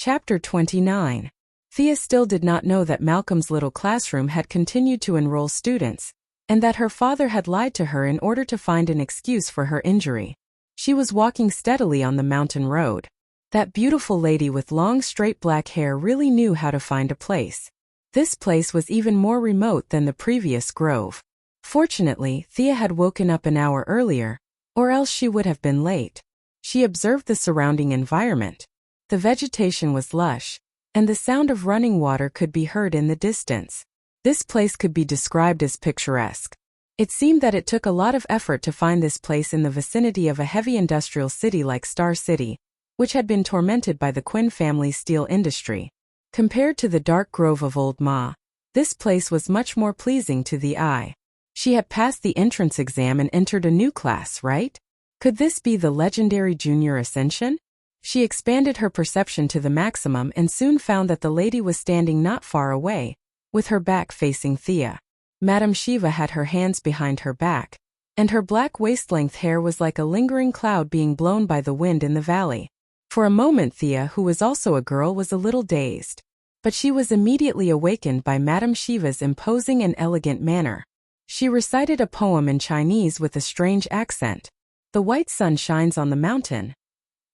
Chapter 29. Thea still did not know that Malcolm's little classroom had continued to enroll students, and that her father had lied to her in order to find an excuse for her injury. She was walking steadily on the mountain road. That beautiful lady with long straight black hair really knew how to find a place. This place was even more remote than the previous grove. Fortunately, Thea had woken up an hour earlier, or else she would have been late. She observed the surrounding environment. The vegetation was lush, and the sound of running water could be heard in the distance. This place could be described as picturesque. It seemed that it took a lot of effort to find this place in the vicinity of a heavy industrial city like Star City, which had been tormented by the Quinn family's steel industry. Compared to the dark grove of Old Ma, this place was much more pleasing to the eye. She had passed the entrance exam and entered a new class, right? Could this be the legendary Junior Ascension? She expanded her perception to the maximum and soon found that the lady was standing not far away, with her back facing Thea. Madame Shiva had her hands behind her back, and her black waist-length hair was like a lingering cloud being blown by the wind in the valley. For a moment Thea, who was also a girl, was a little dazed. But she was immediately awakened by Madame Shiva's imposing and elegant manner. She recited a poem in Chinese with a strange accent. The white sun shines on the mountain.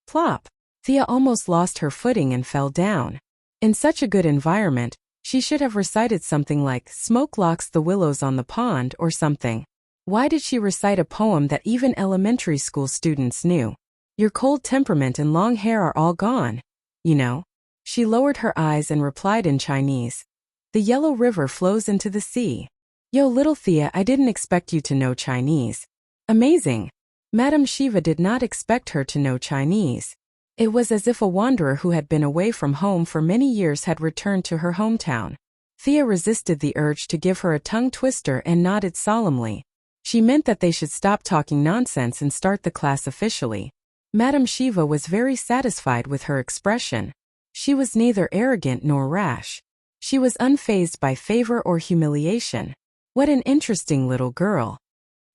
Plop! Thea almost lost her footing and fell down. In such a good environment, she should have recited something like "Smoke locks the willows on the pond" or something. Why did she recite a poem that even elementary school students knew? Your cold temperament and long hair are all gone, you know. She lowered her eyes and replied in Chinese. The yellow river flows into the sea. Yo, little Thea, I didn't expect you to know Chinese. Amazing. Madame Shiva did not expect her to know Chinese. It was as if a wanderer who had been away from home for many years had returned to her hometown. Thea resisted the urge to give her a tongue twister and nodded solemnly. She meant that they should stop talking nonsense and start the class officially. Madame Shiva was very satisfied with her expression. She was neither arrogant nor rash. She was unfazed by favor or humiliation. What an interesting little girl.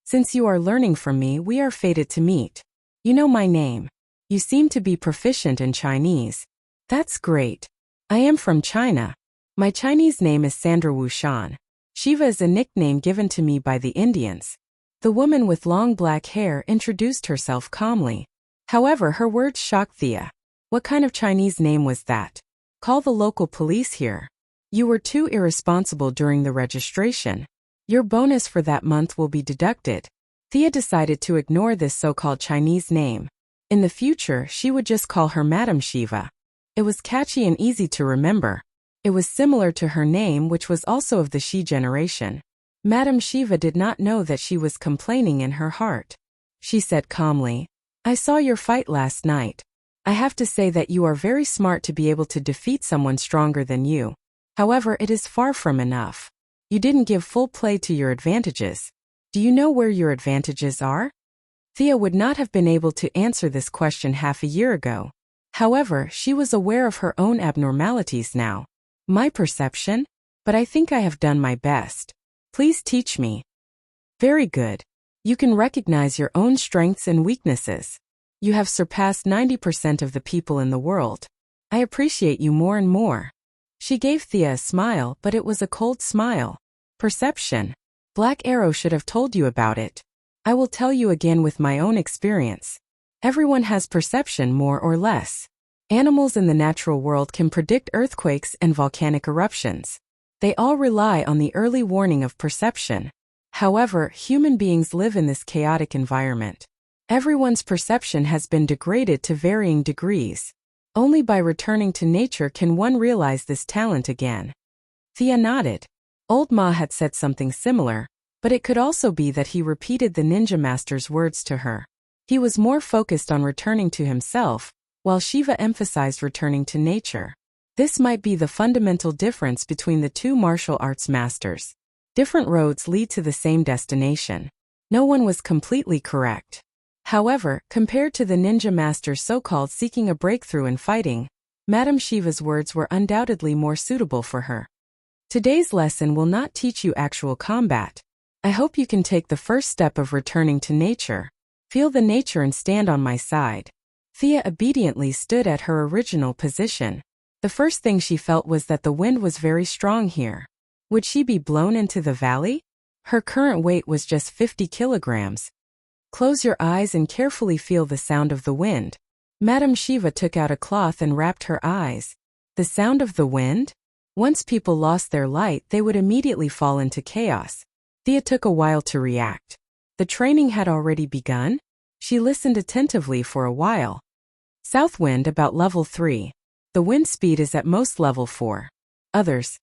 Since you are learning from me, we are fated to meet. You know my name. You seem to be proficient in Chinese. That's great. I am from China. My Chinese name is Sandra Wushan. Shiva is a nickname given to me by the Indians. The woman with long black hair introduced herself calmly. However, her words shocked Thea. What kind of Chinese name was that? Call the local police here. You were too irresponsible during the registration. Your bonus for that month will be deducted. Thea decided to ignore this so-called Chinese name. In the future, she would just call her Madame Shiva. It was catchy and easy to remember. It was similar to her name, which was also of the Shi generation. Madame Shiva did not know that she was complaining in her heart. She said calmly, I saw your fight last night. I have to say that you are very smart to be able to defeat someone stronger than you. However, it is far from enough. You didn't give full play to your advantages. Do you know where your advantages are? Thea would not have been able to answer this question half a year ago. However, she was aware of her own abnormalities now. My perception? But I think I have done my best. Please teach me. Very good. You can recognize your own strengths and weaknesses. You have surpassed 90% of the people in the world. I appreciate you more and more. She gave Thea a smile, but it was a cold smile. Perception. Black Arrow should have told you about it. I will tell you again with my own experience. Everyone has perception more or less. Animals in the natural world can predict earthquakes and volcanic eruptions. They all rely on the early warning of perception. However, human beings live in this chaotic environment. Everyone's perception has been degraded to varying degrees. Only by returning to nature can one realize this talent again. Thea nodded. Old Ma had said something similar, but it could also be that he repeated the ninja master's words to her. He was more focused on returning to himself, while Shiva emphasized returning to nature. This might be the fundamental difference between the two martial arts masters. Different roads lead to the same destination. No one was completely correct. However, compared to the ninja master's so-called seeking a breakthrough in fighting, Madame Shiva's words were undoubtedly more suitable for her. Today's lesson will not teach you actual combat. I hope you can take the first step of returning to nature. Feel the nature and stand on my side. Thea obediently stood at her original position. The first thing she felt was that the wind was very strong here. Would she be blown into the valley? Her current weight was just 50 kilograms. Close your eyes and carefully feel the sound of the wind. Madame Shiva took out a cloth and wrapped her eyes. The sound of the wind? Once people lost their light, they would immediately fall into chaos. Thea took a while to react. The training had already begun? She listened attentively for a while. South wind about level 3. The wind speed is at most level 4. Others.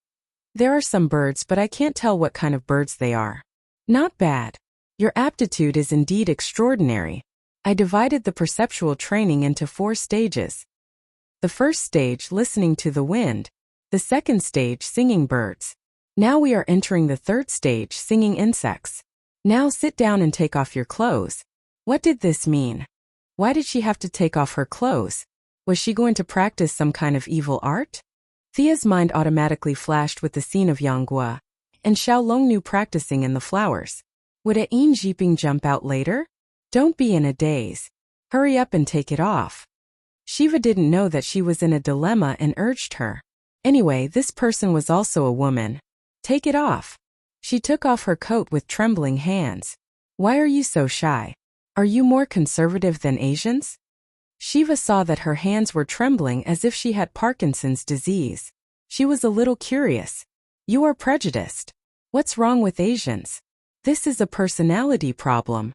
There are some birds, but I can't tell what kind of birds they are. Not bad. Your aptitude is indeed extraordinary. I divided the perceptual training into 4 stages. The first stage, listening to the wind. The second stage, singing birds. Now we are entering the third stage, singing insects. Now sit down and take off your clothes. What did this mean? Why did she have to take off her clothes? Was she going to practice some kind of evil art? Thea's mind automatically flashed with the scene of Yanghua and Xiaolong knew practicing in the flowers. Would a Yin Jiping jump out later? Don't be in a daze. Hurry up and take it off. Shiva didn't know that she was in a dilemma and urged her. Anyway, this person was also a woman. Take it off. She took off her coat with trembling hands. Why are you so shy? Are you more conservative than Asians? Shiva saw that her hands were trembling as if she had Parkinson's disease. She was a little curious. You are prejudiced. What's wrong with Asians? This is a personality problem.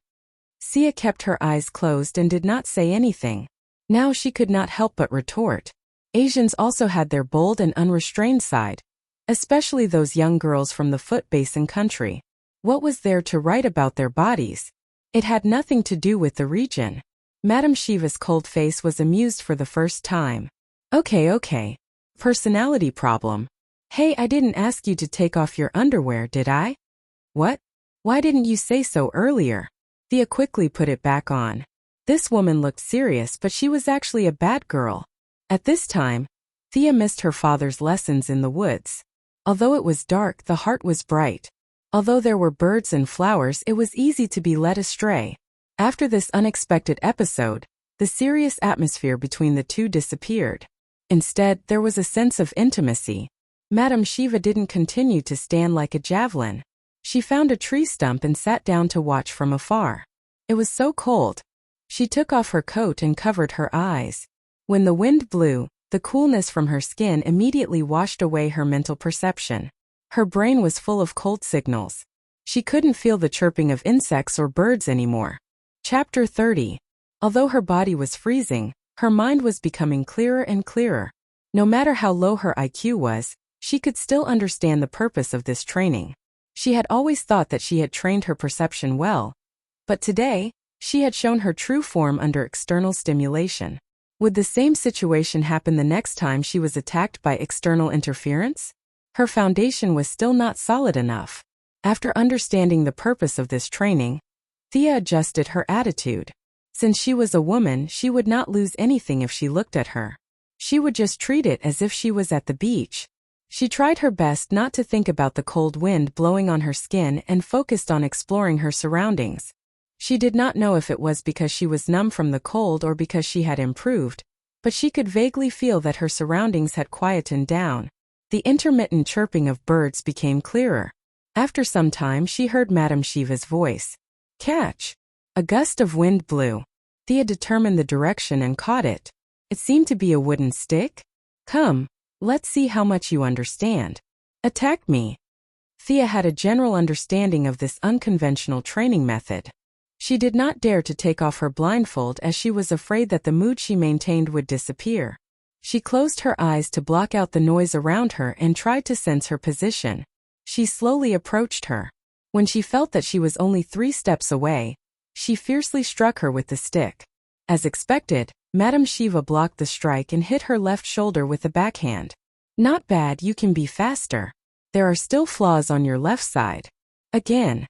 Sia kept her eyes closed and did not say anything. Now she could not help but retort. Asians also had their bold and unrestrained side, especially those young girls from the Foot Basin country. What was there to write about their bodies? It had nothing to do with the region. Madame Shiva's cold face was amused for the first time. Okay. Personality problem. Hey, I didn't ask you to take off your underwear, did I? What? Why didn't you say so earlier? Thea quickly put it back on. This woman looked serious, but she was actually a bad girl. At this time, Thea missed her father's lessons in the woods. Although it was dark, the heart was bright. Although there were birds and flowers, it was easy to be led astray. After this unexpected episode, the serious atmosphere between the two disappeared. Instead, there was a sense of intimacy. Madame Shiva didn't continue to stand like a javelin. She found a tree stump and sat down to watch from afar. It was so cold. She took off her coat and covered her eyes. When the wind blew, the coolness from her skin immediately washed away her mental perception. Her brain was full of cold signals. She couldn't feel the chirping of insects or birds anymore. Chapter 30. Although her body was freezing, her mind was becoming clearer and clearer. No matter how low her IQ was, she could still understand the purpose of this training. She had always thought that she had trained her perception well, but today, she had shown her true form under external stimulation. Would the same situation happen the next time she was attacked by external interference? Her foundation was still not solid enough. After understanding the purpose of this training, Thea adjusted her attitude. Since she was a woman, she would not lose anything if she looked at her. She would just treat it as if she was at the beach. She tried her best not to think about the cold wind blowing on her skin and focused on exploring her surroundings. She did not know if it was because she was numb from the cold or because she had improved, but she could vaguely feel that her surroundings had quietened down. The intermittent chirping of birds became clearer. After some time, she heard Madame Shiva's voice. Catch! A gust of wind blew. Thea determined the direction and caught it. It seemed to be a wooden stick. Come, let's see how much you understand. Attack me. Thea had a general understanding of this unconventional training method. She did not dare to take off her blindfold as she was afraid that the mood she maintained would disappear. She closed her eyes to block out the noise around her and tried to sense her position. She slowly approached her. When she felt that she was only 3 steps away, she fiercely struck her with the stick. As expected, Madame Shiva blocked the strike and hit her left shoulder with a backhand. Not bad, you can be faster. There are still flaws on your left side. Again.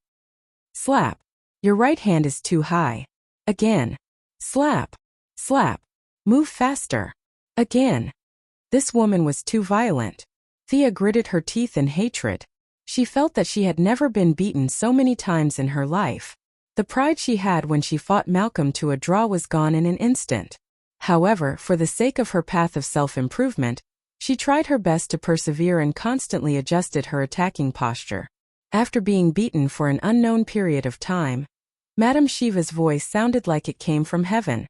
Slap. Your right hand is too high. Again. Slap. Slap. Move faster. Again. This woman was too violent. Thea gritted her teeth in hatred. She felt that she had never been beaten so many times in her life. The pride she had when she fought Malcolm to a draw was gone in an instant. However, for the sake of her path of self-improvement, She tried her best to persevere and constantly adjusted her attacking posture. After being beaten for an unknown period of time, Madame Shiva's voice sounded like it came from heaven.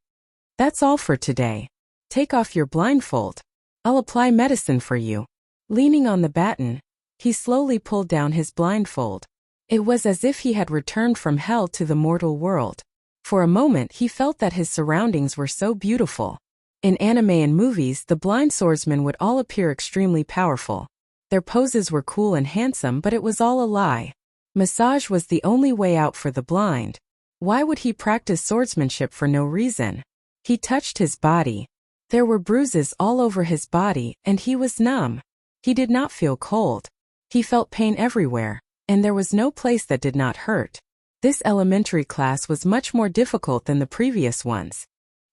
"That's all for today. Take off your blindfold. I'll apply medicine for you." Leaning on the baton, he slowly pulled down his blindfold. It was as if he had returned from hell to the mortal world. For a moment he felt that his surroundings were so beautiful. In anime and movies, the blind swordsmen would all appear extremely powerful. Their poses were cool and handsome, but it was all a lie. Massage was the only way out for the blind. Why would he practice swordsmanship for no reason? He touched his body. There were bruises all over his body, and he was numb. He did not feel cold. He felt pain everywhere, and there was no place that did not hurt. This elementary class was much more difficult than the previous ones.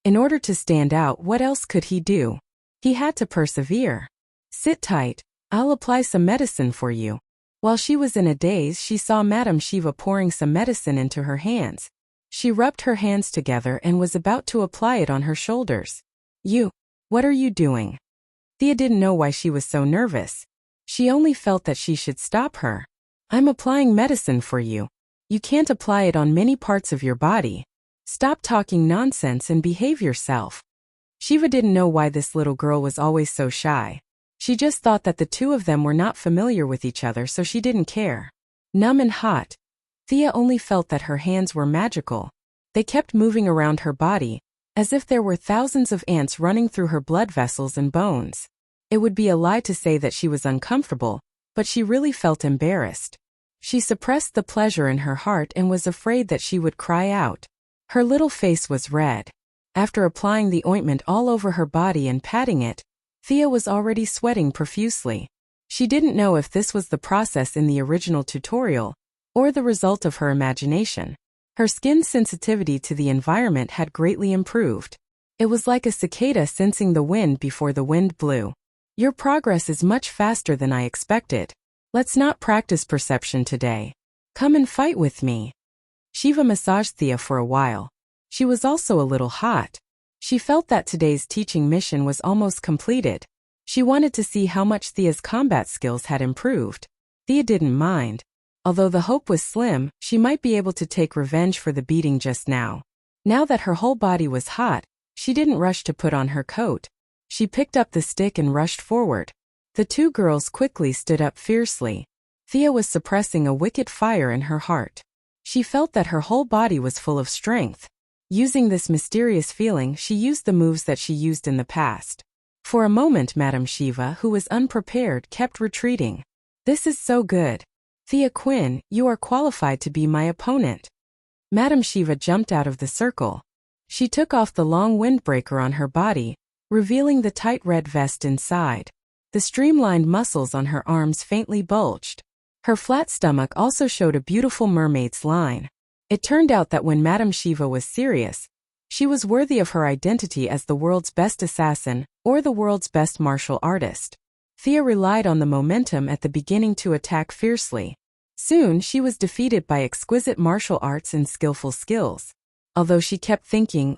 In order to stand out, what else could he do? He had to persevere. "Sit tight, I'll apply some medicine for you." While she was in a daze, she saw Madame Shiva pouring some medicine into her hands. She rubbed her hands together and was about to apply it on her shoulders. What are you doing?" Thea didn't know why she was so nervous. She only felt that she should stop her. "I'm applying medicine for you. You can't apply it on many parts of your body. Stop talking nonsense and behave yourself." Shiva didn't know why this little girl was always so shy. She just thought that the two of them were not familiar with each other, so she didn't care. Numb and hot, Thea only felt that her hands were magical. They kept moving around her body, as if there were thousands of ants running through her blood vessels and bones. It would be a lie to say that she was uncomfortable, but she really felt embarrassed. She suppressed the pleasure in her heart and was afraid that she would cry out. Her little face was red. After applying the ointment all over her body and patting it, Thea was already sweating profusely. She didn't know if this was the process in the original tutorial, or the result of her imagination. Her skin's sensitivity to the environment had greatly improved. It was like a cicada sensing the wind before the wind blew. "Your progress is much faster than I expected. Let's not practice perception today. Come and fight with me." Shiva massaged Thea for a while. She was also a little hot. She felt that today's teaching mission was almost completed. She wanted to see how much Thea's combat skills had improved. Thea didn't mind. Although the hope was slim, she might be able to take revenge for the beating just now. Now that her whole body was hot, she didn't rush to put on her coat. She picked up the stick and rushed forward. The two girls quickly stood up fiercely. Thea was suppressing a wicked fire in her heart. She felt that her whole body was full of strength. Using this mysterious feeling, she used the moves that she used in the past. For a moment, Madame Shiva, who was unprepared, kept retreating. "This is so good. Thea Quinn, you are qualified to be my opponent." Madame Shiva jumped out of the circle. She took off the long windbreaker on her body, revealing the tight red vest inside. The streamlined muscles on her arms faintly bulged. Her flat stomach also showed a beautiful mermaid's line. It turned out that when Madame Shiva was serious, she was worthy of her identity as the world's best assassin or the world's best martial artist. Thea relied on the momentum at the beginning to attack fiercely. Soon she was defeated by exquisite martial arts and skillful skills. Although she kept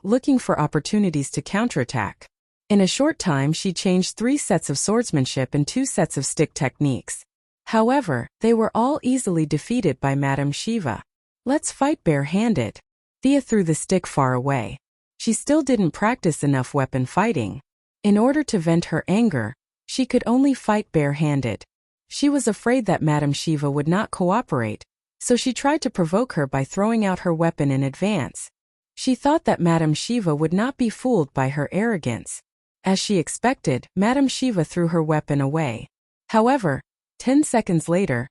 looking for opportunities to counterattack. In a short time she changed 3 sets of swordsmanship and 2 sets of stick techniques. However, they were all easily defeated by Madame Shiva. "Let's fight bare-handed." Thea threw the stick far away. She still didn't practice enough weapon fighting. In order to vent her anger, she could only fight bare-handed. She was afraid that Madame Shiva would not cooperate, so she tried to provoke her by throwing out her weapon in advance. She thought that Madame Shiva would not be fooled by her arrogance. As she expected, Madame Shiva threw her weapon away. However, 10 seconds later,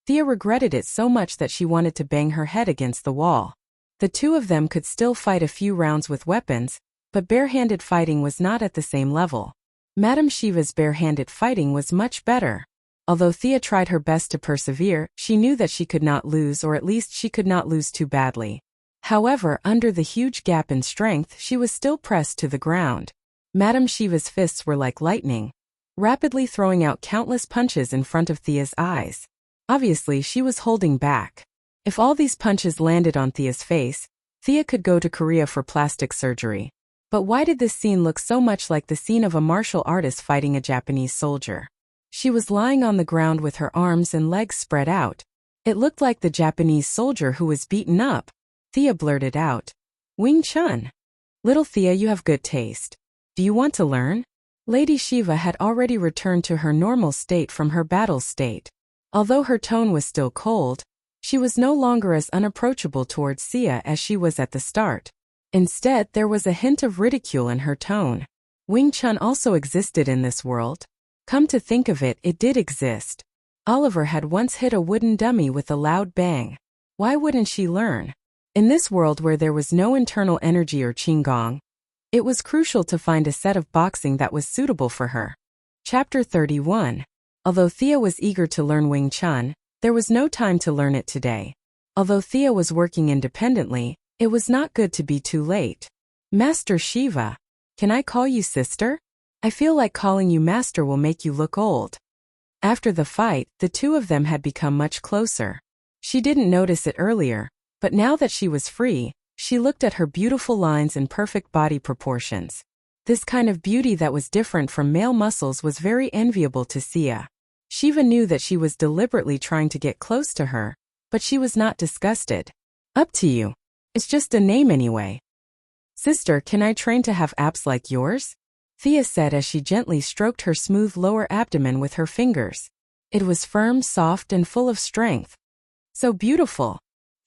Thea regretted it so much that she wanted to bang her head against the wall. The two of them could still fight a few rounds with weapons, but bare-handed fighting was not at the same level. Madame Shiva's bare-handed fighting was much better. Although Thea tried her best to persevere, she knew that she could not lose, or at least she could not lose too badly. However, under the huge gap in strength, she was still pressed to the ground. Madame Shiva's fists were like lightning, rapidly throwing out countless punches in front of Thea's eyes. Obviously, she was holding back. If all these punches landed on Thea's face, Thea could go to Korea for plastic surgery. But why did this scene look so much like the scene of a martial artist fighting a Japanese soldier? She was lying on the ground with her arms and legs spread out. It looked like the Japanese soldier who was beaten up. Thea blurted out. Wing Chun. Little Thea, you have good taste. Do you want to learn? Lady Shiva had already returned to her normal state from her battle state. Although her tone was still cold, she was no longer as unapproachable towards Thea as she was at the start. Instead, there was a hint of ridicule in her tone. Wing Chun also existed in this world. Come to think of it, it did exist. Oliver had once hit a wooden dummy with a loud bang. Why wouldn't she learn? In this world where there was no internal energy or qigong, it was crucial to find a set of boxing that was suitable for her. Chapter 31. Although Thea was eager to learn Wing Chun, there was no time to learn it today. Although Thea was working independently, it was not good to be too late. Master Shiva. Can I call you sister? I feel like calling you master will make you look old. After the fight, the two of them had become much closer. She didn't notice it earlier, but now that she was free, she looked at her beautiful lines and perfect body proportions. This kind of beauty that was different from male muscles was very enviable to Thea. Shiva knew that she was deliberately trying to get close to her, but she was not disgusted. Up to you. It's just a name anyway. Sister, can I train to have abs like yours? Thea said as she gently stroked her smooth lower abdomen with her fingers. It was firm, soft, and full of strength. So beautiful.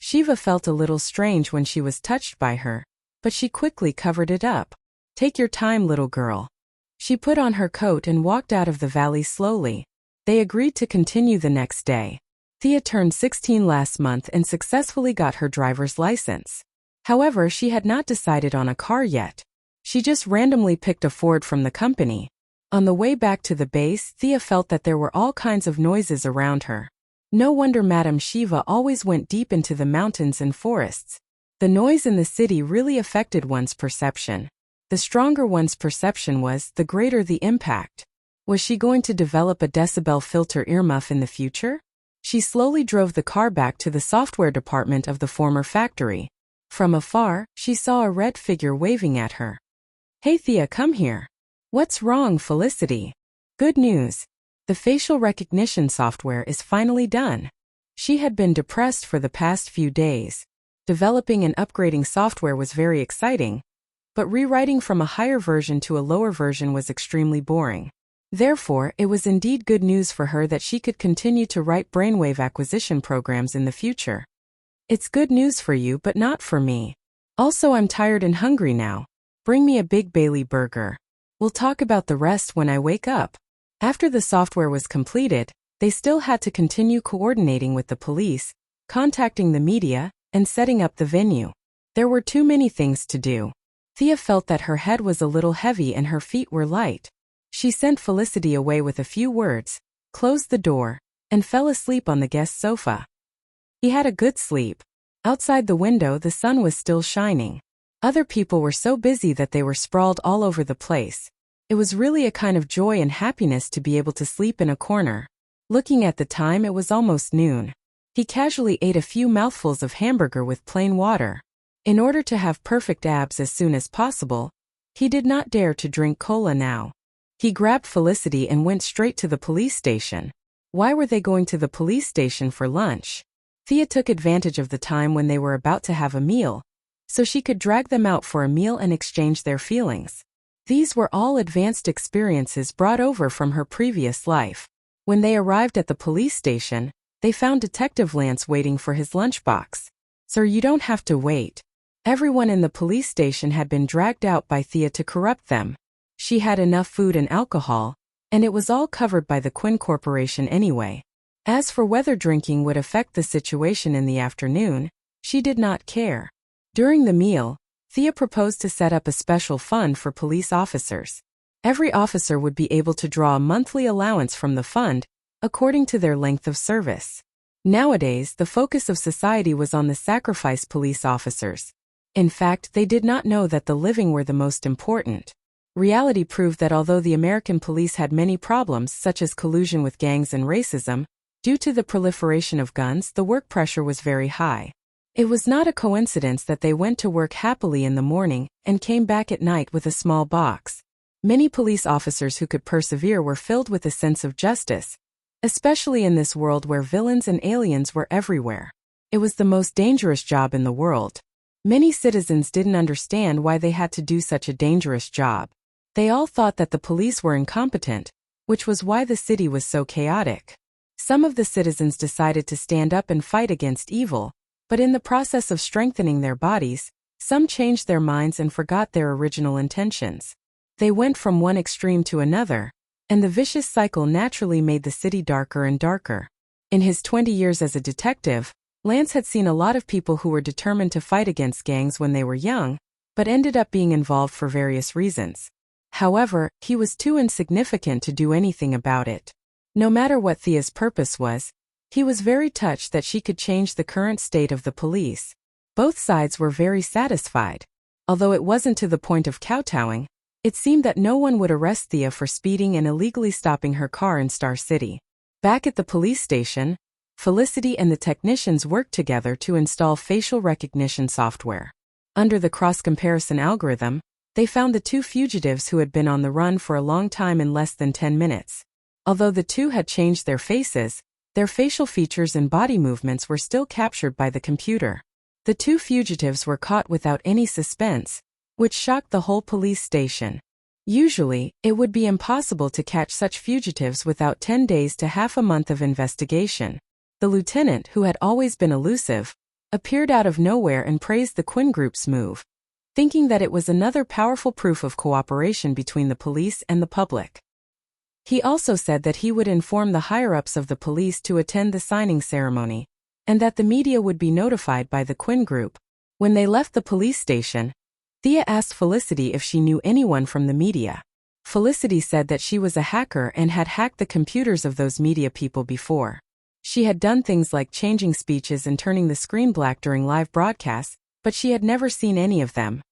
Shiva felt a little strange when she was touched by her, but she quickly covered it up. Take your time, little girl. She put on her coat and walked out of the valley slowly. They agreed to continue the next day. Thea turned 16 last month and successfully got her driver's license. However, she had not decided on a car yet. She just randomly picked a Ford from the company. On the way back to the base, Thea felt that there were all kinds of noises around her. No wonder Madame Shiva always went deep into the mountains and forests. The noise in the city really affected one's perception. The stronger one's perception was, the greater the impact. Was she going to develop a decibel filter earmuff in the future? She slowly drove the car back to the software department of the former factory. From afar, she saw a red figure waving at her. Hey Thea, come here. What's wrong, Felicity? Good news. The facial recognition software is finally done. She had been depressed for the past few days. Developing and upgrading software was very exciting, but rewriting from a higher version to a lower version was extremely boring. Therefore, it was indeed good news for her that she could continue to write brainwave acquisition programs in the future. It's good news for you, but not for me. Also, I'm tired and hungry now. Bring me a Big Bailey burger. We'll talk about the rest when I wake up. After the software was completed, they still had to continue coordinating with the police, contacting the media, and setting up the venue. There were too many things to do. Thea felt that her head was a little heavy and her feet were light. She sent Felicity away with a few words, closed the door, and fell asleep on the guest sofa. He had a good sleep. Outside the window, the sun was still shining. Other people were so busy that they were sprawled all over the place. It was really a kind of joy and happiness to be able to sleep in a corner. Looking at the time, it was almost noon. He casually ate a few mouthfuls of hamburger with plain water. In order to have perfect abs as soon as possible, he did not dare to drink cola now. He grabbed Felicity and went straight to the police station. Why were they going to the police station for lunch? Thea took advantage of the time when they were about to have a meal, so she could drag them out for a meal and exchange their feelings. These were all advanced experiences brought over from her previous life. When they arrived at the police station, they found Detective Lance waiting for his lunchbox. Sir, you don't have to wait. Everyone in the police station had been dragged out by Thea to corrupt them. She had enough food and alcohol, and it was all covered by the Quinn Corporation anyway. As for whether drinking would affect the situation in the afternoon, she did not care. During the meal, Thea proposed to set up a special fund for police officers. Every officer would be able to draw a monthly allowance from the fund, according to their length of service. Nowadays, the focus of society was on the sacrifice police officers. In fact, they did not know that the living were the most important. Reality proved that although the American police had many problems such as collusion with gangs and racism, due to the proliferation of guns, the work pressure was very high. It was not a coincidence that they went to work happily in the morning and came back at night with a small box. Many police officers who could persevere were filled with a sense of justice, especially in this world where villains and aliens were everywhere. It was the most dangerous job in the world. Many citizens didn't understand why they had to do such a dangerous job. They all thought that the police were incompetent, which was why the city was so chaotic. Some of the citizens decided to stand up and fight against evil, but in the process of strengthening their bodies, some changed their minds and forgot their original intentions. They went from one extreme to another, and the vicious cycle naturally made the city darker and darker. In his 20 years as a detective, Lance had seen a lot of people who were determined to fight against gangs when they were young, but ended up being involved for various reasons. However, he was too insignificant to do anything about it. No matter what Thea's purpose was, he was very touched that she could change the current state of the police. Both sides were very satisfied. Although it wasn't to the point of kowtowing, it seemed that no one would arrest Thea for speeding and illegally stopping her car in Star City. Back at the police station, Felicity and the technicians worked together to install facial recognition software. Under the cross-comparison algorithm, they found the two fugitives who had been on the run for a long time in less than 10 minutes. Although the two had changed their faces, their facial features and body movements were still captured by the computer. The two fugitives were caught without any suspense, which shocked the whole police station. Usually, it would be impossible to catch such fugitives without 10 days to half a month of investigation. The lieutenant, who had always been elusive, appeared out of nowhere and praised the Quinn Group's move, thinking that it was another powerful proof of cooperation between the police and the public. He also said that he would inform the higher-ups of the police to attend the signing ceremony, and that the media would be notified by the Quinn Group. When they left the police station, Thea asked Felicity if she knew anyone from the media. Felicity said that she was a hacker and had hacked the computers of those media people before. She had done things like changing speeches and turning the screen black during live broadcasts, but she had never seen any of them.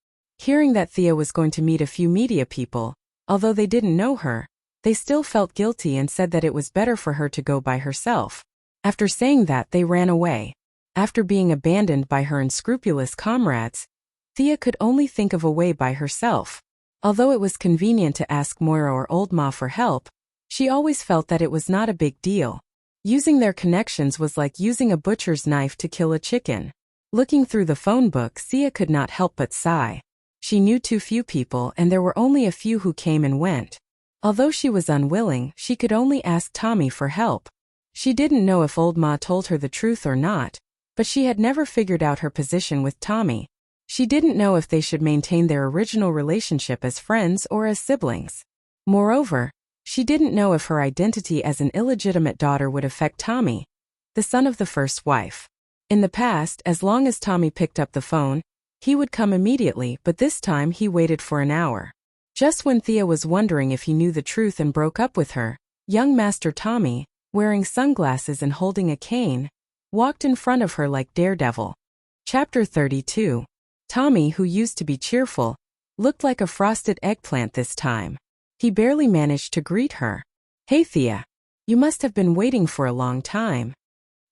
Hearing that Thea was going to meet a few media people, although they didn't know her, they still felt guilty and said that it was better for her to go by herself. After saying that, they ran away. After being abandoned by her unscrupulous comrades, Thea could only think of a way by herself. Although it was convenient to ask Moira or Old Ma for help, she always felt that it was not a big deal. Using their connections was like using a butcher's knife to kill a chicken. Looking through the phone book, Thea could not help but sigh. She knew too few people and there were only a few who came and went. Although she was unwilling, she could only ask Tommy for help. She didn't know if Old Ma told her the truth or not, but she had never figured out her position with Tommy. She didn't know if they should maintain their original relationship as friends or as siblings. Moreover, she didn't know if her identity as an illegitimate daughter would affect Tommy, the son of the first wife. In the past, as long as Tommy picked up the phone, he would come immediately, but this time he waited for an hour. Just when Thea was wondering if he knew the truth and broke up with her, young Master Tommy, wearing sunglasses and holding a cane, walked in front of her like Daredevil. Chapter 32. Tommy, who used to be cheerful, looked like a frosted eggplant this time. He barely managed to greet her. "Hey Thea. You must have been waiting for a long time."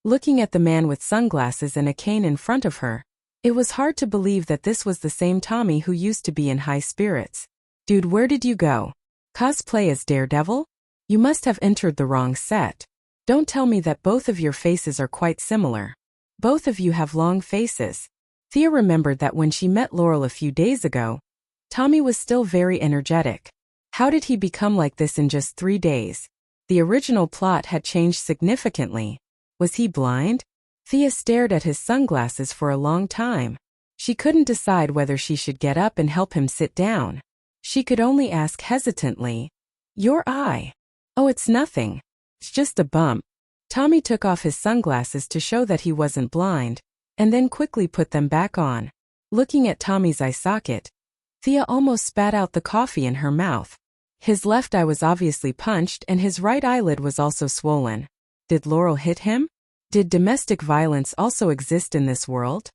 Looking at the man with sunglasses and a cane in front of her, it was hard to believe that this was the same Tommy who used to be in high spirits. "Dude, where did you go? Cosplay as Daredevil? You must have entered the wrong set. Don't tell me that both of your faces are quite similar. Both of you have long faces." Thea remembered that when she met Laurel a few days ago, Tommy was still very energetic. How did he become like this in just 3 days? The original plot had changed significantly. Was he blind? Thea stared at his sunglasses for a long time. She couldn't decide whether she should get up and help him sit down. She could only ask hesitantly, "Your eye?" "Oh, it's nothing. It's just a bump." Tommy took off his sunglasses to show that he wasn't blind, and then quickly put them back on. Looking at Tommy's eye socket, Thea almost spat out the coffee in her mouth. His left eye was obviously punched and his right eyelid was also swollen. Did Laurel hit him? Did domestic violence also exist in this world?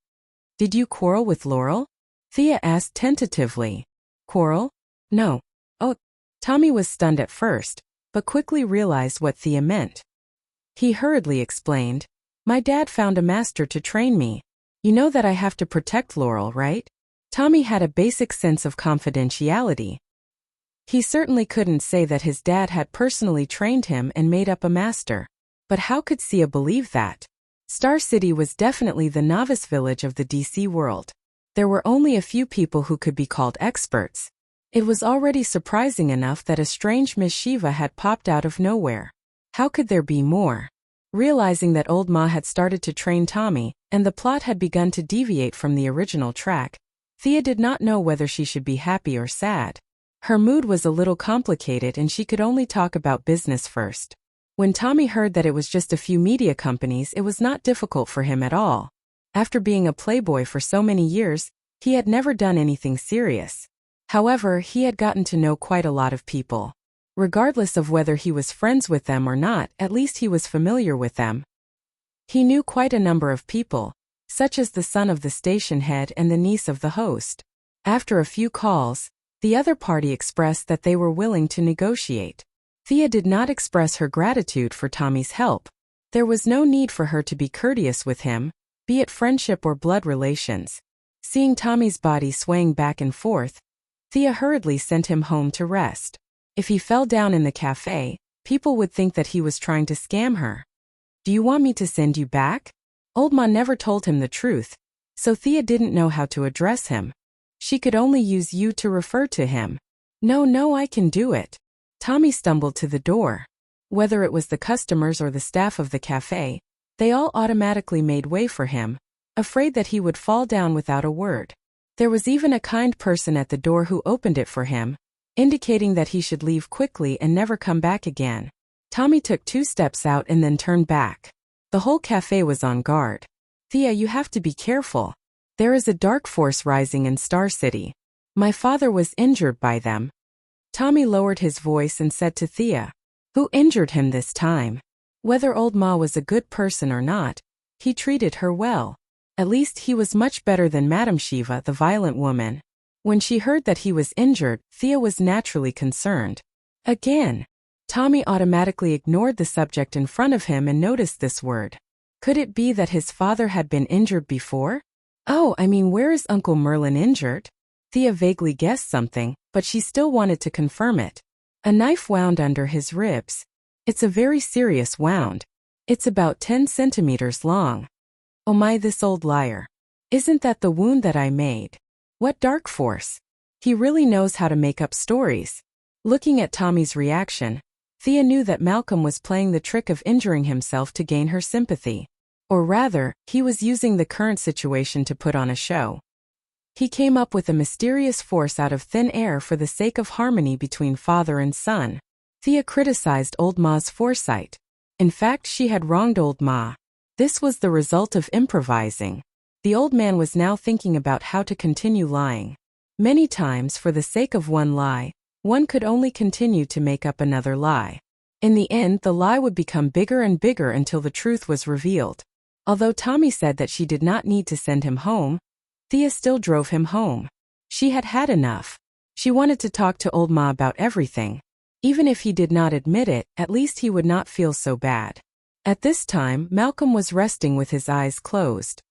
"Did you quarrel with Laurel?" Thea asked tentatively. "Quarrel? No." "Oh." Tommy was stunned at first, but quickly realized what Thea meant. He hurriedly explained, "My dad found a master to train me. You know that I have to protect Laurel, right? Tommy had a basic sense of confidentiality. He certainly couldn't say that his dad had personally trained him and made up a master. But how could Thea believe that? Star City was definitely the novice village of the DC world. There were only a few people who could be called experts. It was already surprising enough that a strange Miss Shiva had popped out of nowhere. How could there be more? Realizing that Old Ma had started to train Tommy, and the plot had begun to deviate from the original track, Thea did not know whether she should be happy or sad. Her mood was a little complicated and she could only talk about business first. When Tommy heard that it was just a few media companies, it was not difficult for him at all. After being a playboy for so many years, he had never done anything serious. However, he had gotten to know quite a lot of people. Regardless of whether he was friends with them or not, at least he was familiar with them. He knew quite a number of people, such as the son of the station head and the niece of the host. After a few calls, the other party expressed that they were willing to negotiate. Thea did not express her gratitude for Tommy's help. There was no need for her to be courteous with him, be it friendship or blood relations. Seeing Tommy's body swaying back and forth, Thea hurriedly sent him home to rest. If he fell down in the cafe, people would think that he was trying to scam her. Do you want me to send you back? Old Ma never told him the truth, so Thea didn't know how to address him. She could only use you to refer to him. No, I can do it. Tommy stumbled to the door. Whether it was the customers or the staff of the cafe, they all automatically made way for him, afraid that he would fall down without a word. There was even a kind person at the door who opened it for him, indicating that he should leave quickly and never come back again. Tommy took 2 steps out and then turned back. The whole cafe was on guard. Thea, you have to be careful. There is a dark force rising in Star City. My father was injured by them. Tommy lowered his voice and said to Thea, "Who injured him this time?" Whether Old Ma was a good person or not, he treated her well. At least he was much better than Madame Shiva, the violent woman. When she heard that he was injured, Thea was naturally concerned. Again, Tommy automatically ignored the subject in front of him and noticed this word. Could it be that his father had been injured before? Oh, where is Uncle Merlin injured? Thea vaguely guessed something, but she still wanted to confirm it. A knife wound under his ribs. It's a very serious wound. It's about 10 centimeters long. Oh my, this old liar. Isn't that the wound that I made? What dark force? He really knows how to make up stories. Looking at Tommy's reaction, Thea knew that Malcolm was playing the trick of injuring himself to gain her sympathy. Or rather, he was using the current situation to put on a show. He came up with a mysterious force out of thin air for the sake of harmony between father and son. Thea criticized Old Ma's foresight. In fact, she had wronged Old Ma. This was the result of improvising. The old man was now thinking about how to continue lying. Many times, for the sake of one lie, one could only continue to make up another lie. In the end, the lie would become bigger and bigger until the truth was revealed. Although Tommy said that she did not need to send him home, Thea still drove him home. She had had enough. She wanted to talk to Old Ma about everything. Even if he did not admit it, at least he would not feel so bad. At this time, Malcolm was resting with his eyes closed.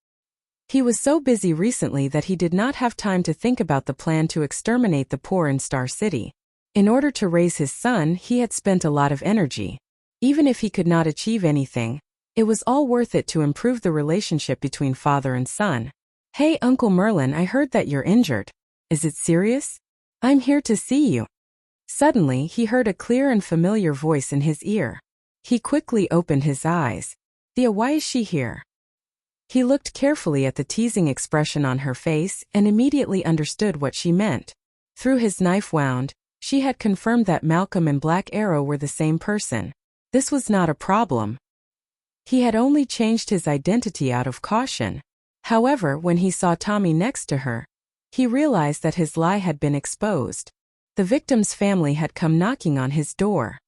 He was so busy recently that he did not have time to think about the plan to exterminate the poor in Star City. In order to raise his son, he had spent a lot of energy. Even if he could not achieve anything, it was all worth it to improve the relationship between father and son. Hey, Uncle Merlin, I heard that you're injured. Is it serious? I'm here to see you. Suddenly, he heard a clear and familiar voice in his ear. He quickly opened his eyes. Thea, why is she here? He looked carefully at the teasing expression on her face and immediately understood what she meant. Through his knife wound, she had confirmed that Malcolm and Black Arrow were the same person. This was not a problem. He had only changed his identity out of caution. However, when he saw Tommy next to her, he realized that his lie had been exposed. The victim's family had come knocking on his door.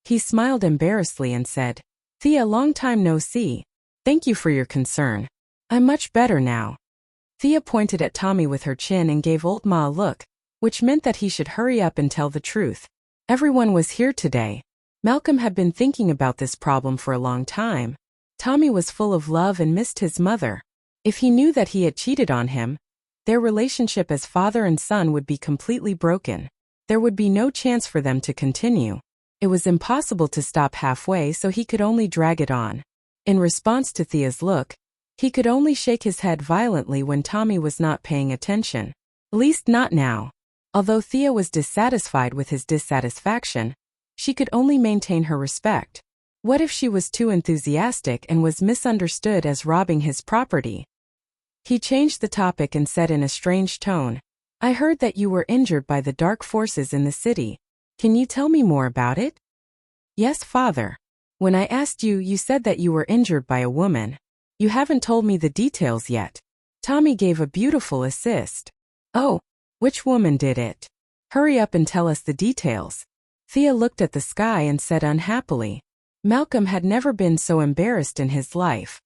He smiled embarrassedly and said, Thea, long time no see. Thank you for your concern. I'm much better now. Thea pointed at Tommy with her chin and gave Old Ma a look, which meant that he should hurry up and tell the truth. Everyone was here today. Malcolm had been thinking about this problem for a long time. Tommy was full of love and missed his mother. If he knew that he had cheated on him, their relationship as father and son would be completely broken. There would be no chance for them to continue. It was impossible to stop halfway, so he could only drag it on. In response to Thea's look, he could only shake his head violently when Tommy was not paying attention. At least not now. Although Thea was dissatisfied with his dissatisfaction, she could only maintain her respect. What if she was too enthusiastic and was misunderstood as robbing his property? He changed the topic and said in a strange tone, "I heard that you were injured by the dark forces in the city. Can you tell me more about it?" "Yes, father. When I asked you, you said that you were injured by a woman. You haven't told me the details yet." Tommy gave a beautiful assist. "Oh, which woman did it? Hurry up and tell us the details." Thea looked at the sky and said unhappily. Malcolm had never been so embarrassed in his life.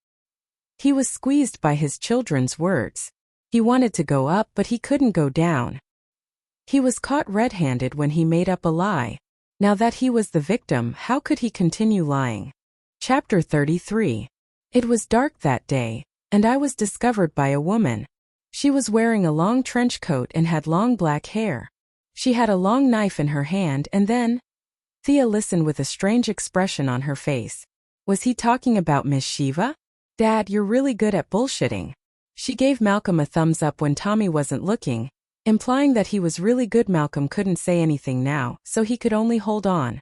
He was squeezed by his children's words. He wanted to go up, but he couldn't go down. He was caught red-handed when he made up a lie. Now that he was the victim, how could he continue lying? Chapter 33. It was dark that day, and I was discovered by a woman. She was wearing a long trench coat and had long black hair. She had a long knife in her hand, and then... Thea listened with a strange expression on her face. Was he talking about Miss Shiva? "Dad, you're really good at bullshitting." She gave Malcolm a thumbs up when Tommy wasn't looking, implying that he was really good. Malcolm couldn't say anything now, so he could only hold on.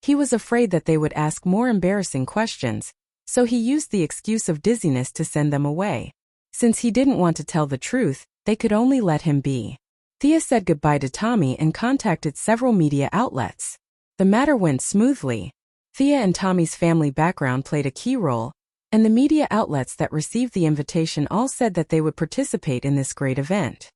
He was afraid that they would ask more embarrassing questions, so he used the excuse of dizziness to send them away. Since he didn't want to tell the truth, they could only let him be. Thea said goodbye to Tommy and contacted several media outlets. The matter went smoothly. Thea and Tommy's family background played a key role, and the media outlets that received the invitation all said that they would participate in this great event.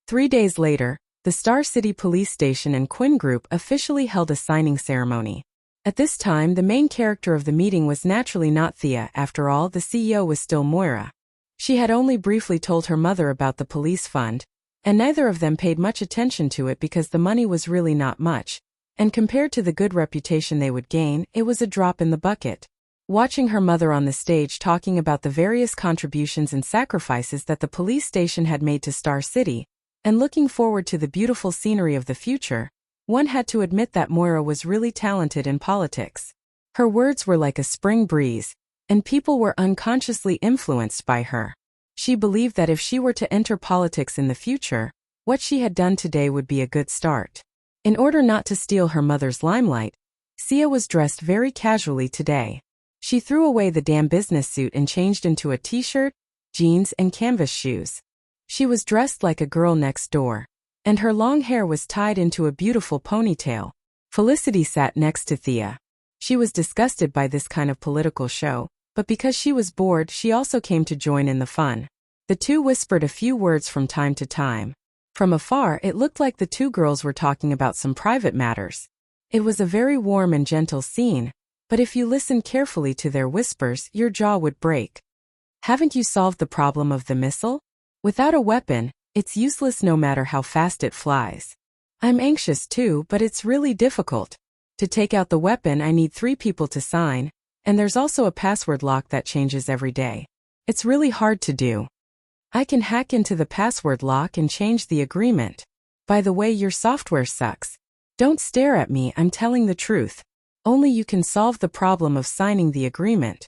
3 days later, the Star City Police Station and Quinn Group officially held a signing ceremony. At this time, the main character of the meeting was naturally not Thea. After all, the CEO was still Moira. She had only briefly told her mother about the police fund, and neither of them paid much attention to it because the money was really not much, and compared to the good reputation they would gain, it was a drop in the bucket. Watching her mother on the stage talking about the various contributions and sacrifices that the police station had made to Star City, and looking forward to the beautiful scenery of the future, one had to admit that Moira was really talented in politics. Her words were like a spring breeze, and people were unconsciously influenced by her. She believed that if she were to enter politics in the future, what she had done today would be a good start. In order not to steal her mother's limelight, Sia was dressed very casually today. She threw away the damn business suit and changed into a t-shirt, jeans, and canvas shoes. She was dressed like a girl next door, and her long hair was tied into a beautiful ponytail. Felicity sat next to Thea. She was disgusted by this kind of political show, but because she was bored, she also came to join in the fun. The two whispered a few words from time to time. From afar, it looked like the two girls were talking about some private matters. It was a very warm and gentle scene, but if you listened carefully to their whispers, your jaw would break. Haven't you solved the problem of the missile? Without a weapon, it's useless no matter how fast it flies. I'm anxious too, but it's really difficult. To take out the weapon, I need 3 people to sign, and there's also a password lock that changes every day. It's really hard to do. I can hack into the password lock and change the agreement. By the way, your software sucks. Don't stare at me, I'm telling the truth. Only you can solve the problem of signing the agreement.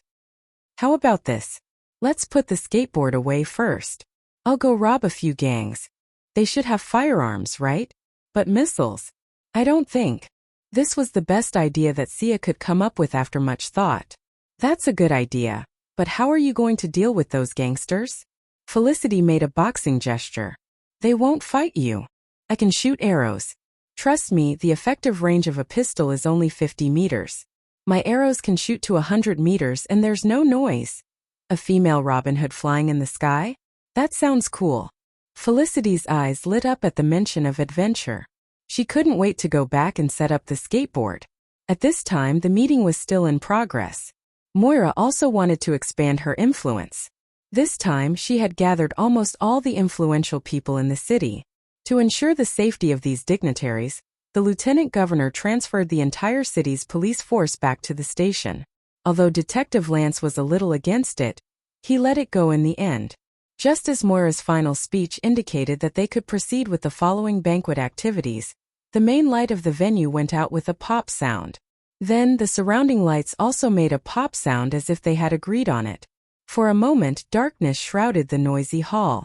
How about this? Let's put the skateboard away first. I'll go rob a few gangs. They should have firearms, right? But missiles? I don't think. This was the best idea that Sia could come up with after much thought. That's a good idea, but how are you going to deal with those gangsters? Felicity made a boxing gesture. They won't fight you. I can shoot arrows. Trust me, the effective range of a pistol is only 50 meters. My arrows can shoot to 100 meters and there's no noise. A female Robin Hood flying in the sky? That sounds cool. Felicity's eyes lit up at the mention of adventure. She couldn't wait to go back and set up the skateboard. At this time, the meeting was still in progress. Moira also wanted to expand her influence. This time, she had gathered almost all the influential people in the city. To ensure the safety of these dignitaries, the lieutenant governor transferred the entire city's police force back to the station. Although Detective Lance was a little against it, He let it go in the end. Just as Moira's final speech indicated that they could proceed with the following banquet activities, the main light of the venue went out with a pop sound. Then the surrounding lights also made a pop sound as if they had agreed on it. For a moment, darkness shrouded the noisy hall.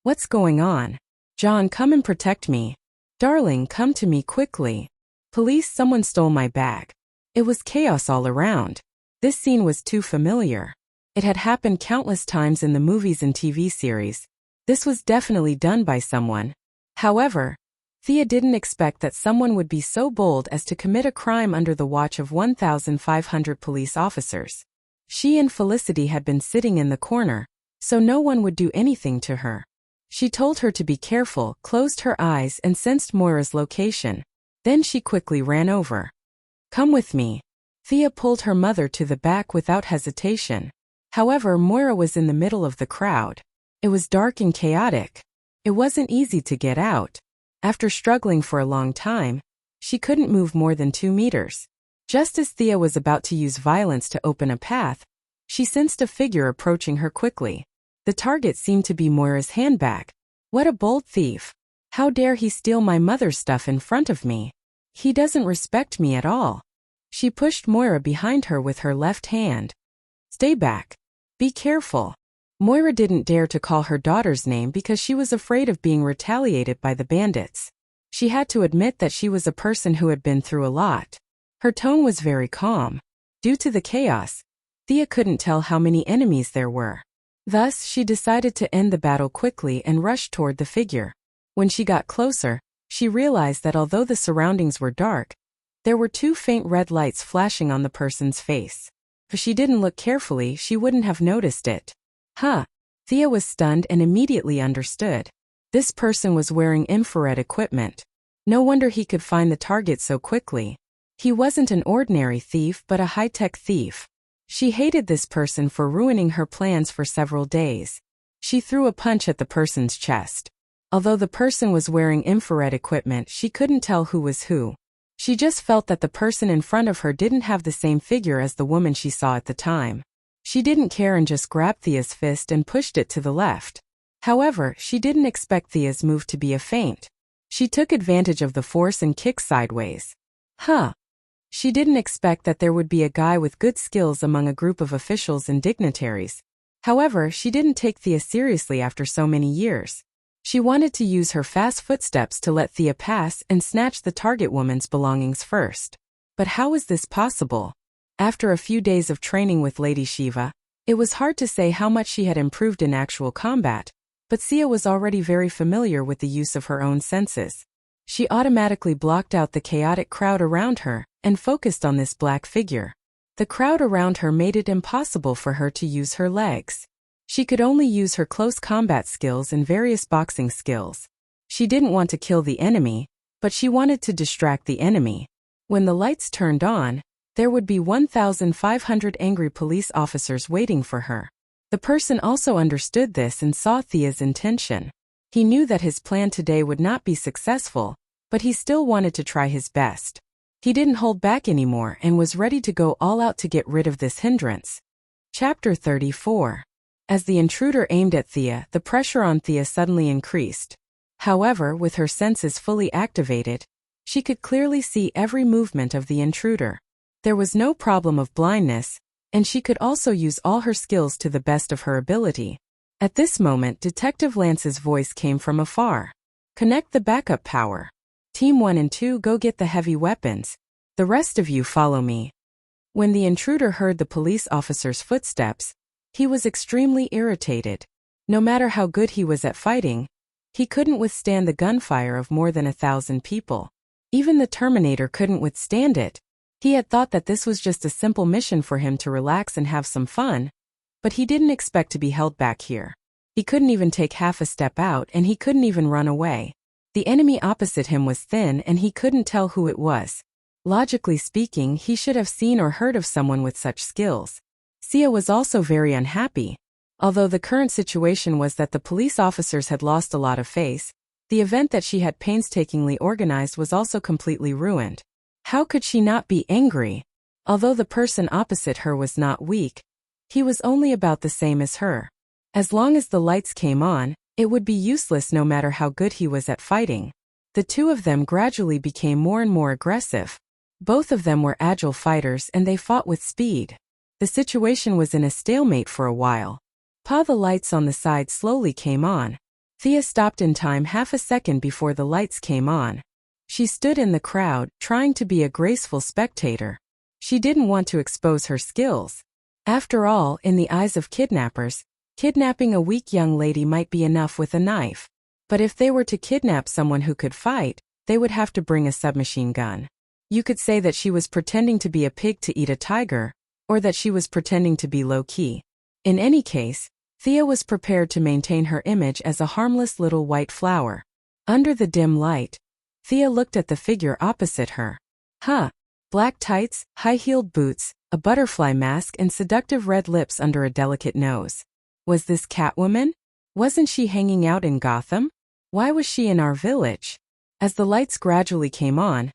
"What's going on? John, come and protect me. Darling, come to me quickly. Police, someone stole my bag." It was chaos all around. This scene was too familiar. It had happened countless times in the movies and TV series. This was definitely done by someone. However, Thea didn't expect that someone would be so bold as to commit a crime under the watch of 1,500 police officers. She and Felicity had been sitting in the corner, so no one would do anything to her. She told her to be careful, closed her eyes, and sensed Moira's location. Then she quickly ran over. "Come with me." Thea pulled her mother to the back without hesitation. However, Moira was in the middle of the crowd. It was dark and chaotic. It wasn't easy to get out. After struggling for a long time, she couldn't move more than 2 meters. Just as Thea was about to use violence to open a path, she sensed a figure approaching her quickly. The target seemed to be Moira's handbag. What a bold thief. How dare he steal my mother's stuff in front of me? He doesn't respect me at all. She pushed Moira behind her with her left hand. "Stay back. Be careful." Moira didn't dare to call her daughter's name because she was afraid of being retaliated by the bandits. She had to admit that she was a person who had been through a lot. Her tone was very calm. Due to the chaos, Thea couldn't tell how many enemies there were. Thus, she decided to end the battle quickly and rushed toward the figure. When she got closer, she realized that although the surroundings were dark, there were 2 faint red lights flashing on the person's face. If she didn't look carefully, she wouldn't have noticed it. Thea was stunned and immediately understood. This person was wearing infrared equipment. No wonder he could find the target so quickly. He wasn't an ordinary thief but a high-tech thief. She hated this person for ruining her plans for several days. She threw a punch at the person's chest. Although the person was wearing infrared equipment, she couldn't tell who was who. She just felt that the person in front of her didn't have the same figure as the woman she saw at the time. She didn't care and just grabbed Thea's fist and pushed it to the left. However, she didn't expect Thea's move to be a feint. She took advantage of the force and kicked sideways. She didn't expect that there would be a guy with good skills among a group of officials and dignitaries. However, she didn't take Thea seriously after so many years. She wanted to use her fast footsteps to let Thea pass and snatch the target woman's belongings first. But how was this possible? After a few days of training with Lady Shiva, it was hard to say how much she had improved in actual combat, but Thea was already very familiar with the use of her own senses. She automatically blocked out the chaotic crowd around her and focused on this black figure. The crowd around her made it impossible for her to use her legs. She could only use her close combat skills and various boxing skills. She didn't want to kill the enemy, but she wanted to distract the enemy. When the lights turned on, there would be 1,500 angry police officers waiting for her. The person also understood this and saw Thea's intention. He knew that his plan today would not be successful, but he still wanted to try his best. He didn't hold back anymore and was ready to go all out to get rid of this hindrance. Chapter 34. As the intruder aimed at Thea, the pressure on Thea suddenly increased. However, with her senses fully activated, she could clearly see every movement of the intruder. There was no problem of blindness, and she could also use all her skills to the best of her ability. At this moment, Detective Lance's voice came from afar. "Connect the backup power. Team 1 and 2 go get the heavy weapons. The rest of you follow me." When the intruder heard the police officer's footsteps, he was extremely irritated. No matter how good he was at fighting, he couldn't withstand the gunfire of more than 1,000 people. Even the Terminator couldn't withstand it. He had thought that this was just a simple mission for him to relax and have some fun, but he didn't expect to be held back here. He couldn't even take half a step out and he couldn't even run away. The enemy opposite him was thin and he couldn't tell who it was. Logically speaking, he should have seen or heard of someone with such skills. Sia was also very unhappy. Although the current situation was that the police officers had lost a lot of face, the event that she had painstakingly organized was also completely ruined. How could she not be angry? Although the person opposite her was not weak, He was only about the same as her. As long as the lights came on, it would be useless no matter how good he was at fighting. The two of them gradually became more and more aggressive. Both of them were agile fighters and they fought with speed. The situation was in a stalemate for a while. The lights on the side slowly came on. Thea stopped in time half a second before the lights came on. She stood in the crowd, trying to be a graceful spectator. She didn't want to expose her skills. After all, in the eyes of kidnappers, kidnapping a weak young lady might be enough with a knife. But if they were to kidnap someone who could fight, they would have to bring a submachine gun. You could say that she was pretending to be a pig to eat a tiger, or that she was pretending to be low-key. In any case, Thea was prepared to maintain her image as a harmless little white flower. Under the dim light, Thea looked at the figure opposite her. Black tights, high-heeled boots, a butterfly mask and seductive red lips under a delicate nose. Was this Catwoman? Wasn't she hanging out in Gotham? Why was she in our village? As the lights gradually came on,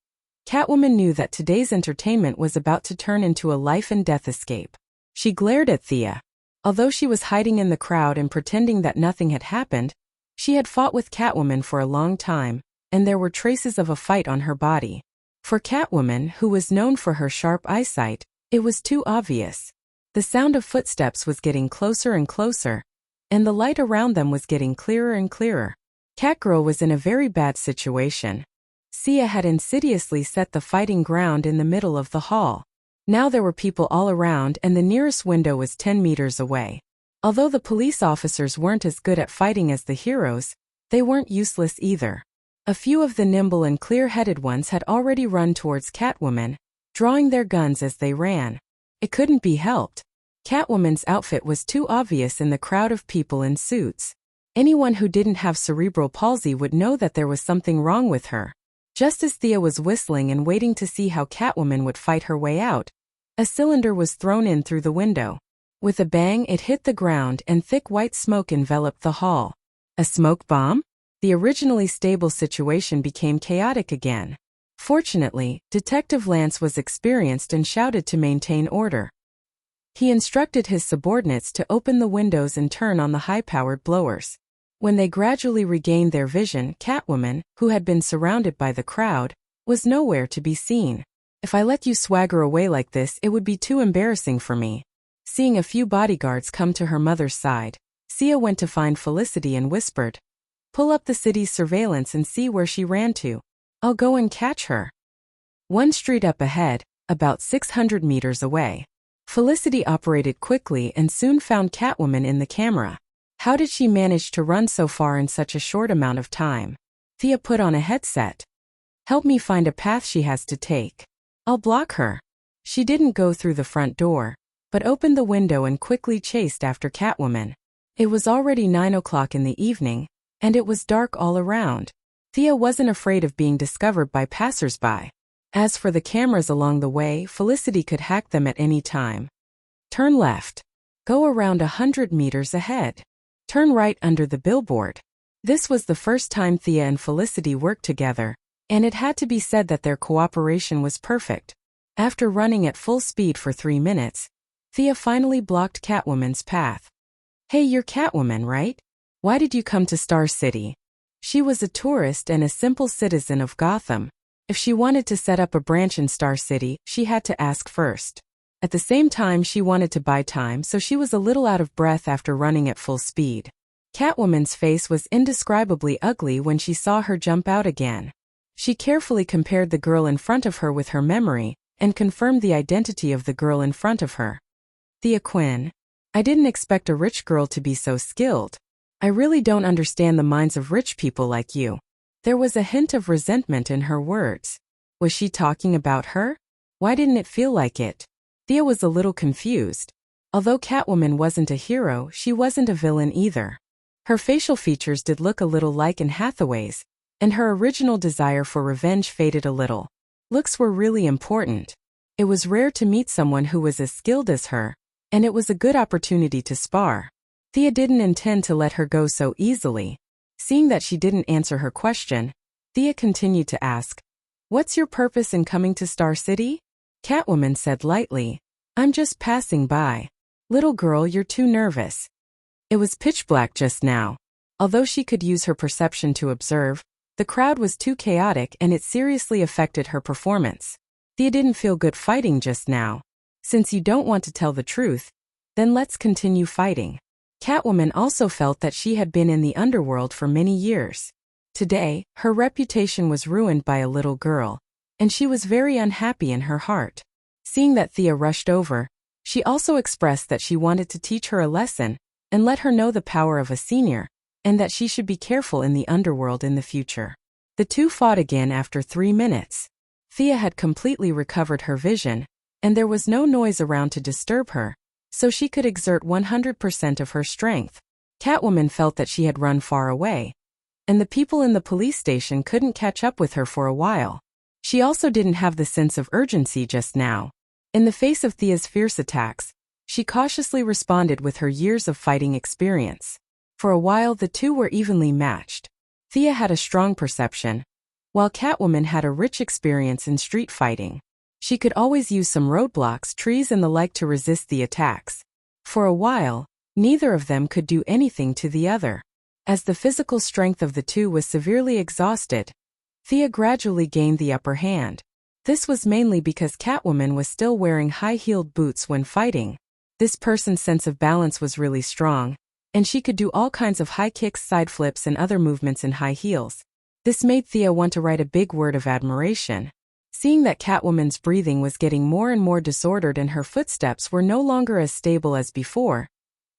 Catwoman knew that today's entertainment was about to turn into a life-and-death escape. She glared at Thea. Although she was hiding in the crowd and pretending that nothing had happened, she had fought with Catwoman for a long time, and there were traces of a fight on her body. For Catwoman, who was known for her sharp eyesight, it was too obvious. The sound of footsteps was getting closer and closer, and the light around them was getting clearer and clearer. Catgirl was in a very bad situation. Sia had insidiously set the fighting ground in the middle of the hall. Now there were people all around and the nearest window was 10 meters away. Although the police officers weren't as good at fighting as the heroes, they weren't useless either. A few of the nimble and clear-headed ones had already run towards Catwoman, drawing their guns as they ran. It couldn't be helped. Catwoman's outfit was too obvious in the crowd of people in suits. Anyone who didn't have cerebral palsy would know that there was something wrong with her. Just as Thea was whistling and waiting to see how Catwoman would fight her way out, a cylinder was thrown in through the window. With a bang, it hit the ground and thick white smoke enveloped the hall. A smoke bomb? The originally stable situation became chaotic again. Fortunately, Detective Lance was experienced and shouted to maintain order. He instructed his subordinates to open the windows and turn on the high-powered blowers. When they gradually regained their vision, Catwoman, who had been surrounded by the crowd, was nowhere to be seen. If I let you swagger away like this, it would be too embarrassing for me. Seeing a few bodyguards come to her mother's side, Sia went to find Felicity and whispered, "Pull up the city's surveillance and see where she ran to. I'll go and catch her." One street up ahead, about 600 meters away. Felicity operated quickly and soon found Catwoman in the camera. How did she manage to run so far in such a short amount of time? Thea put on a headset. "Help me find a path she has to take. I'll block her." She didn't go through the front door, but opened the window and quickly chased after Catwoman. It was already 9 o'clock in the evening, and it was dark all around. Thea wasn't afraid of being discovered by passers-by. As for the cameras along the way, Felicity could hack them at any time. Turn left. Go around 100 meters ahead. Turn right under the billboard. This was the first time Thea and Felicity worked together, and it had to be said that their cooperation was perfect. After running at full speed for 3 minutes, Thea finally blocked Catwoman's path. "Hey, you're Catwoman, right? Why did you come to Star City?" She was a tourist and a simple citizen of Gotham. If she wanted to set up a branch in Star City, she had to ask first. At the same time, she wanted to buy time, so she was a little out of breath after running at full speed. Catwoman's face was indescribably ugly when she saw her jump out again. She carefully compared the girl in front of her with her memory, and confirmed the identity of the girl in front of her. "Thea Quinn. I didn't expect a rich girl to be so skilled. I really don't understand the minds of rich people like you." There was a hint of resentment in her words. Was she talking about her? Why didn't it feel like it? Thea was a little confused. Although Catwoman wasn't a hero, she wasn't a villain either. Her facial features did look a little like Anne Hathaway's, and her original desire for revenge faded a little. Looks were really important. It was rare to meet someone who was as skilled as her, and it was a good opportunity to spar. Thea didn't intend to let her go so easily. Seeing that she didn't answer her question, Thea continued to ask, "What's your purpose in coming to Star City?" Catwoman said lightly, "I'm just passing by." Little girl, you're too nervous. It was pitch black just now. Although she could use her perception to observe, the crowd was too chaotic and it seriously affected her performance. Thea didn't feel good fighting just now. Since you don't want to tell the truth, then let's continue fighting. Catwoman also felt that she had been in the underworld for many years. Today, her reputation was ruined by a little girl, and she was very unhappy in her heart. Seeing that Thea rushed over, she also expressed that she wanted to teach her a lesson and let her know the power of a senior, and that she should be careful in the underworld in the future. The two fought again after 3 minutes. Thea had completely recovered her vision, and there was no noise around to disturb her, so she could exert 100% of her strength. Catwoman felt that she had run far away, and the people in the police station couldn't catch up with her for a while. She also didn't have the sense of urgency just now. In the face of Thea's fierce attacks, she cautiously responded with her years of fighting experience. For a while the two were evenly matched. Thea had a strong perception, while Catwoman had a rich experience in street fighting. She could always use some roadblocks, trees and the like to resist the attacks. For a while, neither of them could do anything to the other. As the physical strength of the two was severely exhausted, Thea gradually gained the upper hand. This was mainly because Catwoman was still wearing high-heeled boots when fighting. This person's sense of balance was really strong, and she could do all kinds of high kicks, side flips and other movements in high heels. This made Thea want to write a big word of admiration. Seeing that Catwoman's breathing was getting more and more disordered and her footsteps were no longer as stable as before,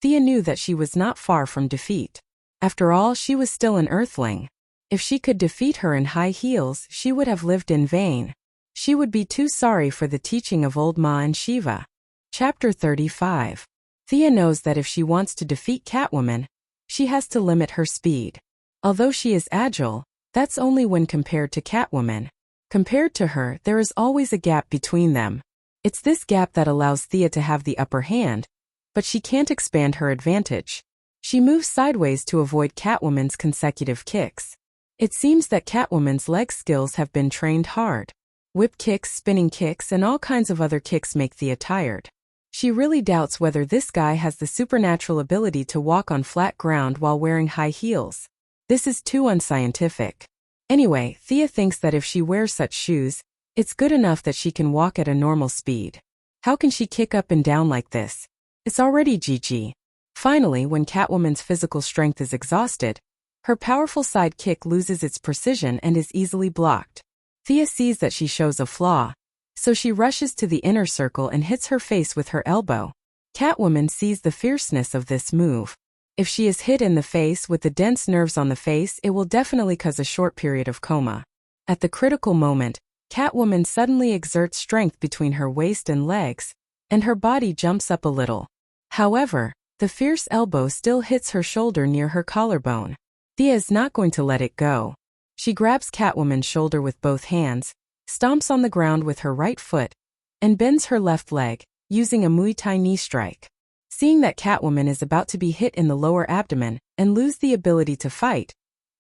Thea knew that she was not far from defeat. After all, she was still an Earthling. If she could defeat her in high heels, she would have lived in vain. She would be too sorry for the teaching of old Ma and Shiva. Chapter 35. Thea knows that if she wants to defeat Catwoman, she has to limit her speed. Although she is agile, that's only when compared to Catwoman. Compared to her, there is always a gap between them. It's this gap that allows Thea to have the upper hand, but she can't expand her advantage. She moves sideways to avoid Catwoman's consecutive kicks. It seems that Catwoman's leg skills have been trained hard. Whip kicks, spinning kicks, and all kinds of other kicks make Thea tired. She really doubts whether this guy has the supernatural ability to walk on flat ground while wearing high heels. This is too unscientific. Anyway, Thea thinks that if she wears such shoes, it's good enough that she can walk at a normal speed. How can she kick up and down like this? It's already GG. Finally, when Catwoman's physical strength is exhausted, her powerful side kick loses its precision and is easily blocked. Thea sees that she shows a flaw, so she rushes to the inner circle and hits her face with her elbow. Catwoman sees the fierceness of this move. If she is hit in the face with the dense nerves on the face, it will definitely cause a short period of coma. At the critical moment, Catwoman suddenly exerts strength between her waist and legs, and her body jumps up a little. However, the fierce elbow still hits her shoulder near her collarbone. Thea is not going to let it go. She grabs Catwoman's shoulder with both hands, stomps on the ground with her right foot, and bends her left leg, using a Muay Thai knee strike. Seeing that Catwoman is about to be hit in the lower abdomen and lose the ability to fight,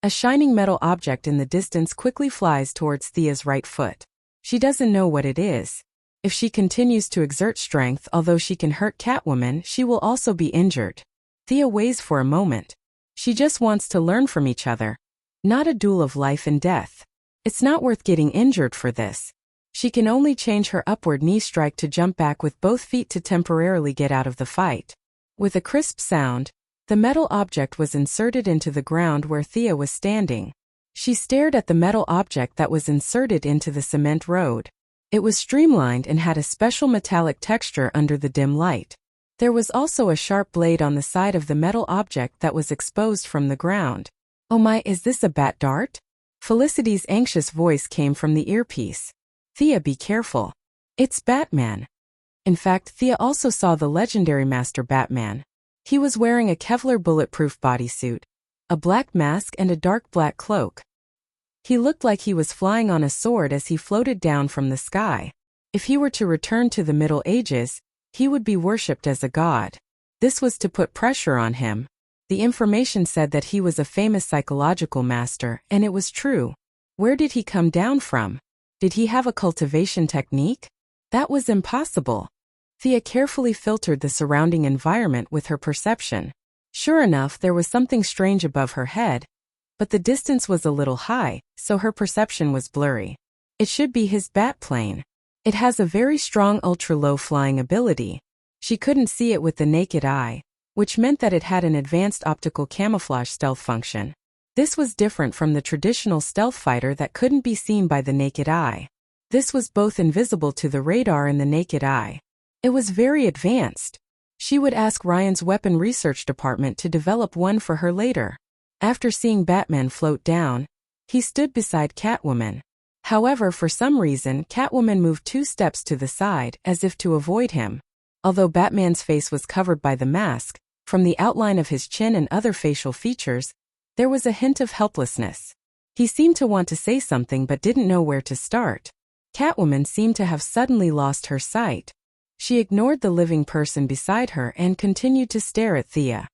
a shining metal object in the distance quickly flies towards Thea's right foot. She doesn't know what it is. If she continues to exert strength, although she can hurt Catwoman, she will also be injured. Thea weighs for a moment. She just wants to learn from each other. Not a duel of life and death. It's not worth getting injured for this. She can only change her upward knee strike to jump back with both feet to temporarily get out of the fight. With a crisp sound, the metal object was inserted into the ground where Thea was standing. She stared at the metal object that was inserted into the cement road. It was streamlined and had a special metallic texture under the dim light. There was also a sharp blade on the side of the metal object that was exposed from the ground. "Oh my, is this a bat dart?" Felicity's anxious voice came from the earpiece. "Thea, be careful. It's Batman." In fact, Thea also saw the legendary Master Batman. He was wearing a Kevlar bulletproof bodysuit, a black mask and a dark black cloak. He looked like he was flying on a sword as he floated down from the sky. If he were to return to the Middle Ages, he would be worshipped as a god. This was to put pressure on him. The information said that he was a famous psychological master, and it was true. Where did he come down from? Did he have a cultivation technique? That was impossible. Thea carefully filtered the surrounding environment with her perception. Sure enough, there was something strange above her head, but the distance was a little high, so her perception was blurry. It should be his bat plane. It has a very strong ultra-low flying ability. She couldn't see it with the naked eye, which meant that it had an advanced optical camouflage stealth function. This was different from the traditional stealth fighter that couldn't be seen by the naked eye. This was both invisible to the radar and the naked eye. It was very advanced. She would ask Ryan's weapon research department to develop one for her later. After seeing Batman float down, he stood beside Catwoman. However, for some reason, Catwoman moved 2 steps to the side as if to avoid him. Although Batman's face was covered by the mask, from the outline of his chin and other facial features, there was a hint of helplessness. He seemed to want to say something but didn't know where to start. Catwoman seemed to have suddenly lost her sight. She ignored the living person beside her and continued to stare at Thea.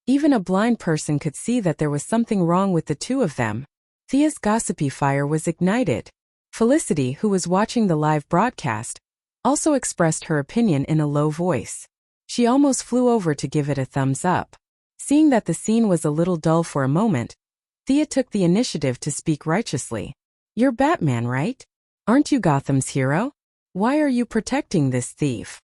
Even a blind person could see that there was something wrong with the two of them. Thea's gossipy fire was ignited. Felicity, who was watching the live broadcast, also expressed her opinion in a low voice. She almost flew over to give it a thumbs up. Seeing that the scene was a little dull for a moment, Thea took the initiative to speak righteously. "You're Batman, right? Aren't you Gotham's hero? Why are you protecting this thief?"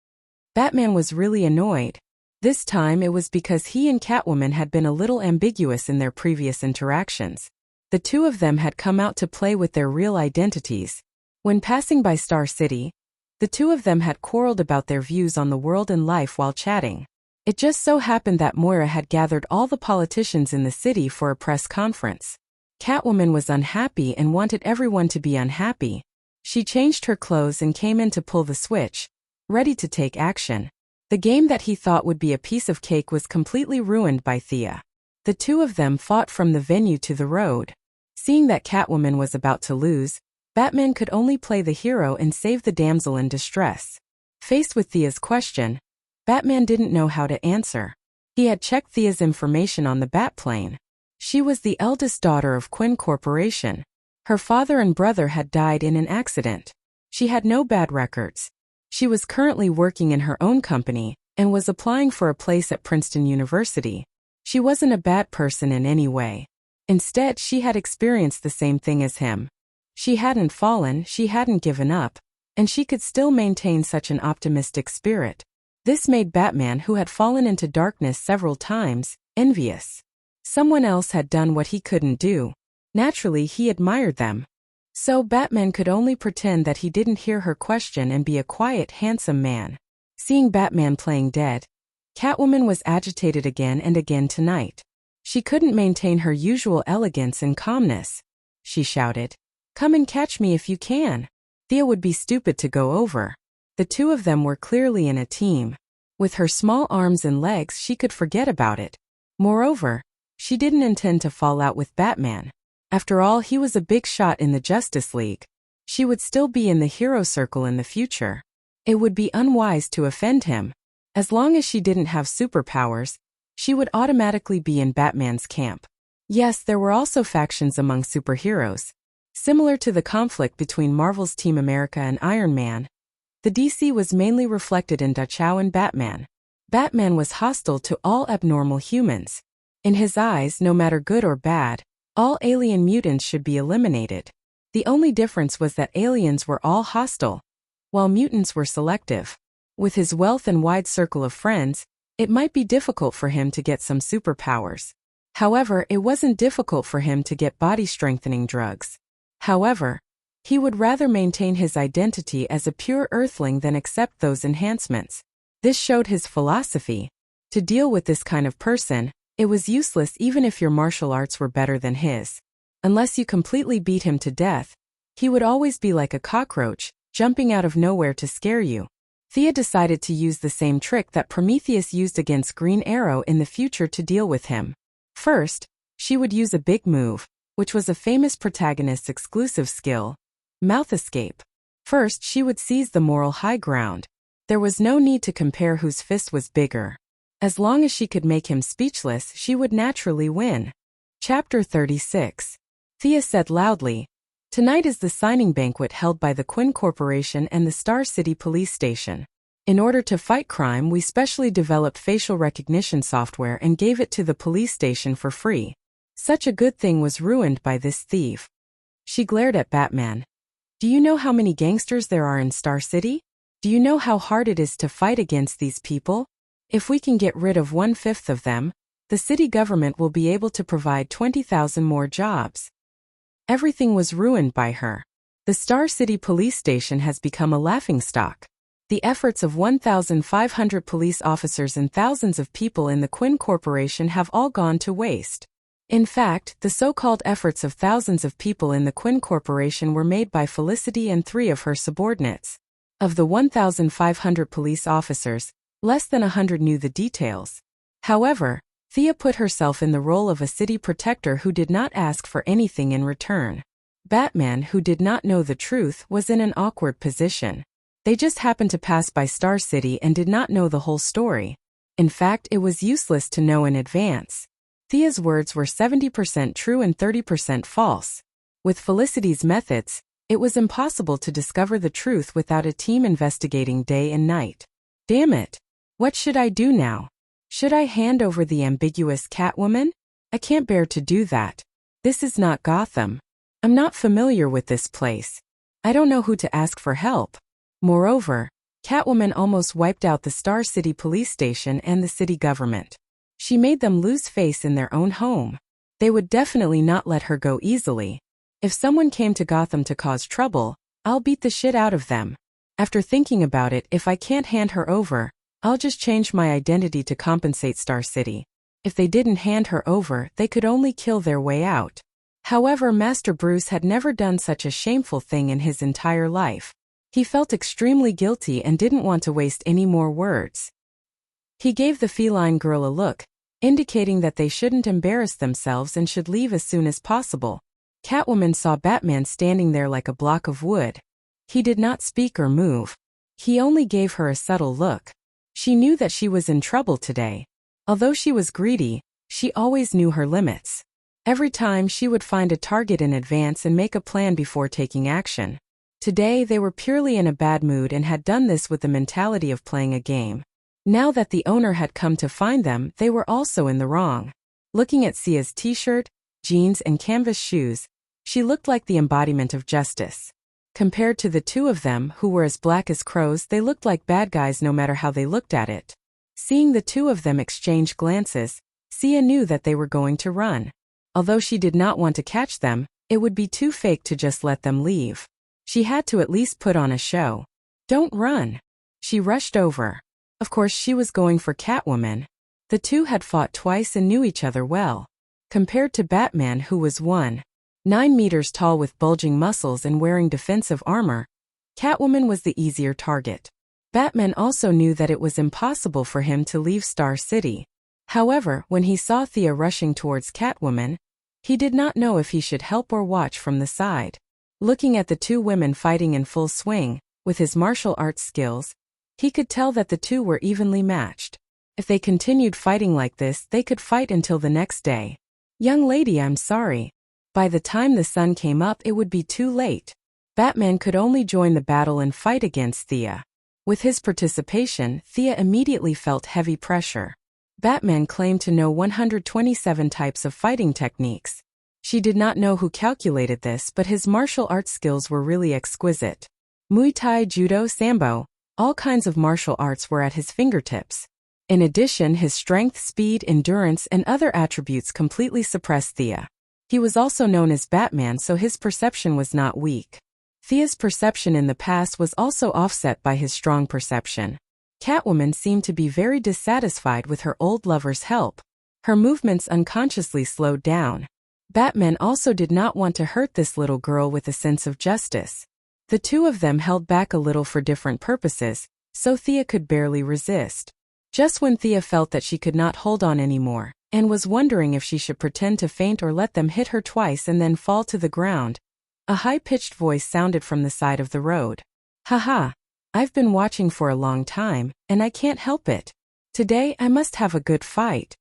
Batman was really annoyed. This time it was because he and Catwoman had been a little ambiguous in their previous interactions. The two of them had come out to play with their real identities. When passing by Star City, the two of them had quarreled about their views on the world and life while chatting. It just so happened that Moira had gathered all the politicians in the city for a press conference. Catwoman was unhappy and wanted everyone to be unhappy. She changed her clothes and came in to pull the switch, ready to take action. The game that he thought would be a piece of cake was completely ruined by Thea. The two of them fought from the venue to the road. Seeing that Catwoman was about to lose, Batman could only play the hero and save the damsel in distress. Faced with Thea's question, Batman didn't know how to answer. He had checked Thea's information on the Batplane. She was the eldest daughter of Quinn Corporation. Her father and brother had died in an accident. She had no bad records. She was currently working in her own company and was applying for a place at Princeton University. She wasn't a bad person in any way. Instead, she had experienced the same thing as him. She hadn't fallen, she hadn't given up, and she could still maintain such an optimistic spirit. This made Batman, who had fallen into darkness several times, envious. Someone else had done what he couldn't do. Naturally, he admired them. So Batman could only pretend that he didn't hear her question and be a quiet, handsome man. Seeing Batman playing dead, Catwoman was agitated again and again tonight. She couldn't maintain her usual elegance and calmness. She shouted, "Come and catch me if you can." Thea would be stupid to go over. The two of them were clearly in a team. With her small arms and legs, she could forget about it. Moreover, she didn't intend to fall out with Batman. After all, he was a big shot in the Justice League. She would still be in the hero circle in the future. It would be unwise to offend him. As long as she didn't have superpowers, she would automatically be in Batman's camp. Yes, there were also factions among superheroes. Similar to the conflict between Marvel's Team America and Iron Man, the DC was mainly reflected in Dachau and Batman. Batman was hostile to all abnormal humans. In his eyes, no matter good or bad, all alien mutants should be eliminated. The only difference was that aliens were all hostile, while mutants were selective. With his wealth and wide circle of friends, it might be difficult for him to get some superpowers. However, it wasn't difficult for him to get body-strengthening drugs. However, he would rather maintain his identity as a pure Earthling than accept those enhancements. This showed his philosophy. To deal with this kind of person, it was useless even if your martial arts were better than his. Unless you completely beat him to death, he would always be like a cockroach, jumping out of nowhere to scare you. Thea decided to use the same trick that Prometheus used against Green Arrow in the future to deal with him. First, she would use a big move, which was a famous protagonist's exclusive skill, mouth escape. First, she would seize the moral high ground. There was no need to compare whose fist was bigger. As long as she could make him speechless, she would naturally win. Chapter 36. Thea said loudly, "Tonight is the signing banquet held by the Quinn Corporation and the Star City Police Station. In order to fight crime, we specially developed facial recognition software and gave it to the police station for free. Such a good thing was ruined by this thief." She glared at Batman. "Do you know how many gangsters there are in Star City? Do you know how hard it is to fight against these people? If we can get rid of 1/5 of them, the city government will be able to provide 20,000 more jobs." Everything was ruined by her. The Star City police station has become a laughingstock. The efforts of 1,500 police officers and thousands of people in the Quinn Corporation have all gone to waste. In fact, the so-called efforts of thousands of people in the Quinn Corporation were made by Felicity and 3 of her subordinates. Of the 1,500 police officers, less than 100 knew the details. However, Thea put herself in the role of a city protector who did not ask for anything in return. Batman, who did not know the truth, was in an awkward position. They just happened to pass by Star City and did not know the whole story. In fact, it was useless to know in advance. Thea's words were 70% true and 30% false. With Felicity's methods, it was impossible to discover the truth without a team investigating day and night. Damn it! What should I do now? Should I hand over the ambiguous Catwoman? I can't bear to do that. This is not Gotham. I'm not familiar with this place. I don't know who to ask for help. Moreover, Catwoman almost wiped out the Star City police station and the city government. She made them lose face in their own home. They would definitely not let her go easily. If someone came to Gotham to cause trouble, I'll beat the shit out of them. After thinking about it, if I can't hand her over, I'll just change my identity to compensate Star City. If they didn't hand her over, they could only kill their way out. However, Master Bruce had never done such a shameful thing in his entire life. He felt extremely guilty and didn't want to waste any more words. He gave the feline girl a look, indicating that they shouldn't embarrass themselves and should leave as soon as possible. Catwoman saw Batman standing there like a block of wood. He did not speak or move. He only gave her a subtle look. She knew that she was in trouble today. Although she was greedy, she always knew her limits. Every time she would find a target in advance and make a plan before taking action. Today they were purely in a bad mood and had done this with the mentality of playing a game. Now that the owner had come to find them, they were also in the wrong. Looking at Sia's t-shirt, jeans and canvas shoes, she looked like the embodiment of justice. Compared to the two of them, who were as black as crows, they looked like bad guys no matter how they looked at it. Seeing the two of them exchange glances, Sia knew that they were going to run. Although she did not want to catch them, it would be too fake to just let them leave. She had to at least put on a show. "Don't run." She rushed over. Of course, she was going for Catwoman. The two had fought twice and knew each other well. Compared to Batman, who was 1.9 meters tall with bulging muscles and wearing defensive armor, Catwoman was the easier target. Batman also knew that it was impossible for him to leave Star City. However, when he saw Thea rushing towards Catwoman, he did not know if he should help or watch from the side. Looking at the two women fighting in full swing, with his martial arts skills, he could tell that the two were evenly matched. If they continued fighting like this, they could fight until the next day. "Young lady, I'm sorry. By the time the sun came up, it would be too late." Batman could only join the battle and fight against Thea. With his participation, Thea immediately felt heavy pressure. Batman claimed to know 127 types of fighting techniques. She did not know who calculated this, but his martial arts skills were really exquisite. Muay Thai, Judo, Sambo, all kinds of martial arts were at his fingertips. In addition, his strength, speed, endurance, and other attributes completely suppressed Thea. He was also known as Batman, so his perception was not weak. Thea's perception in the past was also offset by his strong perception. Catwoman seemed to be very dissatisfied with her old lover's help. Her movements unconsciously slowed down. Batman also did not want to hurt this little girl with a sense of justice. The two of them held back a little for different purposes, so Thea could barely resist. Just when Thea felt that she could not hold on anymore, and was wondering if she should pretend to faint or let them hit her twice and then fall to the ground, a high-pitched voice sounded from the side of the road. "Haha. I've been watching for a long time, and I can't help it. Today I must have a good fight."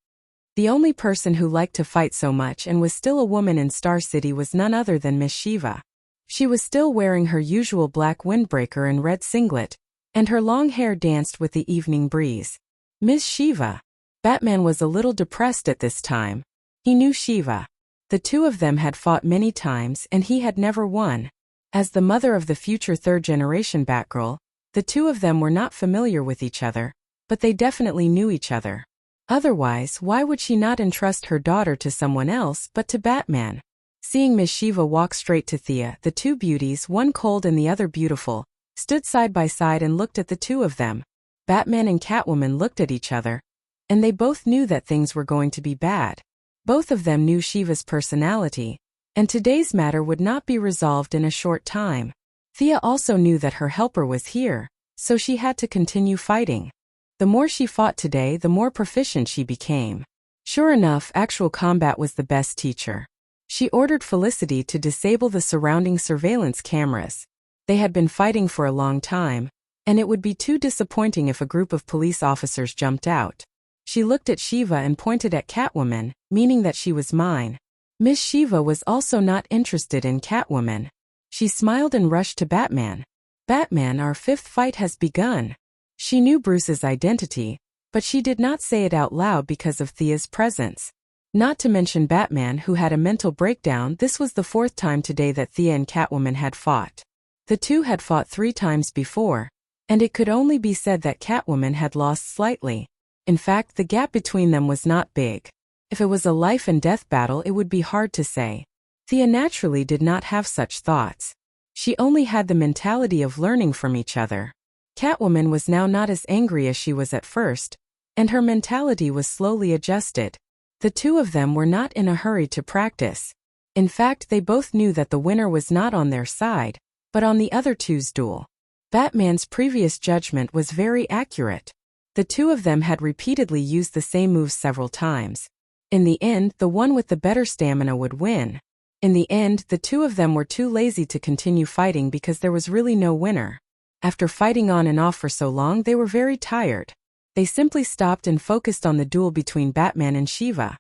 The only person who liked to fight so much and was still a woman in Star City was none other than Miss Shiva. She was still wearing her usual black windbreaker and red singlet, and her long hair danced with the evening breeze. Ms. Shiva. Batman was a little depressed at this time. He knew Shiva. The two of them had fought many times and he had never won. As the mother of the future third-generation Batgirl, the two of them were not familiar with each other, but they definitely knew each other. Otherwise, why would she not entrust her daughter to someone else but to Batman? Seeing Ms. Shiva walk straight to Thea, the two beauties, one cold and the other beautiful, stood side by side and looked at the two of them. Batman and Catwoman looked at each other, and they both knew that things were going to be bad. Both of them knew Shiva's personality, and today's matter would not be resolved in a short time. Thea also knew that her helper was here, so she had to continue fighting. The more she fought today, the more proficient she became. Sure enough, actual combat was the best teacher. She ordered Felicity to disable the surrounding surveillance cameras. They had been fighting for a long time, and it would be too disappointing if a group of police officers jumped out. She looked at Shiva and pointed at Catwoman, meaning that she was mine. Miss Shiva was also not interested in Catwoman. She smiled and rushed to Batman. Batman, our fifth fight has begun. She knew Bruce's identity, but she did not say it out loud because of Thea's presence. Not to mention Batman, who had a mental breakdown. This was the fourth time today that Thea and Catwoman had fought. The two had fought 3 times before, and it could only be said that Catwoman had lost slightly. In fact, the gap between them was not big. If it was a life and death battle, it would be hard to say. Thea naturally did not have such thoughts. She only had the mentality of learning from each other. Catwoman was now not as angry as she was at first, and her mentality was slowly adjusted. The two of them were not in a hurry to practice. In fact, they both knew that the winner was not on their side, but on the other two's duel. Batman's previous judgment was very accurate. The two of them had repeatedly used the same moves several times. In the end, the one with the better stamina would win. In the end, the two of them were too lazy to continue fighting because there was really no winner. After fighting on and off for so long, they were very tired. They simply stopped and focused on the duel between Batman and Shiva.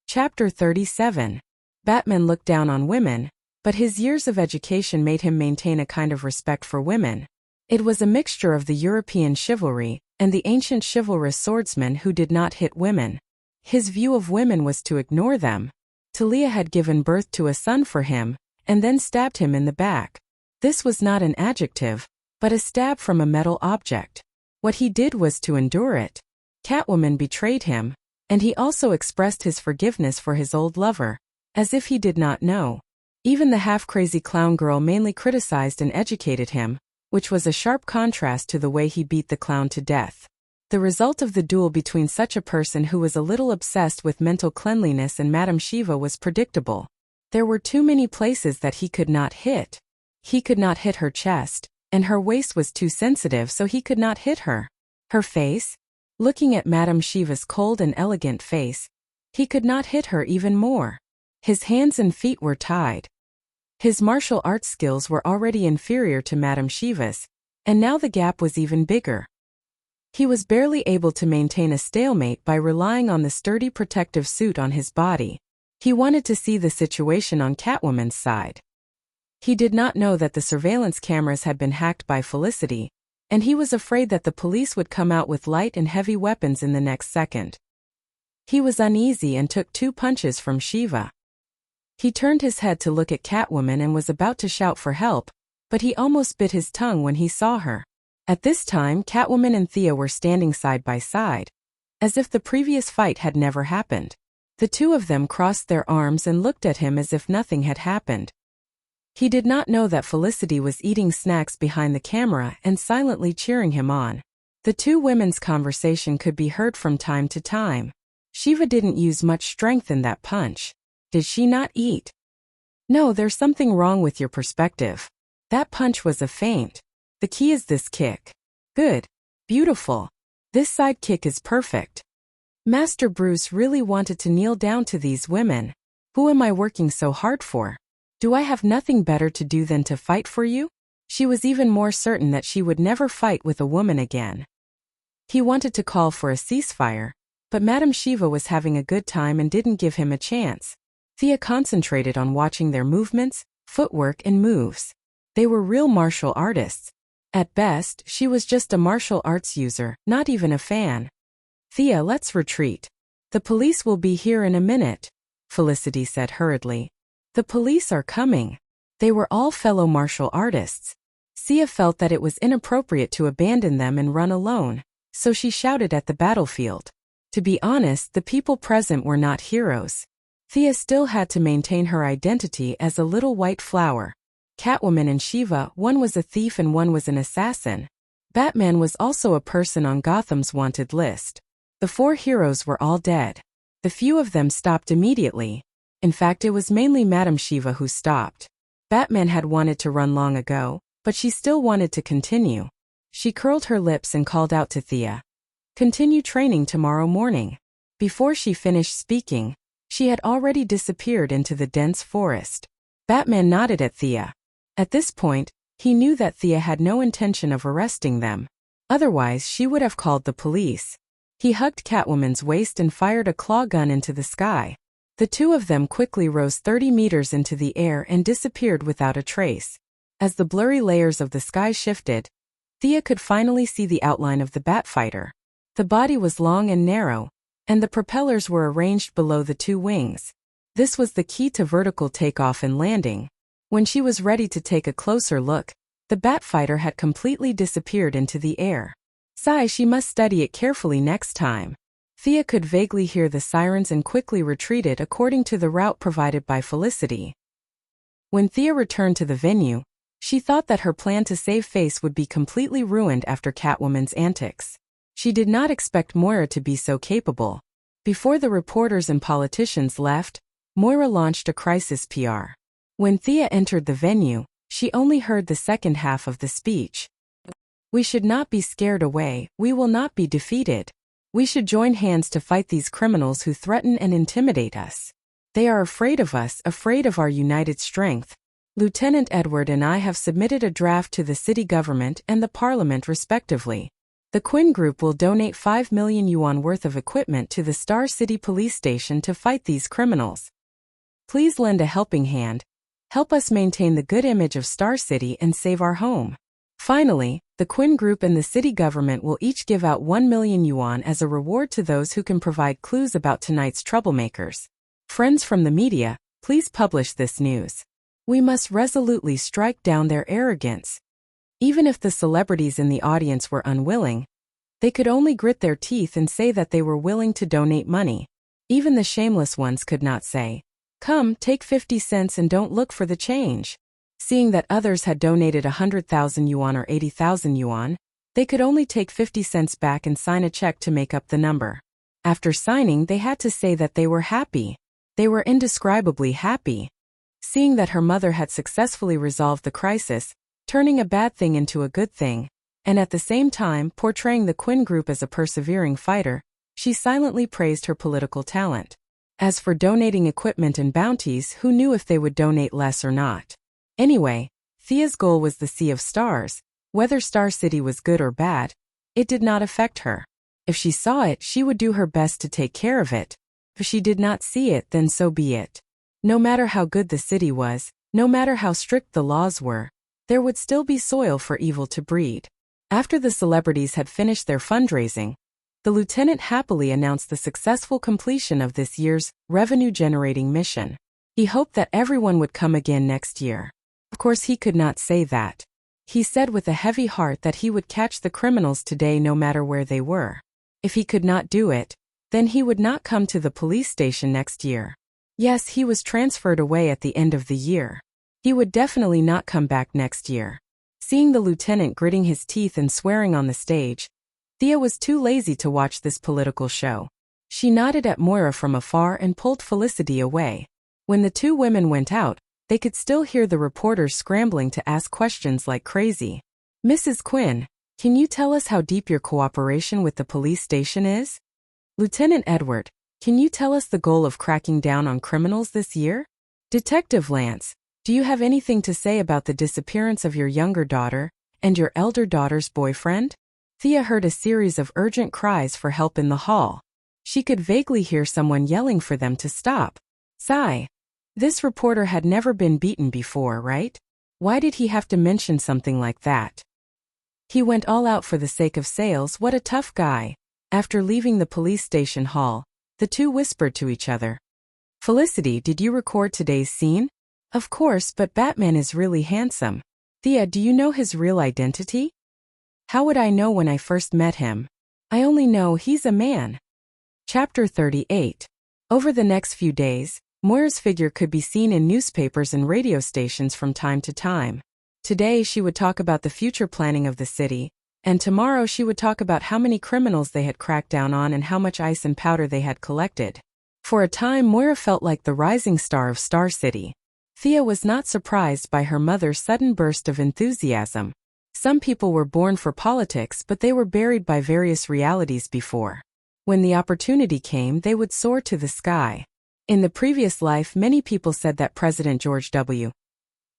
Chapter 37. Batman looked down on women, but his years of education made him maintain a kind of respect for women. It was a mixture of the European chivalry and the ancient chivalrous swordsmen who did not hit women. His view of women was to ignore them. Talia had given birth to a son for him, and then stabbed him in the back. This was not an adjective, but a stab from a metal object. What he did was to endure it. Catwoman betrayed him, and he also expressed his forgiveness for his old lover, as if he did not know. Even the half-crazy clown girl mainly criticized and educated him, which was a sharp contrast to the way he beat the clown to death. The result of the duel between such a person who was a little obsessed with mental cleanliness and Madame Shiva was predictable. There were too many places that he could not hit. He could not hit her chest, and her waist was too sensitive, so he could not hit her. Her face? Looking at Madame Shiva's cold and elegant face, he could not hit her even more. His hands and feet were tied. His martial arts skills were already inferior to Madame Shiva's, and now the gap was even bigger. He was barely able to maintain a stalemate by relying on the sturdy protective suit on his body. He wanted to see the situation on Catwoman's side. He did not know that the surveillance cameras had been hacked by Felicity, and he was afraid that the police would come out with light and heavy weapons in the next second. He was uneasy and took 2 punches from Shiva. He turned his head to look at Catwoman and was about to shout for help, but he almost bit his tongue when he saw her. At this time, Catwoman and Thea were standing side by side, as if the previous fight had never happened. The two of them crossed their arms and looked at him as if nothing had happened. He did not know that Felicity was eating snacks behind the camera and silently cheering him on. The two women's conversation could be heard from time to time. Shiva didn't use much strength in that punch. Did she not eat? No, there's something wrong with your perspective. That punch was a feint. The key is this kick. Good. Beautiful. This side kick is perfect. Master Bruce really wanted to kneel down to these women. Who am I working so hard for? Do I have nothing better to do than to fight for you? She was even more certain that she would never fight with a woman again. He wanted to call for a ceasefire, but Madame Shiva was having a good time and didn't give him a chance. Thea concentrated on watching their movements, footwork and moves. They were real martial artists. At best, she was just a martial arts user, not even a fan. Thea, let's retreat. The police will be here in a minute, Felicity said hurriedly. The police are coming. They were all fellow martial artists. Thea felt that it was inappropriate to abandon them and run alone, so she shouted at the battlefield. To be honest, the people present were not heroes. Thea still had to maintain her identity as a little white flower. Catwoman and Shiva, one was a thief and one was an assassin. Batman was also a person on Gotham's wanted list. The 4 heroes were all dead. The few of them stopped immediately. In fact, it was mainly Madame Shiva who stopped. Batman had wanted to run long ago, but she still wanted to continue. She curled her lips and called out to Thea. Continue training tomorrow morning. Before she finished speaking, she had already disappeared into the dense forest. Batman nodded at Thea. At this point, he knew that Thea had no intention of arresting them. Otherwise, she would have called the police. He hugged Catwoman's waist and fired a claw gun into the sky. The two of them quickly rose 30 meters into the air and disappeared without a trace. As the blurry layers of the sky shifted, Thea could finally see the outline of the Batfighter. The body was long and narrow, and the propellers were arranged below the 2 wings. This was the key to vertical takeoff and landing. When she was ready to take a closer look, the Batfighter had completely disappeared into the air. Sigh, she must study it carefully next time. Thea could vaguely hear the sirens and quickly retreated according to the route provided by Felicity. When Thea returned to the venue, she thought that her plan to save face would be completely ruined after Catwoman's antics. She did not expect Moira to be so capable. Before the reporters and politicians left, Moira launched a crisis PR. When Thea entered the venue, she only heard the second half of the speech. We should not be scared away, we will not be defeated. We should join hands to fight these criminals who threaten and intimidate us. They are afraid of us, afraid of our united strength. Lieutenant Edward and I have submitted a draft to the city government and the parliament respectively. The Quinn Group will donate 5 million yuan worth of equipment to the Star City Police Station to fight these criminals. Please lend a helping hand. Help us maintain the good image of Star City and save our home. Finally, the Quinn Group and the city government will each give out 1 million yuan as a reward to those who can provide clues about tonight's troublemakers. Friends from the media, please publish this news. We must resolutely strike down their arrogance. Even if the celebrities in the audience were unwilling, they could only grit their teeth and say that they were willing to donate money. Even the shameless ones could not say, "Come, take 50 cents and don't look for the change." Seeing that others had donated 100,000 yuan or 80,000 yuan, they could only take 50 cents back and sign a check to make up the number. After signing, they had to say that they were happy. They were indescribably happy. Seeing that her mother had successfully resolved the crisis, turning a bad thing into a good thing, and at the same time portraying the Quinn Group as a persevering fighter, she silently praised her political talent. As for donating equipment and bounties, who knew if they would donate less or not? Anyway, Thea's goal was the Sea of Stars. Whether Star City was good or bad, it did not affect her. If she saw it, she would do her best to take care of it. If she did not see it, then so be it. No matter how good the city was, no matter how strict the laws were, there would still be soil for evil to breed. After the celebrities had finished their fundraising, the lieutenant happily announced the successful completion of this year's revenue-generating mission. He hoped that everyone would come again next year. Of course, he could not say that. He said with a heavy heart that he would catch the criminals today no matter where they were. If he could not do it, then he would not come to the police station next year. Yes, he was transferred away at the end of the year. He would definitely not come back next year. Seeing the lieutenant gritting his teeth and swearing on the stage, Thea was too lazy to watch this political show. She nodded at Moira from afar and pulled Felicity away. When the two women went out, they could still hear the reporters scrambling to ask questions like crazy. Mrs. Quinn, can you tell us how deep your cooperation with the police station is? Lieutenant Edward, can you tell us the goal of cracking down on criminals this year? Detective Lance, do you have anything to say about the disappearance of your younger daughter and your elder daughter's boyfriend? Thea heard a series of urgent cries for help in the hall. She could vaguely hear someone yelling for them to stop. Sigh. This reporter had never been beaten before, right? Why did he have to mention something like that? He went all out for the sake of sales. What a tough guy. After leaving the police station hall, the two whispered to each other. Felicity, did you record today's scene? Of course, but Batman is really handsome. Thea, do you know his real identity? How would I know when I first met him? I only know he's a man. Chapter 38. Over the next few days, Moira's figure could be seen in newspapers and radio stations from time to time. Today she would talk about the future planning of the city, and tomorrow she would talk about how many criminals they had cracked down on and how much ice and powder they had collected. For a time Moira felt like the rising star of Star City. Thea was not surprised by her mother's sudden burst of enthusiasm. Some people were born for politics, but they were buried by various realities before. When the opportunity came, they would soar to the sky. In the previous life, many people said that President George W.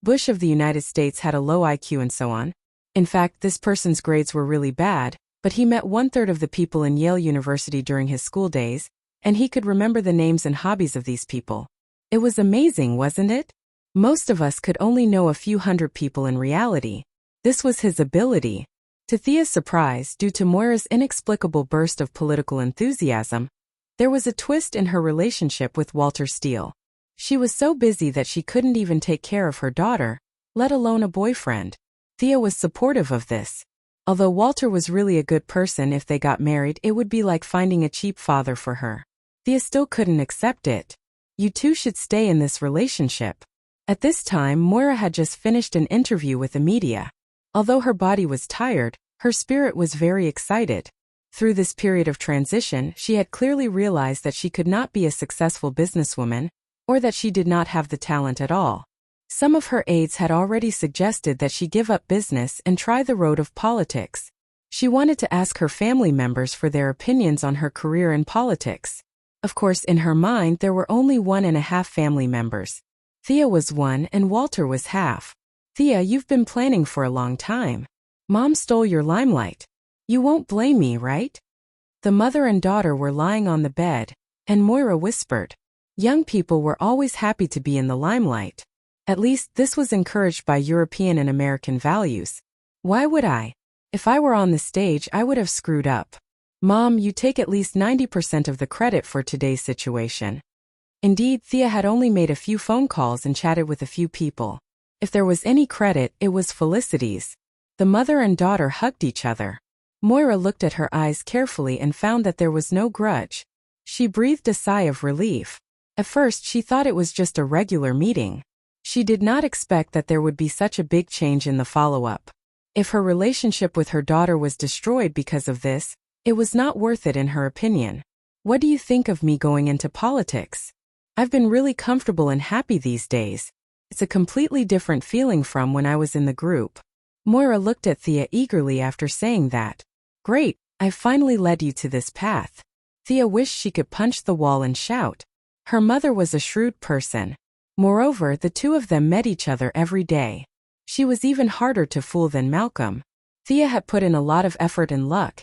Bush of the United States had a low IQ and so on. In fact, this person's grades were really bad, but he met 1/3 of the people in Yale University during his school days, and he could remember the names and hobbies of these people. It was amazing, wasn't it? Most of us could only know a few hundred people in reality. This was his ability. To Thea's surprise, due to Moira's inexplicable burst of political enthusiasm, there was a twist in her relationship with Walter Steele. She was so busy that she couldn't even take care of her daughter, let alone a boyfriend. Thea was supportive of this. Although Walter was really a good person, if they got married, it would be like finding a cheap father for her. Thea still couldn't accept it. You two should stay in this relationship. At this time, Moira had just finished an interview with the media. Although her body was tired, her spirit was very excited. Through this period of transition, she had clearly realized that she could not be a successful businesswoman, or that she did not have the talent at all. Some of her aides had already suggested that she give up business and try the road of politics. She wanted to ask her family members for their opinions on her career in politics. Of course, in her mind, there were only 1.5 family members. Thea was one and Walter was half. Thea, you've been planning for a long time. Mom stole your limelight. You won't blame me, right? The mother and daughter were lying on the bed, and Moira whispered. Young people were always happy to be in the limelight. At least this was encouraged by European and American values. Why would I? If I were on the stage, I would have screwed up. Mom, you take at least 90% of the credit for today's situation. Indeed, Thea had only made a few phone calls and chatted with a few people. If there was any credit, it was Felicity's. The mother and daughter hugged each other. Moira looked at her eyes carefully and found that there was no grudge. She breathed a sigh of relief. At first, she thought it was just a regular meeting. She did not expect that there would be such a big change in the follow-up. If her relationship with her daughter was destroyed because of this, it was not worth it in her opinion. What do you think of me going into politics? I've been really comfortable and happy these days. It's a completely different feeling from when I was in the group. Moira looked at Thea eagerly after saying that. Great, I've finally led you to this path. Thea wished she could punch the wall and shout. Her mother was a shrewd person. Moreover, the two of them met each other every day. She was even harder to fool than Malcolm. Thea had put in a lot of effort and luck,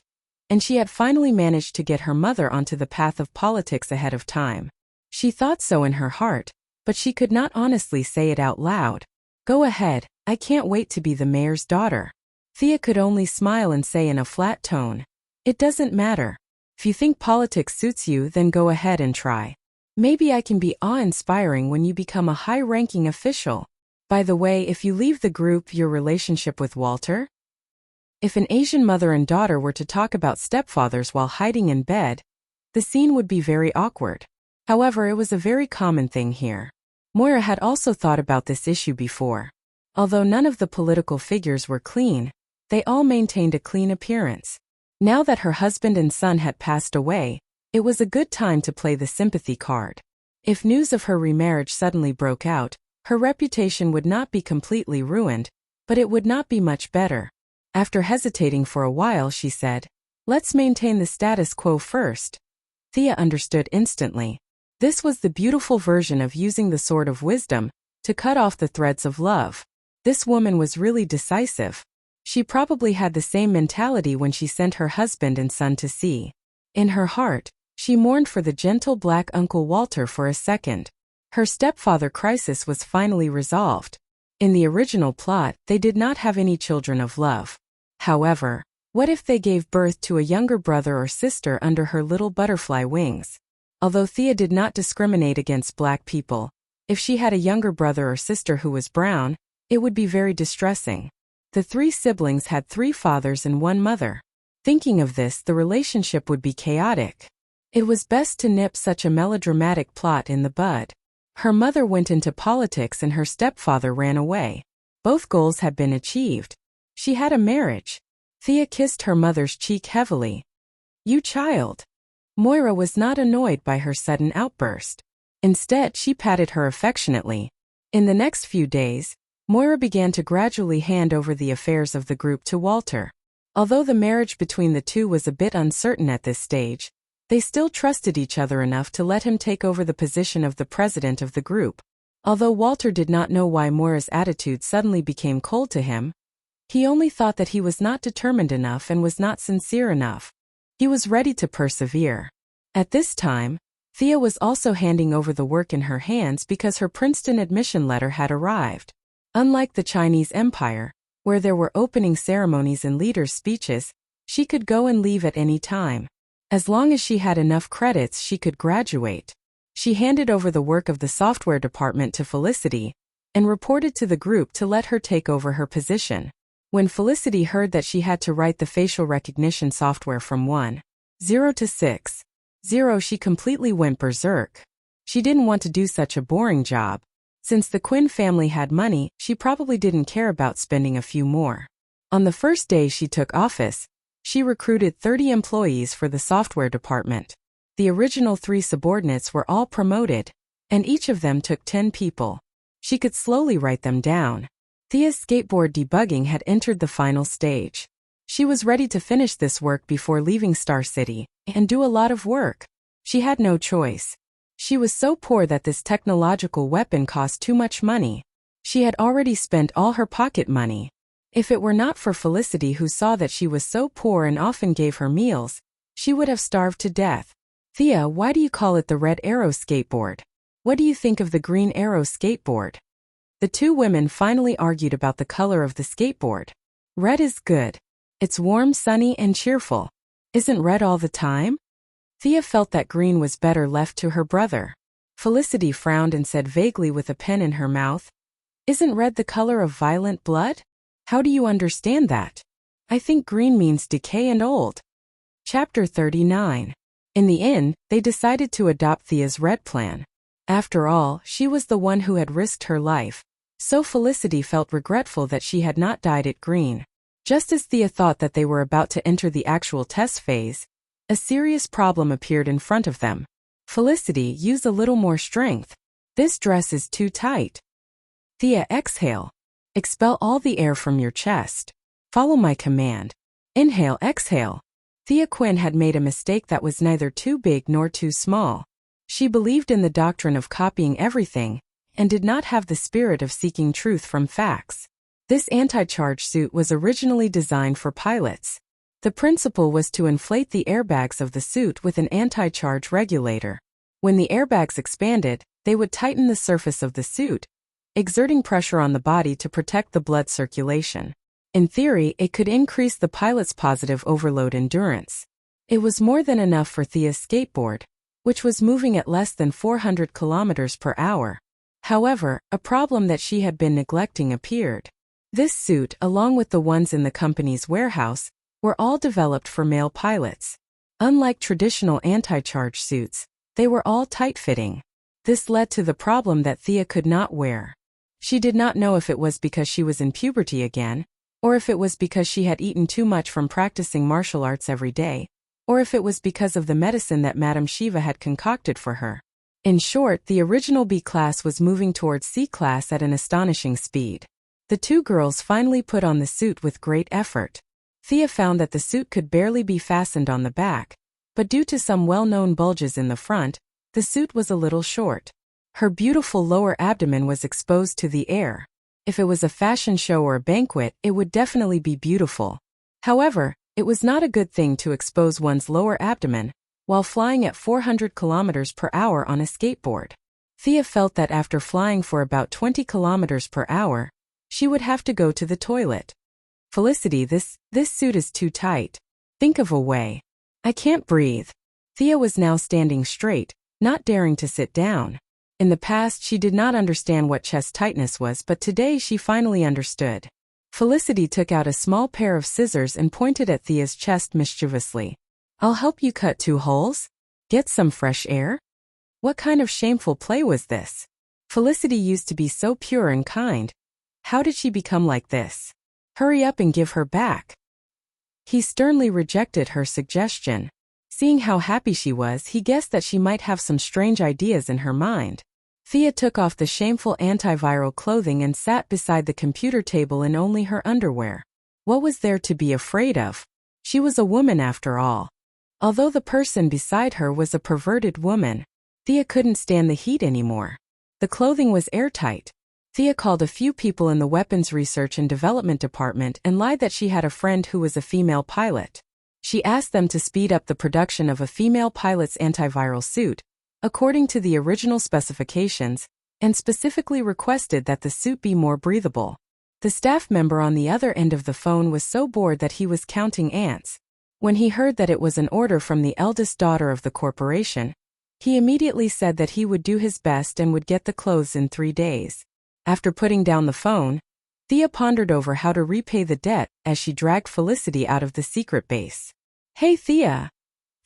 and she had finally managed to get her mother onto the path of politics ahead of time. She thought so in her heart, but she could not honestly say it out loud. Go ahead, I can't wait to be the mayor's daughter. Thea could only smile and say in a flat tone, it doesn't matter. If you think politics suits you, then go ahead and try. Maybe I can be awe-inspiring when you become a high-ranking official. By the way, if you leave the group, your relationship with Walter? If an Asian mother and daughter were to talk about stepfathers while hiding in bed, the scene would be very awkward. However, it was a very common thing here. Moira had also thought about this issue before. Although none of the political figures were clean, they all maintained a clean appearance. Now that her husband and son had passed away, it was a good time to play the sympathy card. If news of her remarriage suddenly broke out, her reputation would not be completely ruined, but it would not be much better. After hesitating for a while, she said, let's maintain the status quo first. Thea understood instantly. This was the beautiful version of using the sword of wisdom to cut off the threads of love. This woman was really decisive. She probably had the same mentality when she sent her husband and son to sea. In her heart, she mourned for the gentle black Uncle Walter for a second. Her stepfather crisis was finally resolved. In the original plot, they did not have any children of love. However, what if they gave birth to a younger brother or sister under her little butterfly wings? Although Thea did not discriminate against black people, if she had a younger brother or sister who was brown, it would be very distressing. The 3 siblings had 3 fathers and 1 mother. Thinking of this, the relationship would be chaotic. It was best to nip such a melodramatic plot in the bud. Her mother went into politics and her stepfather ran away. Both goals had been achieved. She had a marriage. Thea kissed her mother's cheek heavily. "You child." Moira was not annoyed by her sudden outburst. Instead, she patted her affectionately. In the next few days, Moira began to gradually hand over the affairs of the group to Walter. Although the marriage between the two was a bit uncertain at this stage, they still trusted each other enough to let him take over the position of the president of the group. Although Walter did not know why Moira's attitude suddenly became cold to him, he only thought that he was not determined enough and was not sincere enough. He was ready to persevere. At this time, Thea was also handing over the work in her hands because her Princeton admission letter had arrived. Unlike the Chinese Empire, where there were opening ceremonies and leaders' speeches, she could go and leave at any time. As long as she had enough credits, she could graduate. She handed over the work of the software department to Felicity and reported to the group to let her take over her position. When Felicity heard that she had to write the facial recognition software from 1.0 to 6.0, she completely went berserk. She didn't want to do such a boring job. Since the Quinn family had money, she probably didn't care about spending a few more. On the first day she took office, she recruited 30 employees for the software department. The original 3 subordinates were all promoted, and each of them took 10 people. She could slowly write them down. Thea's skateboard debugging had entered the final stage. She was ready to finish this work before leaving Star City, and do a lot of work. She had no choice. She was so poor that this technological weapon cost too much money. She had already spent all her pocket money. If it were not for Felicity, who saw that she was so poor and often gave her meals, she would have starved to death. "Thea, why do you call it the Red Arrow skateboard? What do you think of the Green Arrow skateboard?" The 2 women finally argued about the color of the skateboard. "Red is good. It's warm, sunny, and cheerful. Isn't red all the time?" Thea felt that green was better left to her brother. Felicity frowned and said vaguely with a pen in her mouth, "Isn't red the color of violent blood? How do you understand that?" "I think green means decay and old." Chapter 39. In the end, they decided to adopt Thea's red plan. After all, she was the one who had risked her life, so Felicity felt regretful that she had not dyed it green. Just as Thea thought that they were about to enter the actual test phase, a serious problem appeared in front of them. "Felicity, use a little more strength. This dress is too tight." "Thea, exhale. Expel all the air from your chest. Follow my command. Inhale, exhale." Thea Quinn had made a mistake that was neither too big nor too small. She believed in the doctrine of copying everything, and did not have the spirit of seeking truth from facts. This anti-charge suit was originally designed for pilots. The principle was to inflate the airbags of the suit with an anti-charge regulator. When the airbags expanded, they would tighten the surface of the suit, exerting pressure on the body to protect the blood circulation. In theory, it could increase the pilot's positive overload endurance. It was more than enough for Thea's skateboard, which was moving at less than 400 kilometers per hour. However, a problem that she had been neglecting appeared. This suit, along with the ones in the company's warehouse, were all developed for male pilots. Unlike traditional anti-charge suits, they were all tight-fitting. This led to the problem that Thea could not wear. She did not know if it was because she was in puberty again, or if it was because she had eaten too much from practicing martial arts every day, or if it was because of the medicine that Madame Shiva had concocted for her. In short, the original B class was moving towards C class at an astonishing speed. The 2 girls finally put on the suit with great effort. Thea found that the suit could barely be fastened on the back, but due to some well-known bulges in the front, the suit was a little short. Her beautiful lower abdomen was exposed to the air. If it was a fashion show or a banquet, it would definitely be beautiful. However, it was not a good thing to expose one's lower abdomen while flying at 400 kilometers per hour on a skateboard. Thea felt that after flying for about 20 kilometers per hour, she would have to go to the toilet. Felicity, this suit is too tight. Think of a way. I can't breathe. Thea was now standing straight, not daring to sit down. In the past, she did not understand what chest tightness was, but today she finally understood. Felicity took out a small pair of scissors and pointed at Thea's chest mischievously. I'll help you cut 2 holes? Get some fresh air? What kind of shameful play was this? Felicity used to be so pure and kind. How did she become like this? Hurry up and give her back. He sternly rejected her suggestion. Seeing how happy she was, he guessed that she might have some strange ideas in her mind. Thea took off the shameful antiviral clothing and sat beside the computer table in only her underwear. What was there to be afraid of? She was a woman after all. Although the person beside her was a perverted woman, Thea couldn't stand the heat anymore. The clothing was airtight. Thea called a few people in the Weapons Research and Development Department and lied that she had a friend who was a female pilot. She asked them to speed up the production of a female pilot's antiviral suit, according to the original specifications, and specifically requested that the suit be more breathable. The staff member on the other end of the phone was so bored that he was counting ants. When he heard that it was an order from the eldest daughter of the corporation, he immediately said that he would do his best and would get the clothes in 3 days. After putting down the phone, Thea pondered over how to repay the debt as she dragged Felicity out of the secret base. Hey, Thea!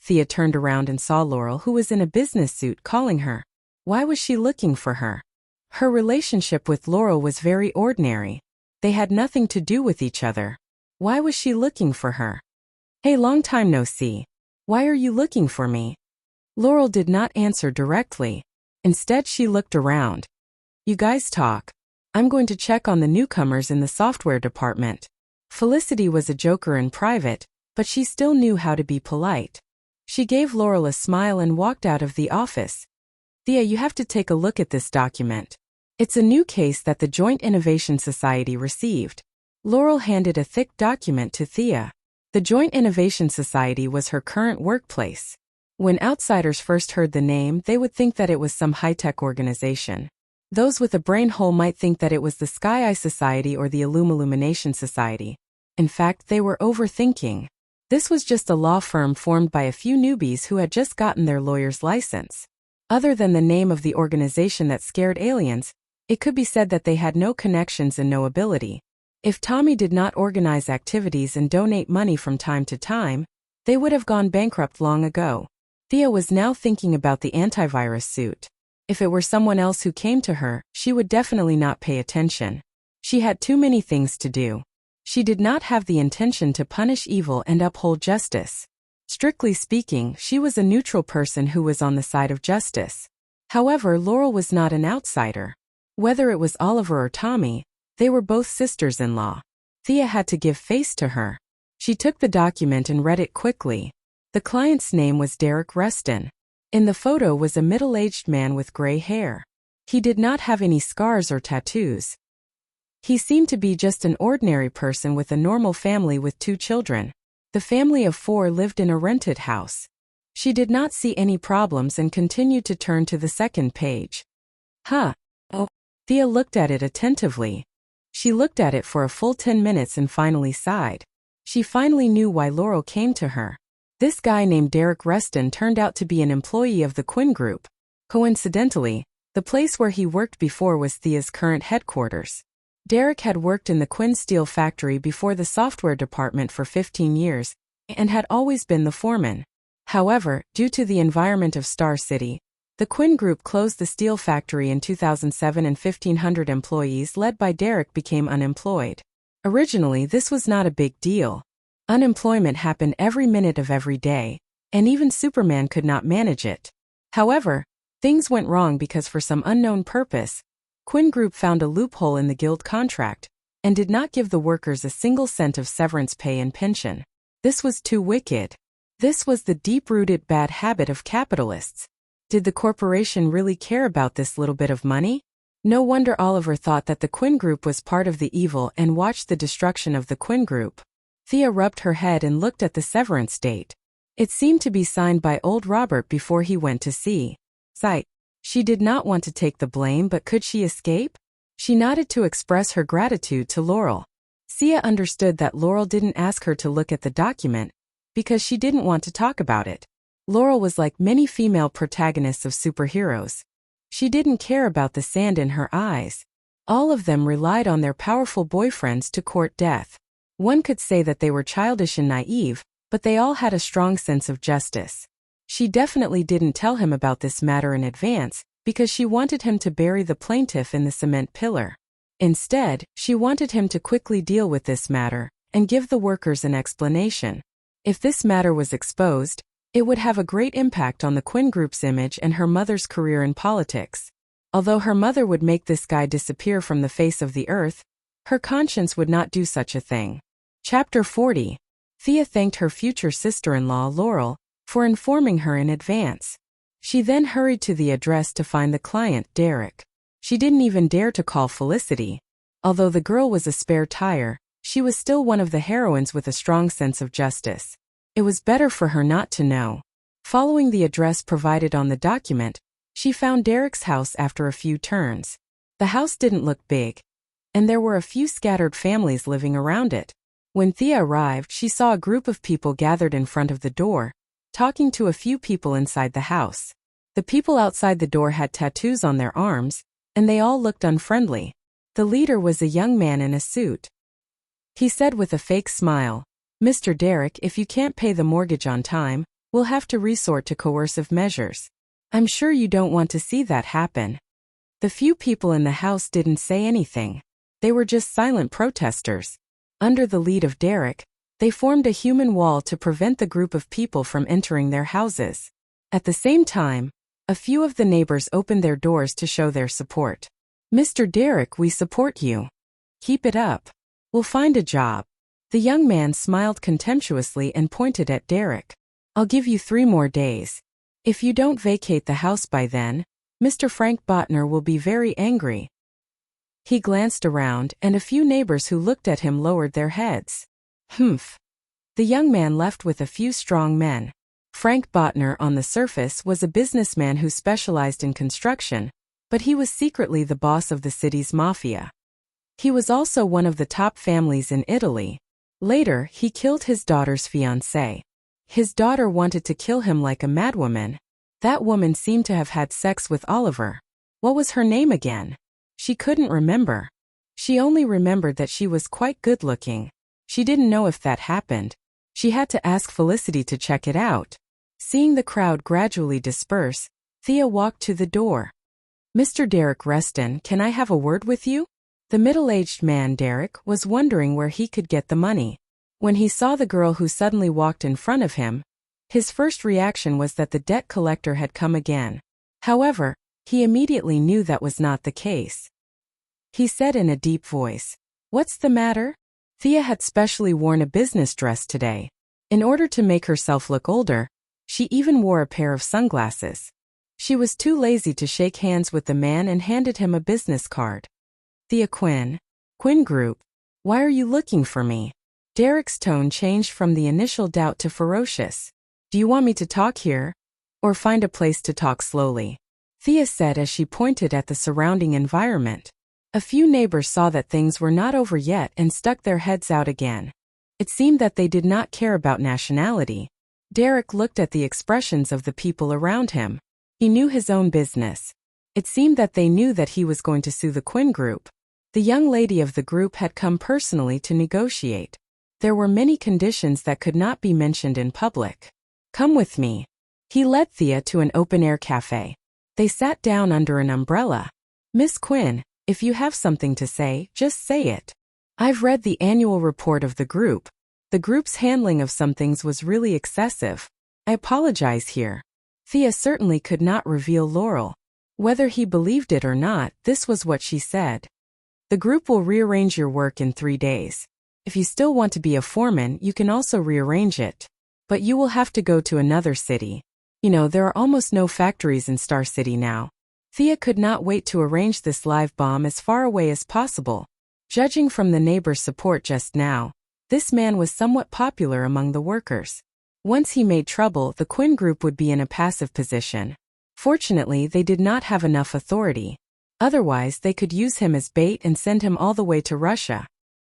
Thea turned around and saw Laurel, who was in a business suit, calling her. Why was she looking for her? Her relationship with Laurel was very ordinary. They had nothing to do with each other. Why was she looking for her? Hey, long time no see. Why are you looking for me? Laurel did not answer directly. Instead, she looked around. You guys talk. I'm going to check on the newcomers in the software department. Felicity was a joker in private, but she still knew how to be polite. She gave Laurel a smile and walked out of the office. Thea, you have to take a look at this document. It's a new case that the Joint Innovation Society received. Laurel handed a thick document to Thea. The Joint Innovation Society was her current workplace. When outsiders first heard the name, they would think that it was some high-tech organization. Those with a brain hole might think that it was the Sky Eye Society or the Illumination Society. In fact, they were overthinking. This was just a law firm formed by a few newbies who had just gotten their lawyer's license. Other than the name of the organization that scared aliens, it could be said that they had no connections and no ability. If Tommy did not organize activities and donate money from time to time, they would have gone bankrupt long ago. Thea was now thinking about the antivirus suit. If it were someone else who came to her, she would definitely not pay attention. She had too many things to do. She did not have the intention to punish evil and uphold justice. Strictly speaking, she was a neutral person who was on the side of justice. However, Laurel was not an outsider. Whether it was Oliver or Tommy, they were both sisters-in-law. Thea had to give face to her. She took the document and read it quickly. The client's name was Derek Rustin. In the photo was a middle-aged man with gray hair. He did not have any scars or tattoos. He seemed to be just an ordinary person with a normal family with 2 children. The family of 4 lived in a rented house. She did not see any problems and continued to turn to the second page. Oh. Thea looked at it attentively. She looked at it for a full 10 minutes and finally sighed. She finally knew why Laurel came to her. This guy named Derek Rustin turned out to be an employee of the Quinn Group. Coincidentally, the place where he worked before was Thea's current headquarters. Derek had worked in the Quinn Steel factory before the software department for 15 years, and had always been the foreman. However, due to the environment of Star City, the Quinn Group closed the steel factory in 2007 and 1,500 employees led by Derek became unemployed. Originally, this was not a big deal. Unemployment happened every minute of every day, and even Superman could not manage it. However, things went wrong because for some unknown purpose, Quinn Group found a loophole in the guild contract, and did not give the workers a single cent of severance pay and pension. This was too wicked. This was the deep-rooted bad habit of capitalists. Did the corporation really care about this little bit of money? No wonder Oliver thought that the Quinn Group was part of the evil and watched the destruction of the Quinn Group. Thea rubbed her head and looked at the severance date. It seemed to be signed by old Robert before he went to sea. Sight. She did not want to take the blame, but could she escape? She nodded to express her gratitude to Laurel. Thea understood that Laurel didn't ask her to look at the document because she didn't want to talk about it. Laurel was like many female protagonists of superheroes. She didn't care about the sand in her eyes. All of them relied on their powerful boyfriends to court death. One could say that they were childish and naive, but they all had a strong sense of justice. She definitely didn't tell him about this matter in advance because she wanted him to bury the plaintiff in the cement pillar. Instead, she wanted him to quickly deal with this matter and give the workers an explanation. If this matter was exposed, it would have a great impact on the Quinn Group's image and her mother's career in politics. Although her mother would make this guy disappear from the face of the earth, her conscience would not do such a thing. Chapter 40. Thea thanked her future sister-in-law, Laurel, for informing her in advance. She then hurried to the address to find the client, Derek. She didn't even dare to call Felicity. Although the girl was a spare tire, she was still one of the heroines with a strong sense of justice. It was better for her not to know. Following the address provided on the document, she found Derek's house after a few turns. The house didn't look big, and there were a few scattered families living around it. When Thea arrived, she saw a group of people gathered in front of the door, talking to a few people inside the house. The people outside the door had tattoos on their arms, and they all looked unfriendly. The leader was a young man in a suit. He said with a fake smile, "Mr. Derek, if you can't pay the mortgage on time, we'll have to resort to coercive measures. I'm sure you don't want to see that happen." The few people in the house didn't say anything. They were just silent protesters. Under the lead of Derek, they formed a human wall to prevent the group of people from entering their houses. At the same time, a few of the neighbors opened their doors to show their support. "Mr. Derek, we support you. Keep it up. We'll find a job." The young man smiled contemptuously and pointed at Derek. "I'll give you 3 more days. If you don't vacate the house by then, Mr. Frank Botner will be very angry." He glanced around, and a few neighbors who looked at him lowered their heads. Humph. The young man left with a few strong men. Frank Botner, on the surface, was a businessman who specialized in construction, but he was secretly the boss of the city's mafia. He was also one of the top families in Italy. Later, he killed his daughter's fiancée. His daughter wanted to kill him like a madwoman. That woman seemed to have had sex with Oliver. What was her name again? She couldn't remember. She only remembered that she was quite good-looking. She didn't know if that happened. She had to ask Felicity to check it out. Seeing the crowd gradually disperse, Thea walked to the door. "Mr. Derek Reston, can I have a word with you?" The middle-aged man, Derek, was wondering where he could get the money. When he saw the girl who suddenly walked in front of him, his first reaction was that the debt collector had come again. However, he immediately knew that was not the case. He said in a deep voice, "What's the matter?" Thea had specially worn a business dress today. In order to make herself look older, she even wore a pair of sunglasses. She was too lazy to shake hands with the man and handed him a business card. "Thea Quinn. Quinn Group. Why are you looking for me?" Derek's tone changed from the initial doubt to ferocious. "Do you want me to talk here? Or find a place to talk slowly?" Thea said as she pointed at the surrounding environment. A few neighbors saw that things were not over yet and stuck their heads out again. It seemed that they did not care about nationality. Derek looked at the expressions of the people around him. He knew his own business. It seemed that they knew that he was going to sue the Quinn Group. The young lady of the group had come personally to negotiate. There were many conditions that could not be mentioned in public. "Come with me." He led Thea to an open-air cafe. They sat down under an umbrella. "Miss Quinn, if you have something to say, just say it. I've read the annual report of the group. The group's handling of some things was really excessive. I apologize here." Thea certainly could not reveal Laurel. Whether he believed it or not, this was what she said. "The group will rearrange your work in 3 days. If you still want to be a foreman, you can also rearrange it. But you will have to go to another city. You know, there are almost no factories in Star City now." Thea could not wait to arrange this live bomb as far away as possible. Judging from the neighbors' support just now, this man was somewhat popular among the workers. Once he made trouble, the Quinn Group would be in a passive position. Fortunately, they did not have enough authority. Otherwise, they could use him as bait and send him all the way to Russia.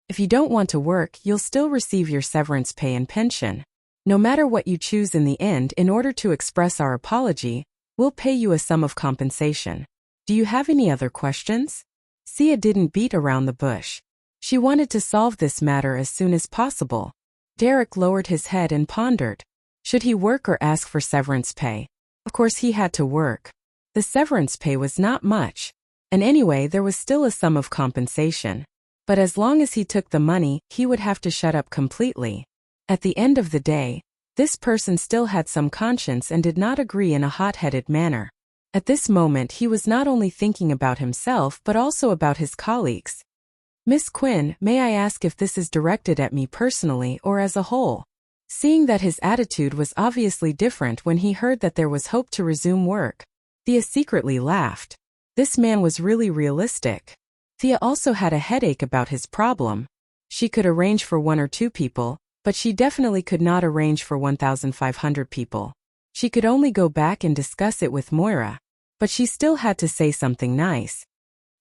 If you don't want to work, you'll still receive your severance pay and pension. No matter what you choose in the end, in order to express our apology, we'll pay you a sum of compensation. Do you have any other questions? Thea didn't beat around the bush. She wanted to solve this matter as soon as possible. Derek lowered his head and pondered. Should he work or ask for severance pay? Of course he had to work. The severance pay was not much. And anyway, there was still a sum of compensation. But as long as he took the money, he would have to shut up completely. At the end of the day, this person still had some conscience and did not agree in a hot-headed manner. At this moment he was not only thinking about himself but also about his colleagues. Miss Quinn, may I ask if this is directed at me personally or as a whole? Seeing that his attitude was obviously different when he heard that there was hope to resume work, Thea secretly laughed. This man was really realistic. Thea also had a headache about his problem. She could arrange for 1 or 2 people, but she definitely could not arrange for 1,500 people. She could only go back and discuss it with Moira. But she still had to say something nice.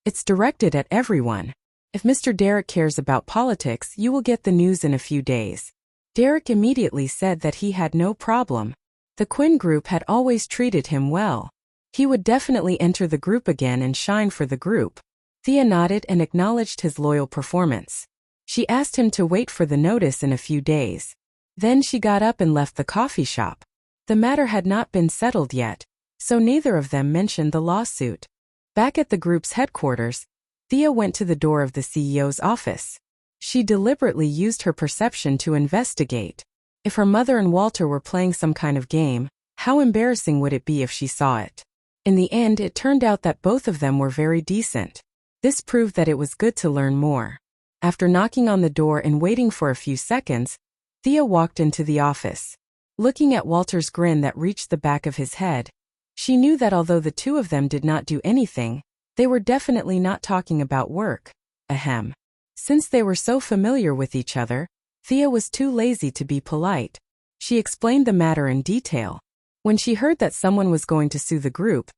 It's directed at everyone. If Mr. Derek cares about politics, you will get the news in a few days. Derek immediately said that he had no problem. The Quinn group had always treated him well. He would definitely enter the group again and shine for the group. Thea nodded and acknowledged his loyal performance. She asked him to wait for the notice in a few days. Then she got up and left the coffee shop. The matter had not been settled yet, so neither of them mentioned the lawsuit. Back at the group's headquarters, Thea went to the door of the CEO's office. She deliberately used her perception to investigate. If her mother and Walter were playing some kind of game, how embarrassing would it be if she saw it? In the end, it turned out that both of them were very decent. This proved that it was good to learn more. After knocking on the door and waiting for a few seconds, Thea walked into the office. Looking at Walter's grin that reached the back of his head, she knew that although the two of them did not do anything, they were definitely not talking about work. Ahem. Since they were so familiar with each other, Thea was too lazy to be polite. She explained the matter in detail. When she heard that someone was going to sue the group,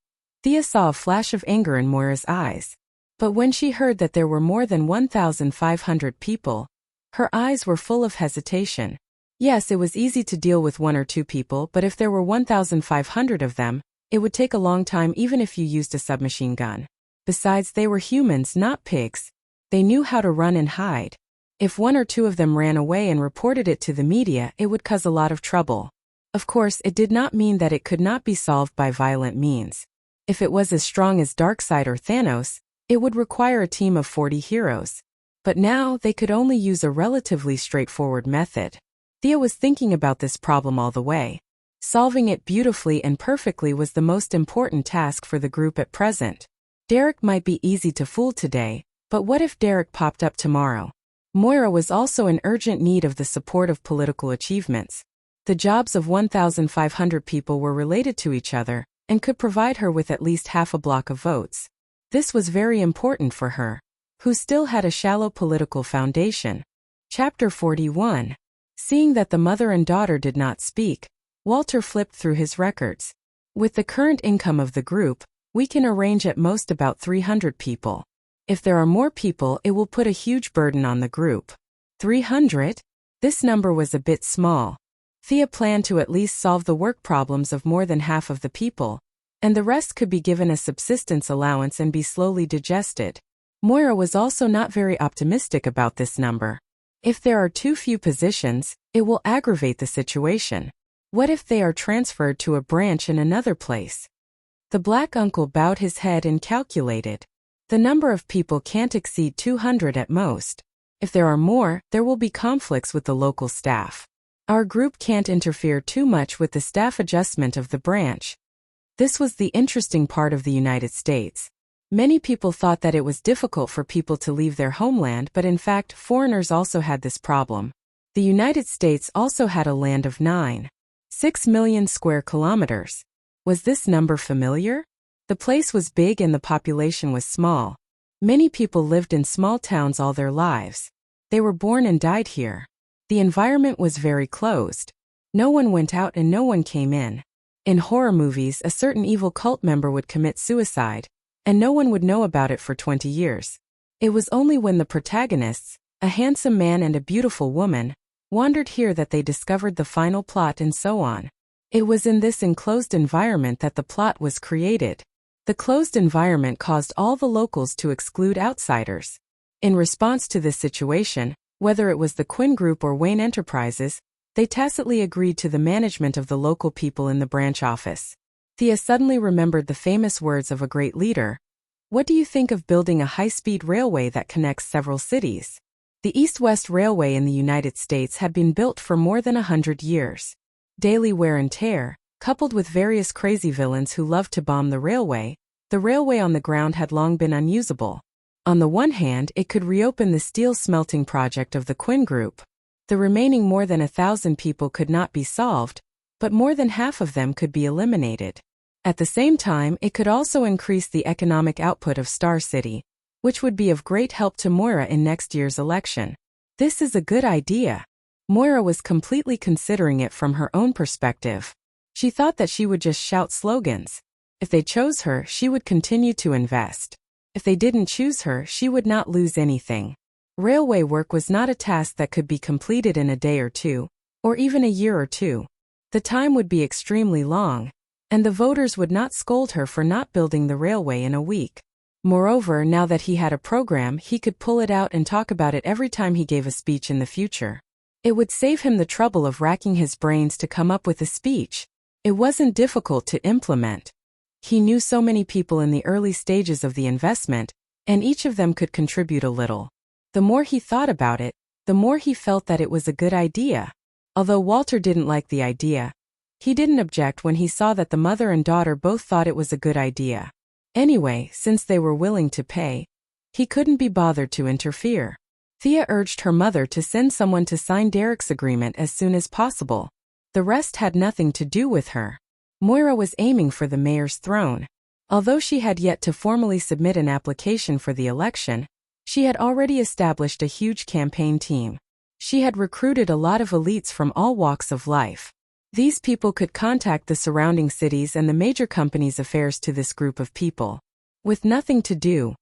Thea saw a flash of anger in Moira's eyes. But when she heard that there were more than 1,500 people, her eyes were full of hesitation. Yes, it was easy to deal with 1 or 2 people, but if there were 1,500 of them, it would take a long time even if you used a submachine gun. Besides, they were humans, not pigs. They knew how to run and hide. If 1 or 2 of them ran away and reported it to the media, it would cause a lot of trouble. Of course, it did not mean that it could not be solved by violent means. If it was as strong as Darkseid or Thanos, it would require a team of 40 heroes. But now, they could only use a relatively straightforward method. Thea was thinking about this problem all the way. Solving it beautifully and perfectly was the most important task for the group at present. Derek might be easy to fool today, but what if Derek popped up tomorrow? Moira was also in urgent need of the support of political achievements. The jobs of 1,500 people were related to each other, and could provide her with at least half a block of votes. This was very important for her, who still had a shallow political foundation. Chapter 41. Seeing that the mother and daughter did not speak, Walter flipped through his records. With the current income of the group, we can arrange at most about 300 people. If there are more people, it will put a huge burden on the group. 300? This number was a bit small. Thea planned to at least solve the work problems of more than half of the people, and the rest could be given a subsistence allowance and be slowly digested. Moira was also not very optimistic about this number. If there are too few positions, it will aggravate the situation. What if they are transferred to a branch in another place? The black uncle bowed his head and calculated. The number of people can't exceed 200 at most. If there are more, there will be conflicts with the local staff. Our group can't interfere too much with the staff adjustment of the branch. This was the interesting part of the United States. Many people thought that it was difficult for people to leave their homeland, but in fact, foreigners also had this problem. The United States also had a land of 9.6 million square kilometers. Was this number familiar? The place was big and the population was small. Many people lived in small towns all their lives. They were born and died here. The environment was very closed. No one went out and no one came in. In horror movies, a certain evil cult member would commit suicide, and no one would know about it for 20 years. It was only when the protagonists, A handsome man and a beautiful woman wandered here that they discovered the final plot and so on. It was in this enclosed environment that the plot was created. The closed environment caused all the locals to exclude outsiders. In response to this situation, whether it was the Quinn Group or Wayne Enterprises, they tacitly agreed to the management of the local people in the branch office. Thea suddenly remembered the famous words of a great leader. What do you think of building a high-speed railway that connects several cities? The East-West Railway in the United States had been built for more than 100 years. Daily wear and tear, coupled with various crazy villains who loved to bomb the railway on the ground had long been unusable. On the one hand, it could reopen the steel smelting project of the Quinn Group. The remaining more than 1,000 people could not be solved, but more than half of them could be eliminated. At the same time, it could also increase the economic output of Star City, which would be of great help to Moira in next year's election. This is a good idea. Moira was completely considering it from her own perspective. She thought that she would just shout slogans. If they chose her, she would continue to invest. If they didn't choose her, she would not lose anything. Railway work was not a task that could be completed in a day or two, or even a year or two. The time would be extremely long, and the voters would not scold her for not building the railway in a week. Moreover, now that he had a program, he could pull it out and talk about it every time he gave a speech in the future. It would save him the trouble of racking his brains to come up with a speech. It wasn't difficult to implement. He knew so many people in the early stages of the investment, and each of them could contribute a little. The more he thought about it, the more he felt that it was a good idea. Although Walter didn't like the idea, he didn't object when he saw that the mother and daughter both thought it was a good idea. Anyway, since they were willing to pay, he couldn't be bothered to interfere. Thea urged her mother to send someone to sign Derek's agreement as soon as possible. The rest had nothing to do with her. Moira was aiming for the mayor's throne. Although she had yet to formally submit an application for the election, she had already established a huge campaign team. She had recruited a lot of elites from all walks of life. These people could contact the surrounding cities and the major companies' affairs to this group of people. With nothing to do,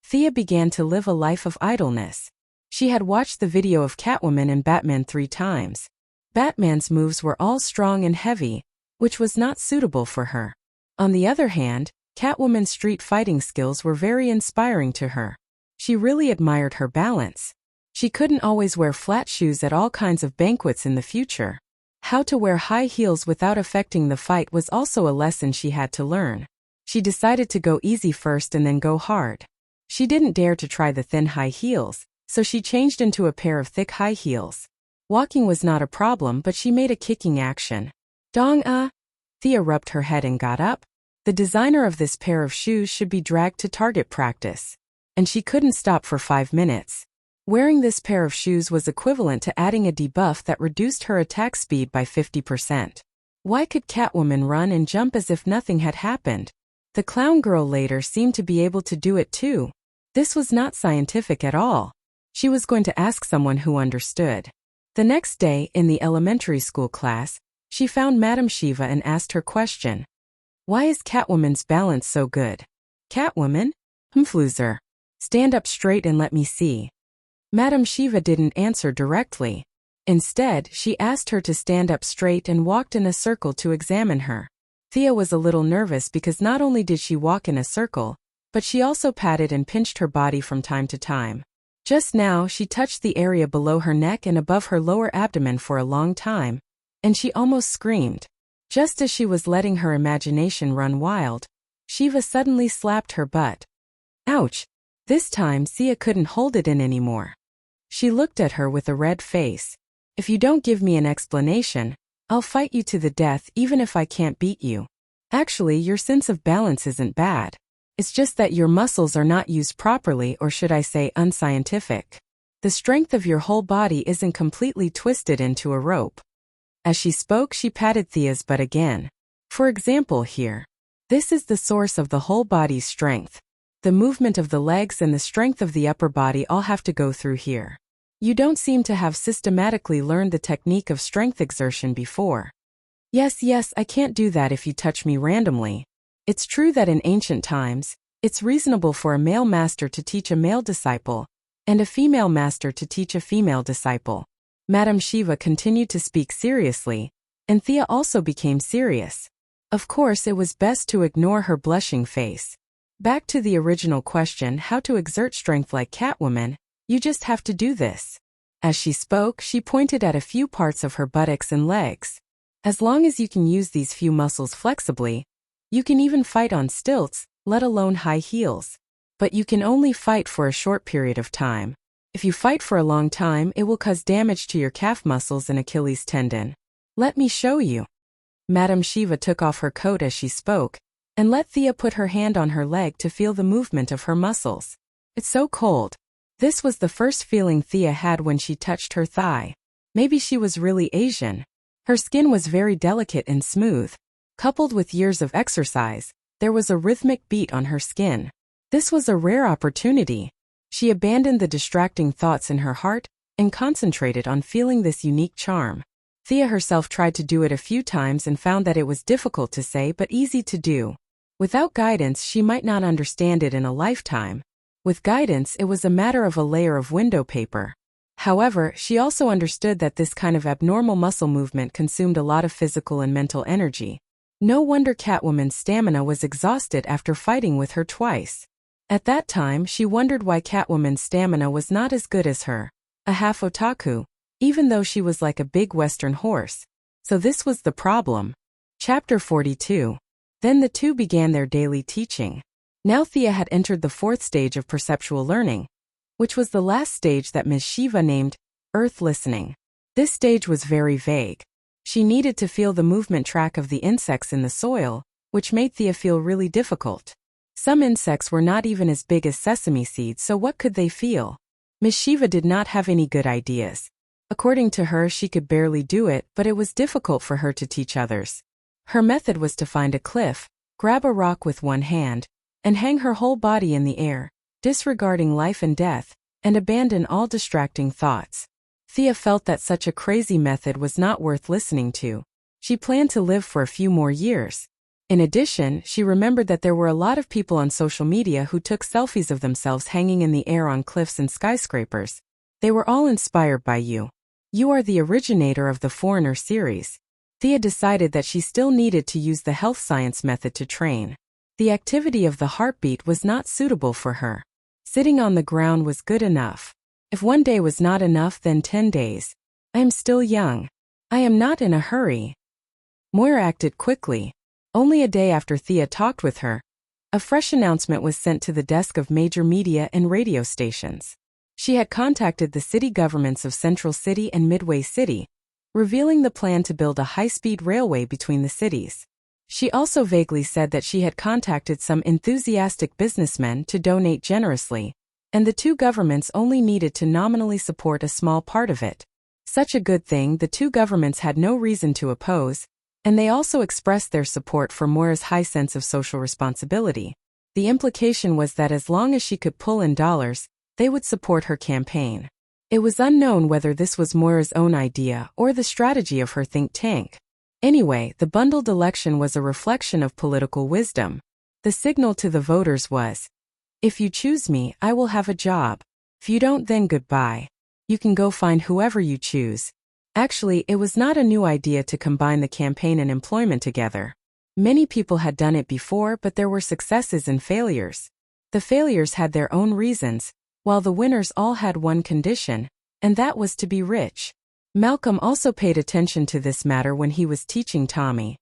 Thea began to live a life of idleness. She had watched the video of Catwoman and Batman 3 times. Batman's moves were all strong and heavy, which was not suitable for her. On the other hand, Catwoman's street fighting skills were very inspiring to her. She really admired her balance. She couldn't always wear flat shoes at all kinds of banquets in the future. How to wear high heels without affecting the fight was also a lesson she had to learn. She decided to go easy first and then go hard. She didn't dare to try the thin high heels, so she changed into a pair of thick high heels. Walking was not a problem, but she made a kicking action. Dong. Thea rubbed her head and got up. The designer of this pair of shoes should be dragged to target practice. And she couldn't stop for 5 minutes. Wearing this pair of shoes was equivalent to adding a debuff that reduced her attack speed by 50%. Why could Catwoman run and jump as if nothing had happened? The clown girl later seemed to be able to do it too. This was not scientific at all. She was going to ask someone who understood. The next day, in the elementary school class, she found Madame Shiva and asked her question. Why is Catwoman's balance so good? Catwoman? Loser. Stand up straight and let me see. Madame Shiva didn't answer directly. Instead, she asked her to stand up straight and walked in a circle to examine her. Thea was a little nervous because not only did she walk in a circle, but she also patted and pinched her body from time to time. Just now, she touched the area below her neck and above her lower abdomen for a long time, and she almost screamed. Just as she was letting her imagination run wild, Shiva suddenly slapped her butt. Ouch! This time, Thea couldn't hold it in anymore. She looked at her with a red face. If you don't give me an explanation, I'll fight you to the death even if I can't beat you. Actually, your sense of balance isn't bad. It's just that your muscles are not used properly, or should I say unscientific. The strength of your whole body isn't completely twisted into a rope. As she spoke, she patted Thea's butt again. For example here. This is the source of the whole body's strength. The movement of the legs and the strength of the upper body all have to go through here. You don't seem to have systematically learned the technique of strength exertion before. Yes, I can't do that if you touch me randomly. It's true that in ancient times, it's reasonable for a male master to teach a male disciple, and a female master to teach a female disciple. Madame Shiva continued to speak seriously, and Thea also became serious. Of course, it was best to ignore her blushing face. Back to the original question, how to exert strength like Catwoman. You just have to do this. As she spoke, she pointed at a few parts of her buttocks and legs. As long as you can use these few muscles flexibly, you can even fight on stilts, let alone high heels. But you can only fight for a short period of time. If you fight for a long time, it will cause damage to your calf muscles and Achilles tendon. Let me show you. Madame Shiva took off her coat as she spoke, and let Thea put her hand on her leg to feel the movement of her muscles. It's so cold. This was the first feeling Thea had when she touched her thigh. Maybe she was really Asian. Her skin was very delicate and smooth. Coupled with years of exercise, there was a rhythmic beat on her skin. This was a rare opportunity. She abandoned the distracting thoughts in her heart and concentrated on feeling this unique charm. Thea herself tried to do it a few times and found that it was difficult to say but easy to do. Without guidance, she might not understand it in a lifetime. With guidance, it was a matter of a layer of window paper. However, she also understood that this kind of abnormal muscle movement consumed a lot of physical and mental energy. No wonder Catwoman's stamina was exhausted after fighting with her twice. At that time, she wondered why Catwoman's stamina was not as good as her, a half otaku, even though she was like a big Western horse. So this was the problem. Chapter 42. Then the two began their daily teaching. Now Thea had entered the fourth stage of perceptual learning, which was the last stage that Ms. Shiva named Earth Listening. This stage was very vague. She needed to feel the movement track of the insects in the soil, which made Thea feel really difficult. Some insects were not even as big as sesame seeds, so what could they feel? Ms. Shiva did not have any good ideas. According to her, she could barely do it, but it was difficult for her to teach others. Her method was to find a cliff, grab a rock with one hand, and hang her whole body in the air, disregarding life and death, and abandon all distracting thoughts. Thea felt that such a crazy method was not worth listening to. She planned to live for a few more years. In addition, she remembered that there were a lot of people on social media who took selfies of themselves hanging in the air on cliffs and skyscrapers. They were all inspired by you. You are the originator of the Foreigner series. Thea decided that she still needed to use the health science method to train. The activity of the heartbeat was not suitable for her. Sitting on the ground was good enough. If one day was not enough, then 10 days. I am still young. I am not in a hurry. Moira acted quickly. Only a day after Thea talked with her, a fresh announcement was sent to the desk of major media and radio stations. She had contacted the city governments of Central City and Midway City, revealing the plan to build a high-speed railway between the cities. She also vaguely said that she had contacted some enthusiastic businessmen to donate generously, and the two governments only needed to nominally support a small part of it. Such a good thing, the two governments had no reason to oppose, and they also expressed their support for Moira's high sense of social responsibility. The implication was that as long as she could pull in dollars, they would support her campaign. It was unknown whether this was Moira's own idea or the strategy of her think tank. Anyway, the bundled election was a reflection of political wisdom. The signal to the voters was, if you choose me, I will have a job. If you don't, then goodbye. You can go find whoever you choose. Actually, it was not a new idea to combine the campaign and employment together. Many people had done it before, but there were successes and failures. The failures had their own reasons, while the winners all had one condition, and that was to be rich. Malcolm also paid attention to this matter when he was teaching Tommy.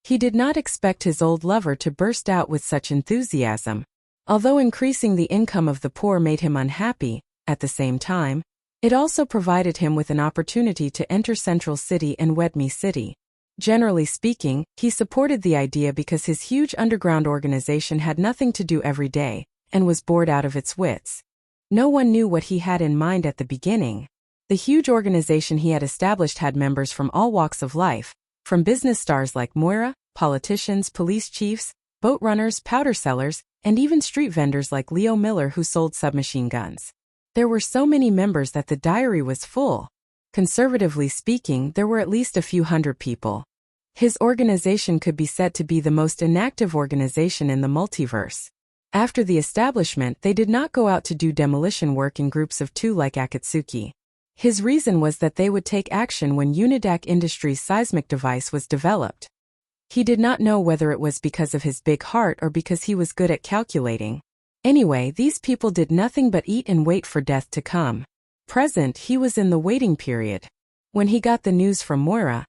He did not expect his old lover to burst out with such enthusiasm. Although increasing the income of the poor made him unhappy, at the same time, it also provided him with an opportunity to enter Central City and Wedme City. Generally speaking, he supported the idea because his huge underground organization had nothing to do every day, and was bored out of its wits. No one knew what he had in mind at the beginning. The huge organization he had established had members from all walks of life, from business stars like Moira, politicians, police chiefs, boat runners, powder sellers, and even street vendors like Leo Miller who sold submachine guns. There were so many members that the diary was full. Conservatively speaking, there were at least a few hundred people. His organization could be said to be the most inactive organization in the multiverse. After the establishment, they did not go out to do demolition work in groups of 2 like Akatsuki. His reason was that they would take action when Unidac Industries' seismic device was developed. He did not know whether it was because of his big heart or because he was good at calculating. Anyway, these people did nothing but eat and wait for death to come. Present, he was in the waiting period. When he got the news from Moira,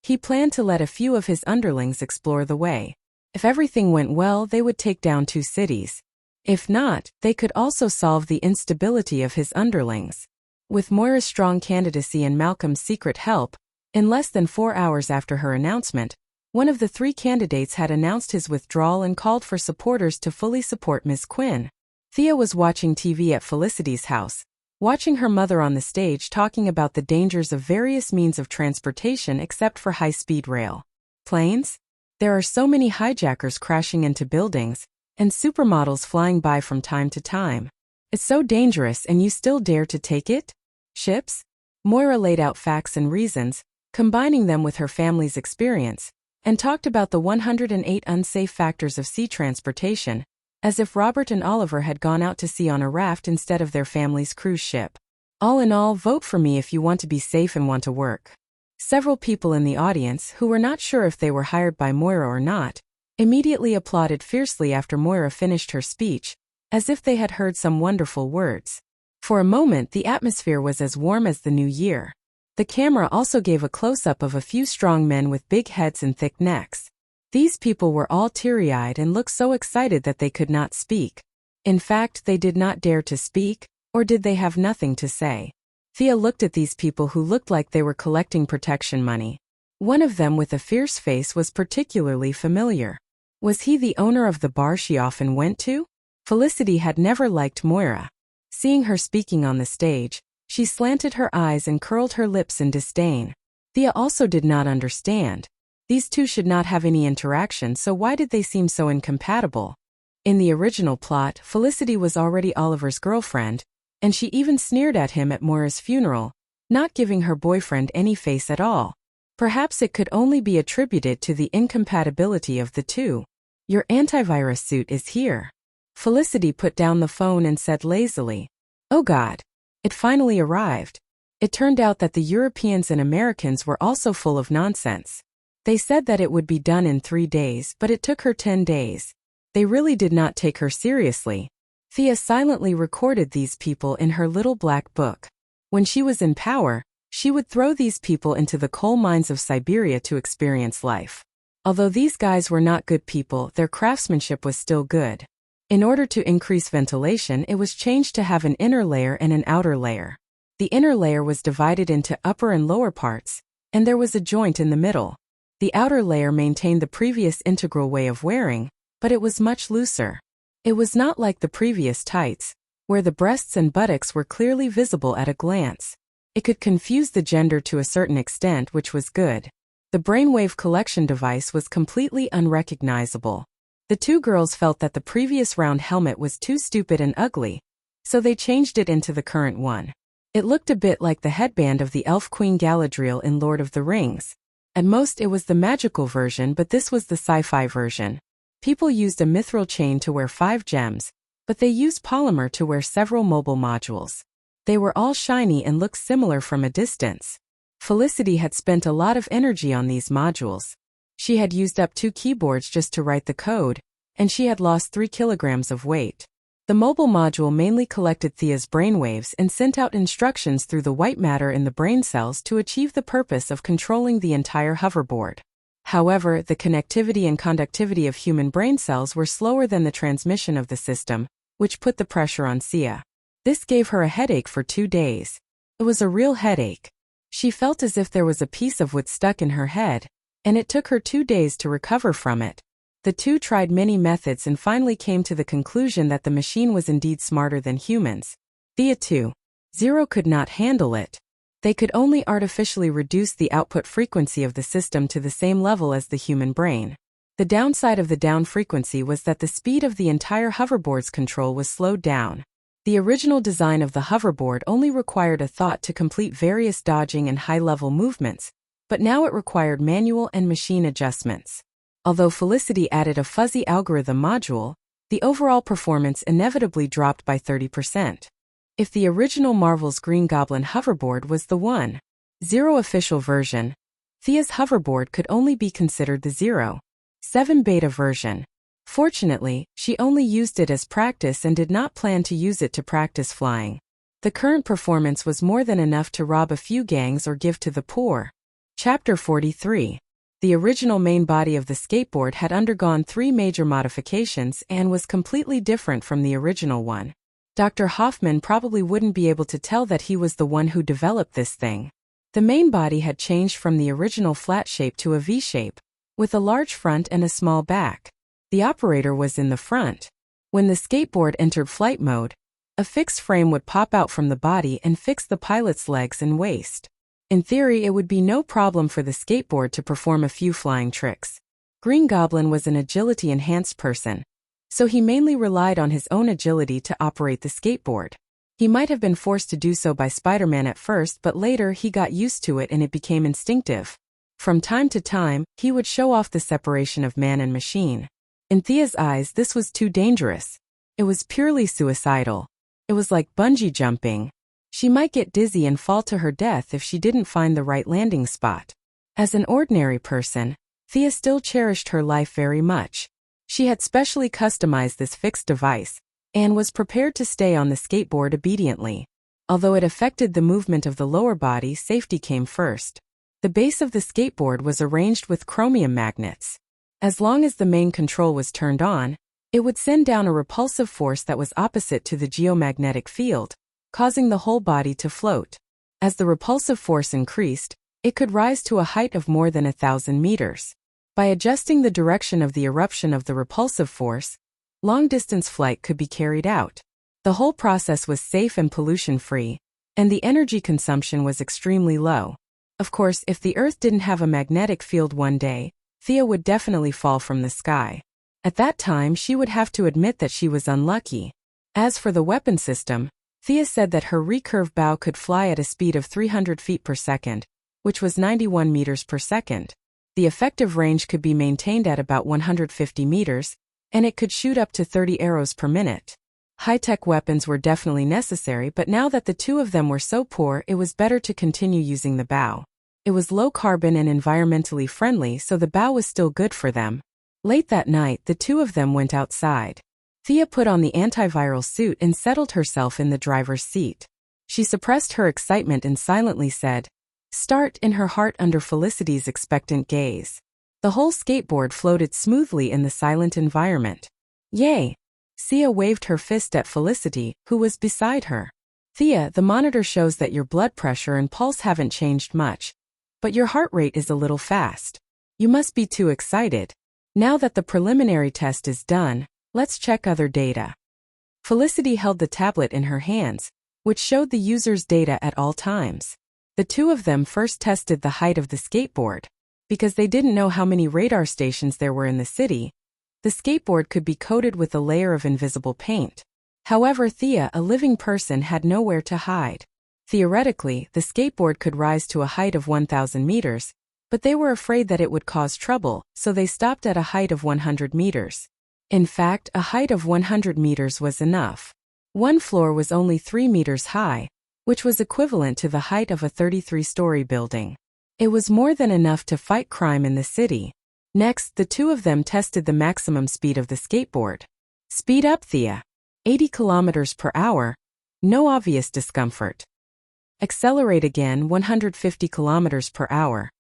he planned to let a few of his underlings explore the way. If everything went well, they would take down 2 cities. If not, they could also solve the instability of his underlings. With Moira's strong candidacy and Malcolm's secret help, in less than 4 hours after her announcement, one of the 3 candidates had announced his withdrawal and called for supporters to fully support Ms. Quinn. Thea was watching TV at Felicity's house, watching her mother on the stage talking about the dangers of various means of transportation except for high-speed rail. Planes? There are so many hijackers crashing into buildings, and supermodels flying by from time to time. It's so dangerous and you still dare to take it? Ships? Moira laid out facts and reasons, combining them with her family's experience, and talked about the 108 unsafe factors of sea transportation, as if Robert and Oliver had gone out to sea on a raft instead of their family's cruise ship. All in all, vote for me if you want to be safe and want to work. Several people in the audience, who were not sure if they were hired by Moira or not, immediately applauded fiercely after Moira finished her speech, as if they had heard some wonderful words. For a moment, the atmosphere was as warm as the new year. The camera also gave a close-up of a few strong men with big heads and thick necks. These people were all teary-eyed and looked so excited that they could not speak. In fact, they did not dare to speak, or did they have nothing to say? Thea looked at these people who looked like they were collecting protection money. One of them with a fierce face was particularly familiar. Was he the owner of the bar she often went to? Felicity had never liked Moira. Seeing her speaking on the stage, she slanted her eyes and curled her lips in disdain. Thea also did not understand. These 2 should not have any interaction, so why did they seem so incompatible? In the original plot, Felicity was already Oliver's girlfriend, and she even sneered at him at Moira's funeral, not giving her boyfriend any face at all. Perhaps it could only be attributed to the incompatibility of the 2. Your antivirus suit is here. Felicity put down the phone and said lazily, "Oh God." It finally arrived. It turned out that the Europeans and Americans were also full of nonsense. They said that it would be done in 3 days, but it took her 10 days. They really did not take her seriously. Thea silently recorded these people in her little black book. When she was in power, she would throw these people into the coal mines of Siberia to experience life. Although these guys were not good people, their craftsmanship was still good. In order to increase ventilation, it was changed to have an inner layer and an outer layer. The inner layer was divided into upper and lower parts, and there was a joint in the middle. The outer layer maintained the previous integral way of wearing, but it was much looser. It was not like the previous tights, where the breasts and buttocks were clearly visible at a glance. It could confuse the gender to a certain extent, which was good. The brainwave collection device was completely unrecognizable. The 2 girls felt that the previous round helmet was too stupid and ugly, so they changed it into the current one. It looked a bit like the headband of the elf Queen Galadriel in Lord of the Rings. At most it was the magical version, but this was the sci-fi version. People used a mithril chain to wear 5 gems, but they used polymer to wear several mobile modules. They were all shiny and looked similar from a distance. Felicity had spent a lot of energy on these modules. She had used up 2 keyboards just to write the code, and she had lost 3 kilograms of weight. The mobile module mainly collected Thea's brainwaves and sent out instructions through the white matter in the brain cells to achieve the purpose of controlling the entire hoverboard. However, the connectivity and conductivity of human brain cells were slower than the transmission of the system, which put the pressure on Sia. This gave her a headache for 2 days. It was a real headache. She felt as if there was a piece of wood stuck in her head, and it took her 2 days to recover from it. The 2 tried many methods and finally came to the conclusion that the machine was indeed smarter than humans. Thea 2.0 could not handle it. They could only artificially reduce the output frequency of the system to the same level as the human brain. The downside of the down frequency was that the speed of the entire hoverboard's control was slowed down. The original design of the hoverboard only required a thought to complete various dodging and high-level movements, but now it required manual and machine adjustments. Although Felicity added a fuzzy algorithm module, the overall performance inevitably dropped by 30%. If the original Marvel's Green Goblin hoverboard was the 1.0 official version, Thea's hoverboard could only be considered the 0.7 beta version. Fortunately, she only used it as practice and did not plan to use it to practice flying. The current performance was more than enough to rob a few gangs or give to the poor. Chapter 43. The original main body of the skateboard had undergone 3 major modifications and was completely different from the original one. Dr. Hoffman probably wouldn't be able to tell that he was the one who developed this thing. The main body had changed from the original flat shape to a V shape, with a large front and a small back. The operator was in the front. When the skateboard entered flight mode, a fixed frame would pop out from the body and fix the pilot's legs and waist. In theory, it would be no problem for the skateboard to perform a few flying tricks. Green Goblin was an agility-enhanced person, so he mainly relied on his own agility to operate the skateboard. He might have been forced to do so by Spider-Man at first, but later he got used to it and it became instinctive. From time to time, he would show off the separation of man and machine. In Thea's eyes, this was too dangerous. It was purely suicidal. It was like bungee jumping. She might get dizzy and fall to her death if she didn't find the right landing spot. As an ordinary person, Thea still cherished her life very much. She had specially customized this fixed device and was prepared to stay on the skateboard obediently. Although it affected the movement of the lower body, safety came first. The base of the skateboard was arranged with chromium magnets. As long as the main control was turned on, it would send down a repulsive force that was opposite to the geomagnetic field, causing the whole body to float. As the repulsive force increased, it could rise to a height of more than 1,000 meters. By adjusting the direction of the eruption of the repulsive force, long-distance flight could be carried out. The whole process was safe and pollution-free, and the energy consumption was extremely low. Of course, if the Earth didn't have a magnetic field one day, Thea would definitely fall from the sky. At that time, she would have to admit that she was unlucky. As for the weapon system, Thea said that her recurve bow could fly at a speed of 300 feet per second, which was 91 meters per second. The effective range could be maintained at about 150 meters, and it could shoot up to 30 arrows per minute. High-tech weapons were definitely necessary, but now that the two of them were so poor, it was better to continue using the bow. It was low-carbon and environmentally friendly, so the bow was still good for them. Late that night, the two of them went outside. Thea put on the antiviral suit and settled herself in the driver's seat. She suppressed her excitement and silently said, "Start," in her heart under Felicity's expectant gaze. The whole skateboard floated smoothly in the silent environment. "Yay!" Thea waved her fist at Felicity, who was beside her. "Thea, the monitor shows that your blood pressure and pulse haven't changed much, but your heart rate is a little fast. You must be too excited. Now that the preliminary test is done, let's check other data." Felicity held the tablet in her hands, which showed the user's data at all times. The two of them first tested the height of the skateboard. Because they didn't know how many radar stations there were in the city, the skateboard could be coated with a layer of invisible paint. However, Thea, a living person, had nowhere to hide. Theoretically, the skateboard could rise to a height of 1,000 meters, but they were afraid that it would cause trouble, so they stopped at a height of 100 meters. In fact, a height of 100 meters was enough. One floor was only 3 meters high, which was equivalent to the height of a 33-story building. It was more than enough to fight crime in the city. Next, the two of them tested the maximum speed of the skateboard. "Speed up, Thea." 80 kilometers per hour. No obvious discomfort. "Accelerate again, 150 kilometers per hour.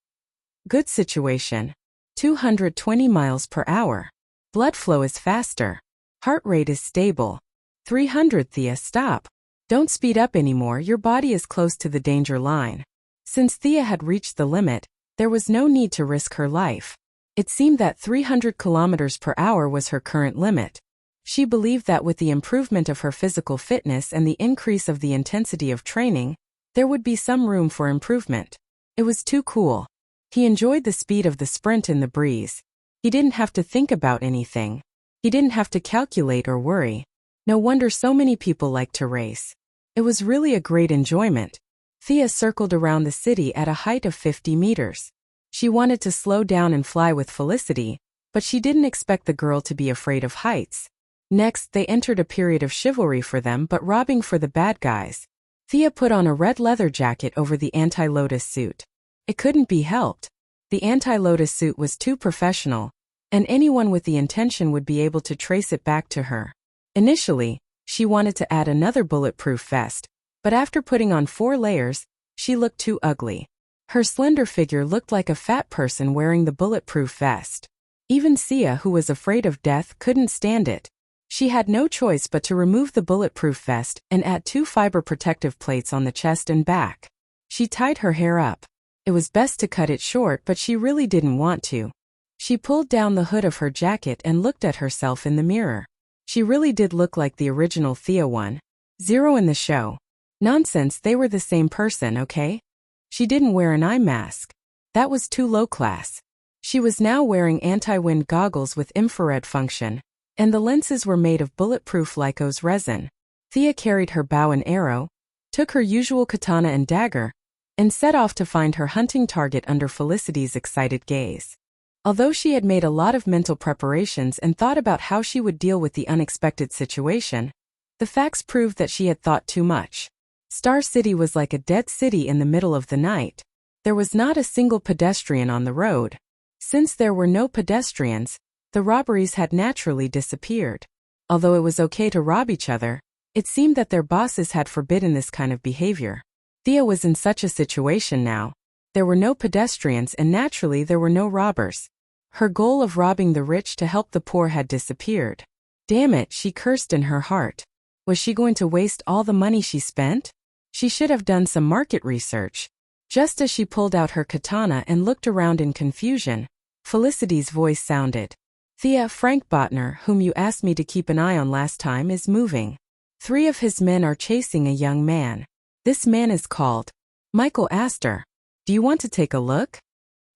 Good situation. 220 miles per hour. Blood flow is faster. Heart rate is stable. 300. Thea, stop. Don't speed up anymore, your body is close to the danger line." Since Thea had reached the limit, there was no need to risk her life. It seemed that 300 kilometers per hour was her current limit. She believed that with the improvement of her physical fitness and the increase of the intensity of training, there would be some room for improvement. It was too cool. He enjoyed the speed of the sprint in the breeze. He didn't have to think about anything. He didn't have to calculate or worry. No wonder so many people like to race. It was really a great enjoyment. Thea circled around the city at a height of 50 meters. She wanted to slow down and fly with Felicity, but she didn't expect the girl to be afraid of heights. Next, they entered a period of chivalry for them but robbing for the bad guys. Thea put on a red leather jacket over the anti-Lotus suit. It couldn't be helped. The anti-Lotus suit was too professional, and anyone with the intention would be able to trace it back to her. Initially, she wanted to add another bulletproof vest, but after putting on 4 layers, she looked too ugly. Her slender figure looked like a fat person wearing the bulletproof vest. Even Sia, who was afraid of death, couldn't stand it. She had no choice but to remove the bulletproof vest and add 2 fiber protective plates on the chest and back. She tied her hair up. It was best to cut it short, but she really didn't want to. She pulled down the hood of her jacket and looked at herself in the mirror. She really did look like the original Thea 1.0 in the show. Nonsense, they were the same person, okay? She didn't wear an eye mask. That was too low class. She was now wearing anti-wind goggles with infrared function, and the lenses were made of bulletproof Lycos resin. Thea carried her bow and arrow, took her usual katana and dagger, and set off to find her hunting target under Felicity's excited gaze. Although she had made a lot of mental preparations and thought about how she would deal with the unexpected situation, the facts proved that she had thought too much. Star City was like a dead city in the middle of the night. There was not a single pedestrian on the road. Since there were no pedestrians, the robberies had naturally disappeared. Although it was okay to rob each other, it seemed that their bosses had forbidden this kind of behavior. Thea was in such a situation now. There were no pedestrians and naturally there were no robbers. Her goal of robbing the rich to help the poor had disappeared. Damn it, she cursed in her heart. Was she going to waste all the money she spent? She should have done some market research. Just as she pulled out her katana and looked around in confusion, Felicity's voice sounded. Thea, Frank Botner, whom you asked me to keep an eye on last time, is moving. 3 of his men are chasing a young man. This man is called Michael Astor. Do you want to take a look?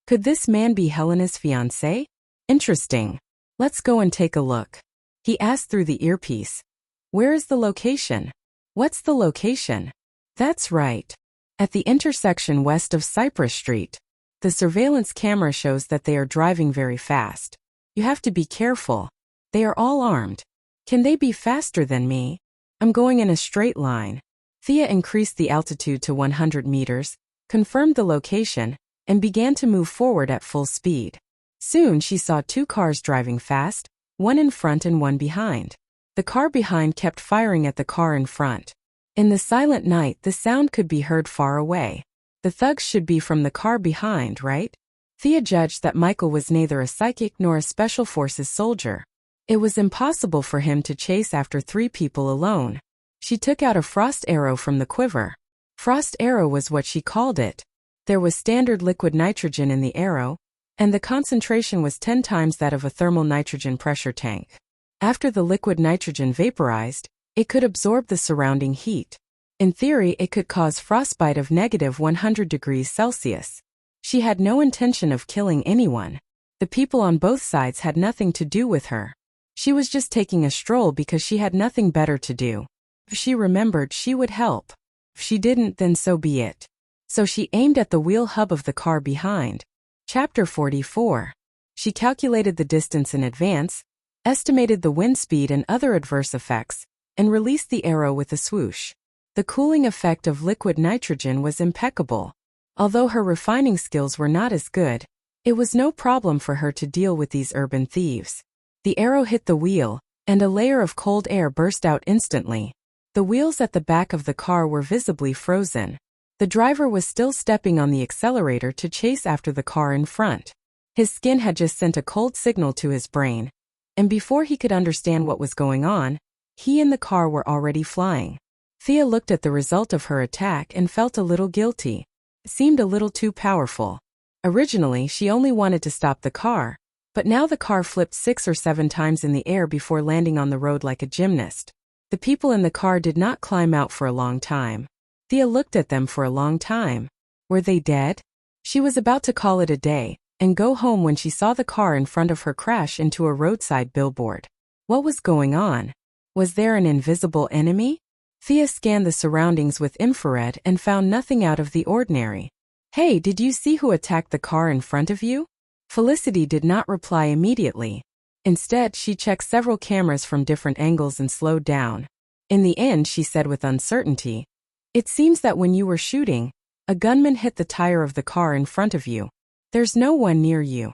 Could this man be Helena's fiancé? Interesting. Let's go and take a look. He asked through the earpiece. Where is the location? What's the location? That's right. At the intersection west of Cypress Street. The surveillance camera shows that they are driving very fast. You have to be careful. They are all armed. Can they be faster than me? I'm going in a straight line. Thea increased the altitude to 100 meters, confirmed the location, and began to move forward at full speed. Soon she saw 2 cars driving fast, one in front and one behind. The car behind kept firing at the car in front. In the silent night, the sound could be heard far away. The thugs should be from the car behind, right? Thea judged that Michael was neither a psychic nor a special forces soldier. It was impossible for him to chase after 3 people alone. She took out a frost arrow from the quiver. Frost arrow was what she called it. There was standard liquid nitrogen in the arrow, and the concentration was 10 times that of a thermal nitrogen pressure tank. After the liquid nitrogen vaporized, it could absorb the surrounding heat. In theory, it could cause frostbite of -100 degrees Celsius. She had no intention of killing anyone. The people on both sides had nothing to do with her. She was just taking a stroll because she had nothing better to do. If she remembered, she would help. If she didn't, then so be it. So she aimed at the wheel hub of the car behind. Chapter 44. She calculated the distance in advance, estimated the wind speed and other adverse effects, and released the arrow with a swoosh. The cooling effect of liquid nitrogen was impeccable. Although her refining skills were not as good, it was no problem for her to deal with these urban thieves. The arrow hit the wheel, and a layer of cold air burst out instantly. The wheels at the back of the car were visibly frozen. The driver was still stepping on the accelerator to chase after the car in front. His skin had just sent a cold signal to his brain, and before he could understand what was going on, he and the car were already flying. Thea looked at the result of her attack and felt a little guilty. It seemed a little too powerful. Originally, she only wanted to stop the car, but now the car flipped 6 or 7 times in the air before landing on the road like a gymnast. The people in the car did not climb out for a long time. Thea looked at them for a long time. Were they dead? She was about to call it a day and go home when she saw the car in front of her crash into a roadside billboard. What was going on? Was there an invisible enemy? Thea scanned the surroundings with infrared and found nothing out of the ordinary. Hey, did you see who attacked the car in front of you? Felicity did not reply immediately. Instead, she checked several cameras from different angles and slowed down. In the end, she said with uncertainty, "It seems that when you were shooting, a gunman hit the tire of the car in front of you. There's no one near you.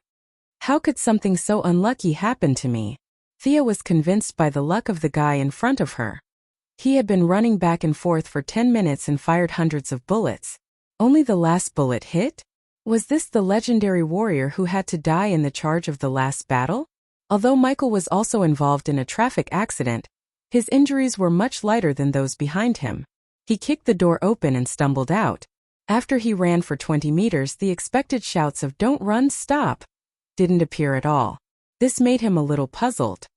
How could something so unlucky happen to me?" Thea was convinced by the luck of the guy in front of her. He had been running back and forth for 10 minutes and fired hundreds of bullets. Only the last bullet hit? Was this the legendary warrior who had to die in the charge of the last battle? Although Michael was also involved in a traffic accident, his injuries were much lighter than those behind him. He kicked the door open and stumbled out. After he ran for 20 meters, the expected shouts of "Don't run, stop!" didn't appear at all. This made him a little puzzled.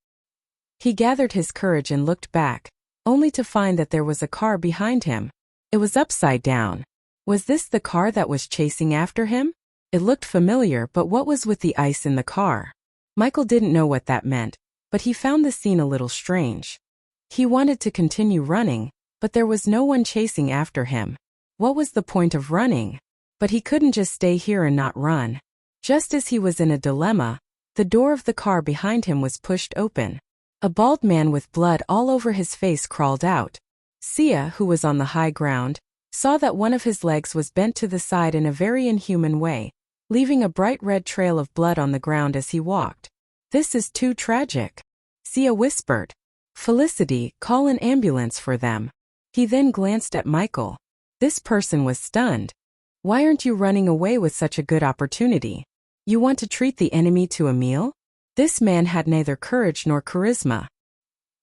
He gathered his courage and looked back, only to find that there was a car behind him. It was upside down. Was this the car that was chasing after him? It looked familiar, but what was with the ice in the car? Michael didn't know what that meant, but he found the scene a little strange. He wanted to continue running, but there was no one chasing after him. What was the point of running? But he couldn't just stay here and not run. Just as he was in a dilemma, the door of the car behind him was pushed open. A bald man with blood all over his face crawled out. Sia, who was on the high ground, saw that one of his legs was bent to the side in a very inhuman way, leaving a bright red trail of blood on the ground as he walked. "This is too tragic," Sia whispered. "Felicity, call an ambulance for them." He then glanced at Michael. This person was stunned. "Why aren't you running away with such a good opportunity? You want to treat the enemy to a meal?" This man had neither courage nor charisma.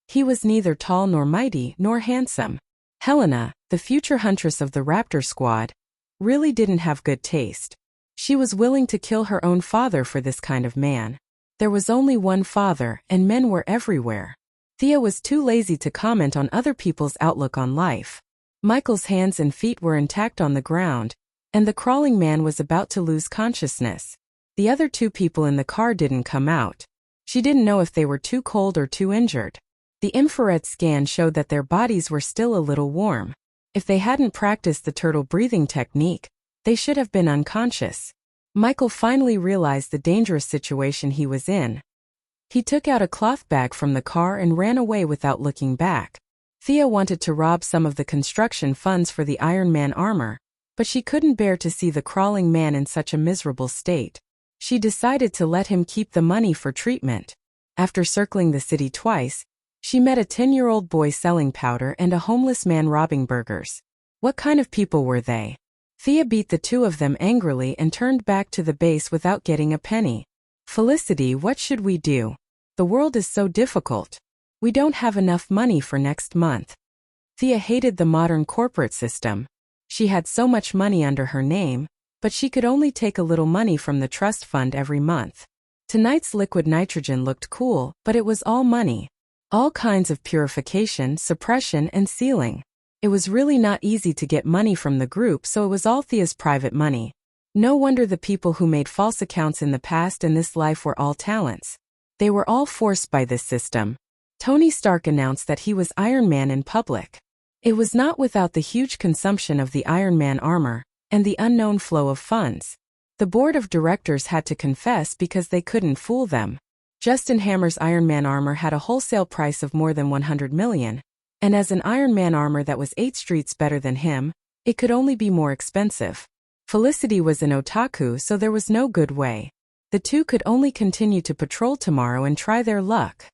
He was neither tall nor mighty nor handsome. Helena, the future huntress of the Raptor Squad, really didn't have good taste. She was willing to kill her own father for this kind of man. There was only one father, and men were everywhere. Thea was too lazy to comment on other people's outlook on life. Michael's hands and feet were intact on the ground, and the crawling man was about to lose consciousness. The other two people in the car didn't come out. She didn't know if they were too cold or too injured. The infrared scan showed that their bodies were still a little warm. If they hadn't practiced the turtle breathing technique, they should have been unconscious. Michael finally realized the dangerous situation he was in. He took out a cloth bag from the car and ran away without looking back. Thea wanted to rob some of the construction funds for the Iron Man armor, but she couldn't bear to see the crawling man in such a miserable state. She decided to let him keep the money for treatment. After circling the city twice, she met a 10-year-old boy selling powder and a homeless man robbing burgers. What kind of people were they? Thea beat the two of them angrily and turned back to the base without getting a penny. "Felicity, what should we do? The world is so difficult. We don't have enough money for next month." Thea hated the modern corporate system. She had so much money under her name, but she could only take a little money from the trust fund every month. Tonight's liquid nitrogen looked cool, but it was all money. All kinds of purification, suppression, and sealing. It was really not easy to get money from the group, so it was all Thea's private money. No wonder the people who made false accounts in the past and this life were all talents. They were all forced by this system. Tony Stark announced that he was Iron Man in public. It was not without the huge consumption of the Iron Man armor and the unknown flow of funds. The board of directors had to confess because they couldn't fool them. Justin Hammer's Iron Man armor had a wholesale price of more than 100 million, and as an Iron Man armor that was 8 streets better than him, it could only be more expensive. Felicity was an otaku, so there was no good way. The two could only continue to patrol tomorrow and try their luck.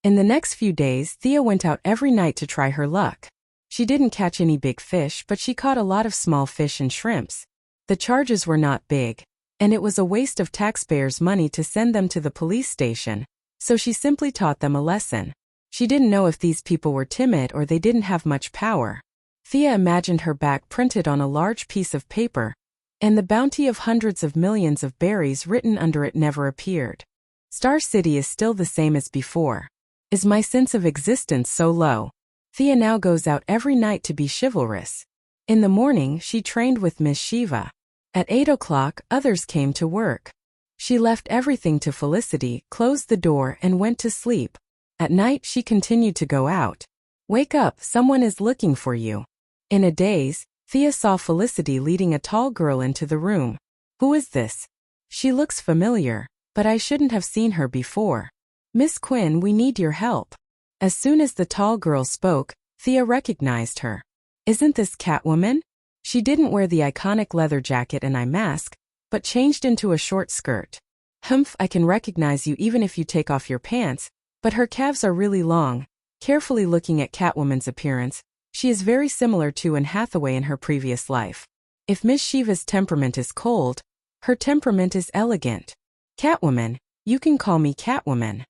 In the next few days, Thea went out every night to try her luck. She didn't catch any big fish, but she caught a lot of small fish and shrimps. The charges were not big, and it was a waste of taxpayers' money to send them to the police station, so she simply taught them a lesson. She didn't know if these people were timid or they didn't have much power. Thea imagined her back printed on a large piece of paper, and the bounty of hundreds of millions of berries written under it never appeared. Star City is still the same as before. Is my sense of existence so low? Thea now goes out every night to be chivalrous. In the morning, she trained with Miss Shiva. At 8 o'clock, others came to work. She left everything to Felicity, closed the door, and went to sleep. At night, she continued to go out. "Wake up, someone is looking for you." In a daze, Thea saw Felicity leading a tall girl into the room. "Who is this? She looks familiar, but I shouldn't have seen her before." "Miss Quinn, we need your help." As soon as the tall girl spoke, Thea recognized her. "Isn't this Catwoman?" She didn't wear the iconic leather jacket and eye mask, but changed into a short skirt. "Humph, I can recognize you even if you take off your pants, but her calves are really long." Carefully looking at Catwoman's appearance, she is very similar to Anne Hathaway in her previous life. If Miss Shiva's temperament is cold, her temperament is elegant. "Catwoman, you can call me Catwoman."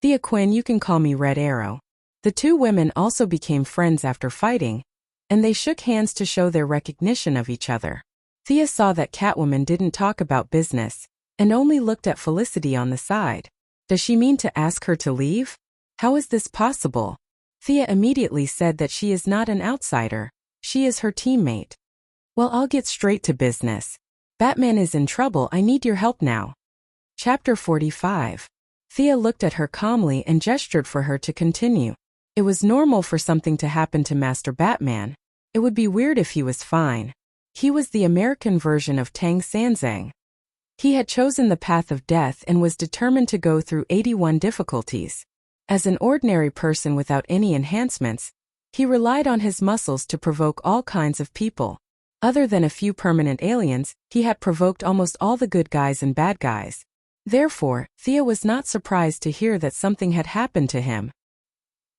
"Thea Quinn, you can call me Red Arrow." The two women also became friends after fighting, and they shook hands to show their recognition of each other. Thea saw that Catwoman didn't talk about business, and only looked at Felicity on the side. Does she mean to ask her to leave? How is this possible? Thea immediately said that she is not an outsider, she is her teammate. "Well, I'll get straight to business. Batman is in trouble, I need your help now." Chapter 45. Thea looked at her calmly and gestured for her to continue. It was normal for something to happen to Master Batman. It would be weird if he was fine. He was the American version of Tang Sanzang. He had chosen the path of death and was determined to go through 81 difficulties. As an ordinary person without any enhancements, he relied on his muscles to provoke all kinds of people. Other than a few permanent aliens, he had provoked almost all the good guys and bad guys. Therefore, Thea was not surprised to hear that something had happened to him.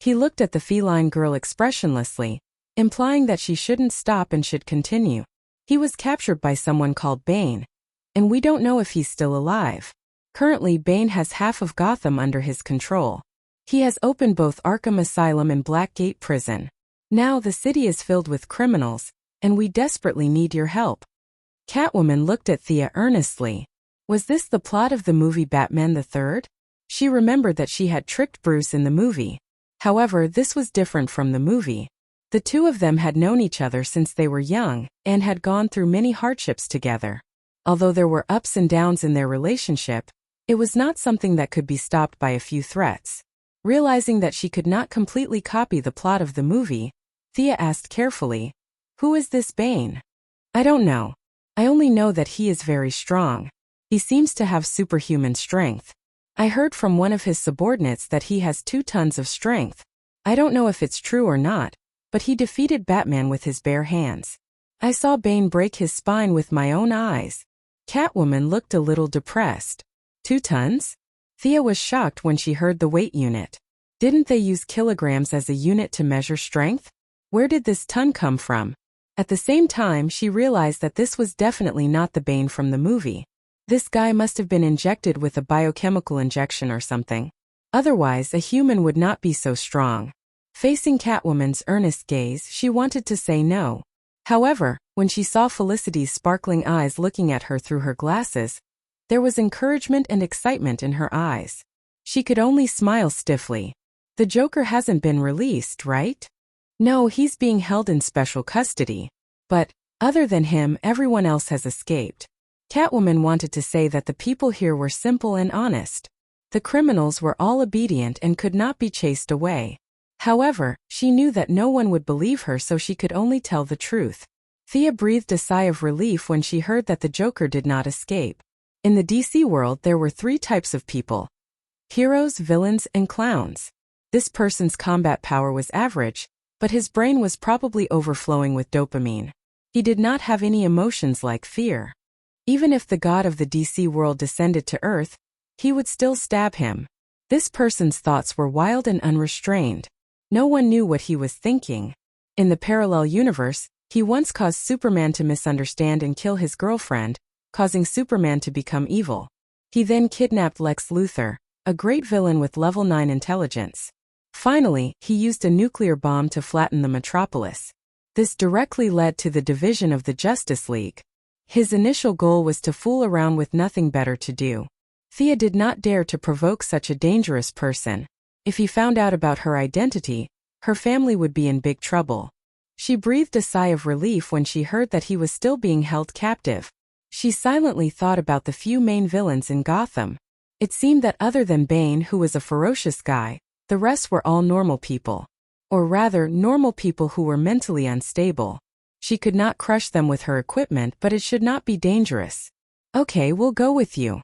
He looked at the feline girl expressionlessly, implying that she shouldn't stop and should continue. He was captured by someone called Bane, and we don't know if he's still alive. Currently, Bane has half of Gotham under his control. He has opened both Arkham Asylum and Blackgate Prison. Now the city is filled with criminals, and we desperately need your help. Catwoman looked at Thea earnestly. Was this the plot of the movie Batman the Third? She remembered that she had tricked Bruce in the movie. However, this was different from the movie. The two of them had known each other since they were young, and had gone through many hardships together. Although there were ups and downs in their relationship, it was not something that could be stopped by a few threats. Realizing that she could not completely copy the plot of the movie, Thea asked carefully, "Who is this Bane?" "I don't know. I only know that he is very strong. He seems to have superhuman strength. I heard from one of his subordinates that he has 2 tons of strength. I don't know if it's true or not, but he defeated Batman with his bare hands. I saw Bane break his spine with my own eyes." Catwoman looked a little depressed. 2 tons? Thea was shocked when she heard the weight unit. Didn't they use kilograms as a unit to measure strength? Where did this ton come from? At the same time, she realized that this was definitely not the Bane from the movie. This guy must have been injected with a biochemical injection or something. Otherwise, a human would not be so strong. Facing Catwoman's earnest gaze, she wanted to say no. However, when she saw Felicity's sparkling eyes looking at her through her glasses, there was encouragement and excitement in her eyes. She could only smile stiffly. "The Joker hasn't been released, right?" "No, he's being held in special custody. But, other than him, everyone else has escaped." Catwoman wanted to say that the people here were simple and honest. The criminals were all obedient and could not be chased away. However, she knew that no one would believe her, so she could only tell the truth. Thea breathed a sigh of relief when she heard that the Joker did not escape. In the DC world, there were 3 types of people: heroes, villains, and clowns. This person's combat power was average, but his brain was probably overflowing with dopamine. He did not have any emotions like fear. Even if the god of the DC world descended to Earth, he would still stab him. This person's thoughts were wild and unrestrained. No one knew what he was thinking. In the parallel universe, he once caused Superman to misunderstand and kill his girlfriend, causing Superman to become evil. He then kidnapped Lex Luthor, a great villain with level 9 intelligence. Finally, he used a nuclear bomb to flatten the metropolis. This directly led to the division of the Justice League. His initial goal was to fool around with nothing better to do. Thea did not dare to provoke such a dangerous person. If he found out about her identity, her family would be in big trouble. She breathed a sigh of relief when she heard that he was still being held captive. She silently thought about the few main villains in Gotham. It seemed that other than Bane, who was a ferocious guy, the rest were all normal people. Or rather, normal people who were mentally unstable. She could not crush them with her equipment, but it should not be dangerous. "Okay, we'll go with you."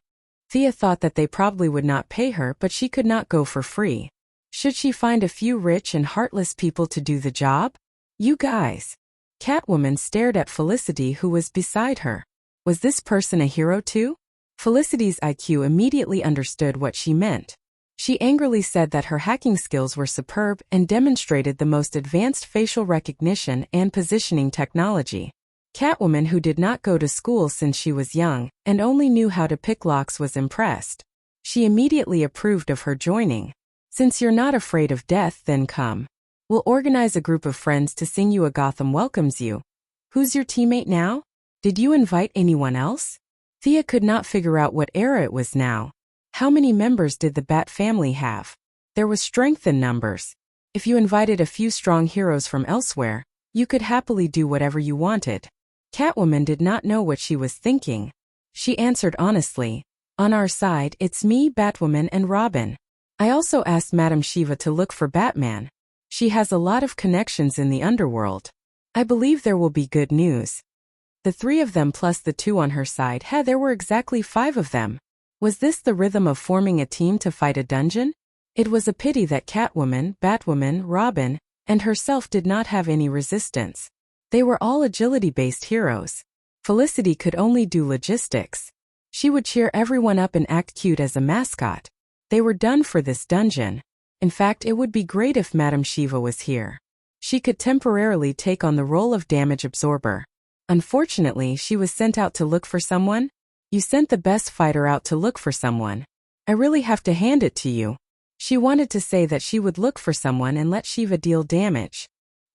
Thea thought that they probably would not pay her, but she could not go for free. Should she find a few rich and heartless people to do the job? You guys. Catwoman stared at Felicity, who was beside her. Was this person a hero too? Felicity's IQ immediately understood what she meant. She angrily said that her hacking skills were superb and demonstrated the most advanced facial recognition and positioning technology. Catwoman, who did not go to school since she was young and only knew how to pick locks, was impressed. She immediately approved of her joining. Since you're not afraid of death, then come. We'll organize a group of friends to sing you a Gotham welcomes you. Who's your teammate now? Did you invite anyone else? Thea could not figure out what era it was now. How many members did the Bat family have? There was strength in numbers. If you invited a few strong heroes from elsewhere, you could happily do whatever you wanted. Catwoman did not know what she was thinking. She answered honestly, on our side, it's me, Batwoman, and Robin. I also asked Madame Shiva to look for Batman. She has a lot of connections in the underworld. I believe there will be good news. The three of them plus the two on her side, there were exactly 5 of them. Was this the rhythm of forming a team to fight a dungeon? It was a pity that Catwoman, Batwoman, Robin, and herself did not have any resistance. They were all agility-based heroes. Felicity could only do logistics. She would cheer everyone up and act cute as a mascot. They were done for this dungeon. In fact, it would be great if Madame Shiva was here. She could temporarily take on the role of damage absorber. Unfortunately, she was sent out to look for someone. You sent the best fighter out to look for someone. I really have to hand it to you. She wanted to say that she would look for someone and let Shiva deal damage.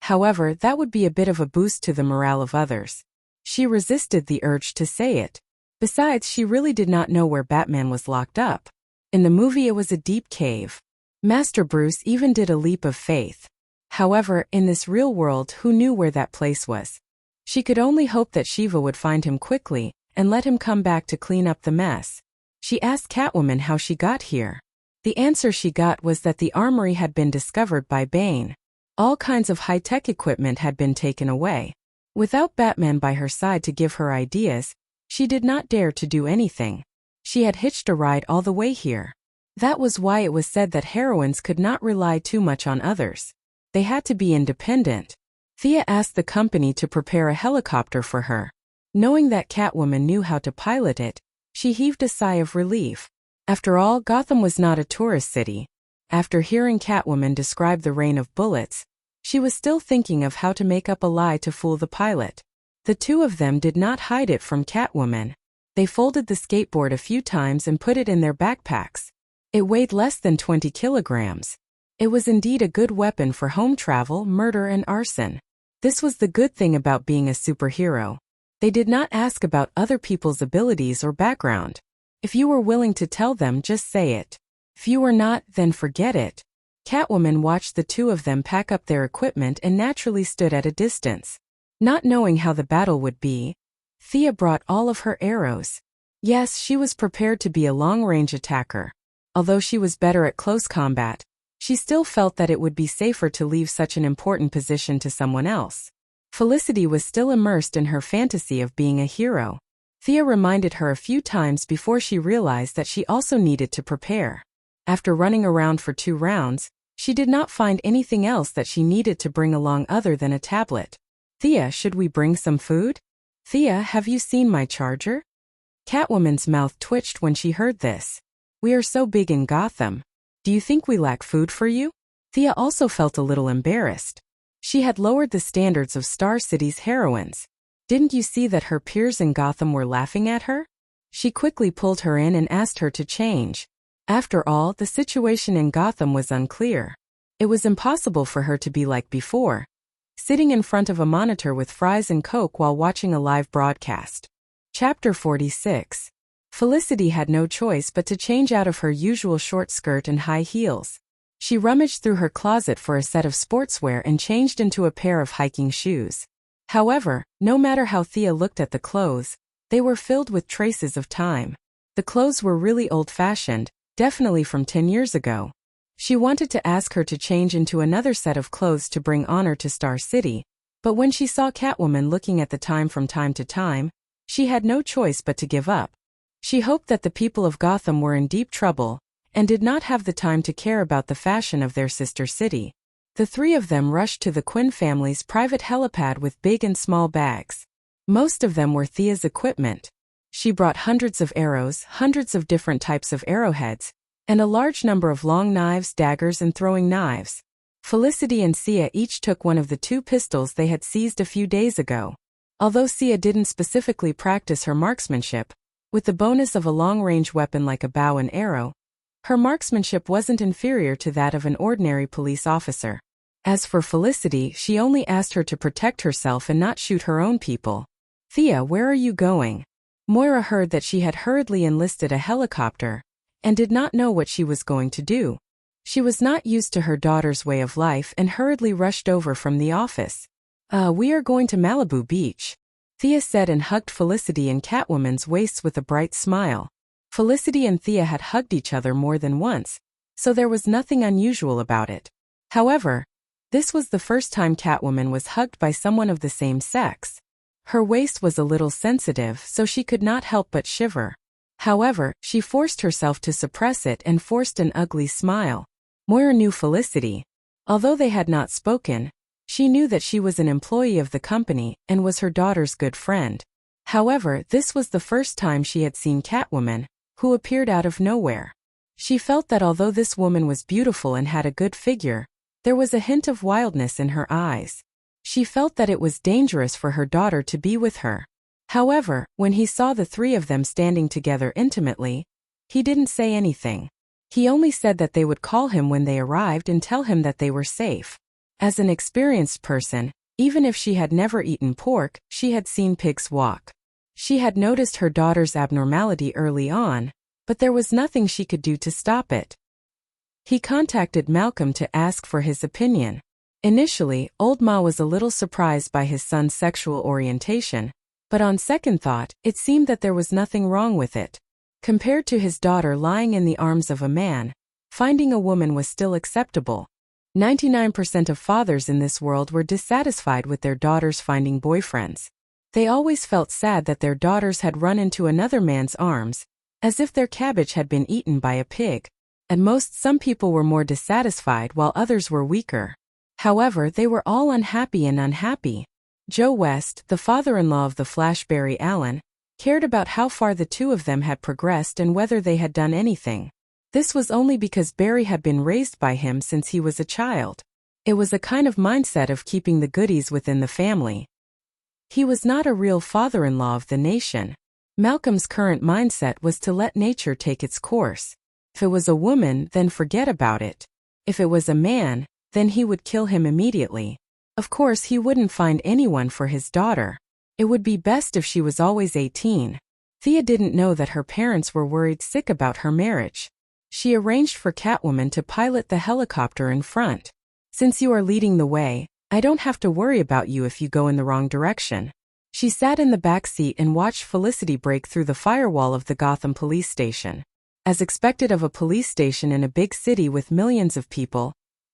However, that would be a bit of a boost to the morale of others. She resisted the urge to say it. Besides, she really did not know where Batman was locked up. In the movie, it was a deep cave. Master Bruce even did a leap of faith. However, in this real world, who knew where that place was? She could only hope that Shiva would find him quickly and let him come back to clean up the mess. She asked Catwoman how she got here. The answer she got was that the armory had been discovered by Bane. All kinds of high-tech equipment had been taken away. Without Batman by her side to give her ideas, she did not dare to do anything. She had hitched a ride all the way here. That was why it was said that heroines could not rely too much on others. They had to be independent. Thea asked the company to prepare a helicopter for her. Knowing that Catwoman knew how to pilot it, she heaved a sigh of relief. After all, Gotham was not a tourist city. After hearing Catwoman describe the rain of bullets, she was still thinking of how to make up a lie to fool the pilot. The two of them did not hide it from Catwoman. They folded the skateboard a few times and put it in their backpacks. It weighed less than 20 kilograms. It was indeed a good weapon for home travel, murder, and arson. This was the good thing about being a superhero. They did not ask about other people's abilities or background. If you were willing to tell them, just say it. If you were not, then forget it. Catwoman watched the two of them pack up their equipment and naturally stood at a distance. Not knowing how the battle would be, Thea brought all of her arrows. Yes, she was prepared to be a long-range attacker. Although she was better at close combat, she still felt that it would be safer to leave such an important position to someone else. Felicity was still immersed in her fantasy of being a hero. Thea reminded her a few times before she realized that she also needed to prepare. After running around for 2 rounds, she did not find anything else that she needed to bring along other than a tablet. Thea, should we bring some food? Thea, have you seen my charger? Catwoman's mouth twitched when she heard this. We are so big in Gotham. Do you think we lack food for you? Thea also felt a little embarrassed. She had lowered the standards of Star City's heroines. Didn't you see that her peers in Gotham were laughing at her? She quickly pulled her in and asked her to change. After all, the situation in Gotham was unclear. It was impossible for her to be like before, sitting in front of a monitor with fries and Coke while watching a live broadcast. Chapter 46. Felicity had no choice but to change out of her usual short skirt and high heels. She rummaged through her closet for a set of sportswear and changed into a pair of hiking shoes. However, no matter how Thea looked at the clothes, they were filled with traces of time. The clothes were really old-fashioned, definitely from 10 years ago. She wanted to ask her to change into another set of clothes to bring honor to Star City, but when she saw Catwoman looking at the time from time to time, she had no choice but to give up. She hoped that the people of Gotham were in deep trouble and did not have the time to care about the fashion of their sister city. The three of them rushed to the Quinn family's private helipad with big and small bags. Most of them were Thea's equipment. She brought hundreds of arrows, hundreds of different types of arrowheads, and a large number of long knives, daggers, and throwing knives. Felicity and Sia each took one of the 2 pistols they had seized a few days ago. Although Sia didn't specifically practice her marksmanship, with the bonus of a long-range weapon like a bow and arrow, her marksmanship wasn't inferior to that of an ordinary police officer. As for Felicity, she only asked her to protect herself and not shoot her own people. "Thea, where are you going?" Moira heard that she had hurriedly enlisted a helicopter and did not know what she was going to do. She was not used to her daughter's way of life and hurriedly rushed over from the office. We are going to Malibu Beach," Thea said and hugged Felicity and Catwoman's waists with a bright smile. Felicity and Thea had hugged each other more than once, so there was nothing unusual about it. However, this was the first time Catwoman was hugged by someone of the same sex. Her waist was a little sensitive, so she could not help but shiver. However, she forced herself to suppress it and forced an ugly smile. Moira knew Felicity. Although they had not spoken, she knew that she was an employee of the company and was her daughter's good friend. However, this was the first time she had seen Catwoman, who appeared out of nowhere. She felt that although this woman was beautiful and had a good figure, there was a hint of wildness in her eyes. She felt that it was dangerous for her daughter to be with her. However, when he saw the 3 of them standing together intimately, he didn't say anything. He only said that they would call him when they arrived and tell him that they were safe. As an experienced person, even if she had never eaten pork, she had seen pigs walk. She had noticed her daughter's abnormality early on, but there was nothing she could do to stop it. He contacted Malcolm to ask for his opinion. Initially, Old Ma was a little surprised by his son's sexual orientation, but on second thought, it seemed that there was nothing wrong with it. Compared to his daughter lying in the arms of a man, finding a woman was still acceptable. 99% of fathers in this world were dissatisfied with their daughters finding boyfriends. They always felt sad that their daughters had run into another man's arms, as if their cabbage had been eaten by a pig. At most, some people were more dissatisfied while others were weaker. However, they were all unhappy and unhappy. Joe West, the father-in-law of the Flash Barry Allen, cared about how far the 2 of them had progressed and whether they had done anything. This was only because Barry had been raised by him since he was a child. It was a kind of mindset of keeping the goodies within the family. He was not a real father-in-law of the nation. Malcolm's current mindset was to let nature take its course. If it was a woman, then forget about it. If it was a man, then he would kill him immediately. Of course, he wouldn't find anyone for his daughter. It would be best if she was always 18. Thea didn't know that her parents were worried sick about her marriage. She arranged for Catwoman to pilot the helicopter in front. "Since you are leading the way, I don't have to worry about you if you go in the wrong direction." She sat in the back seat and watched Felicity break through the firewall of the Gotham police station. As expected of a police station in a big city with millions of people,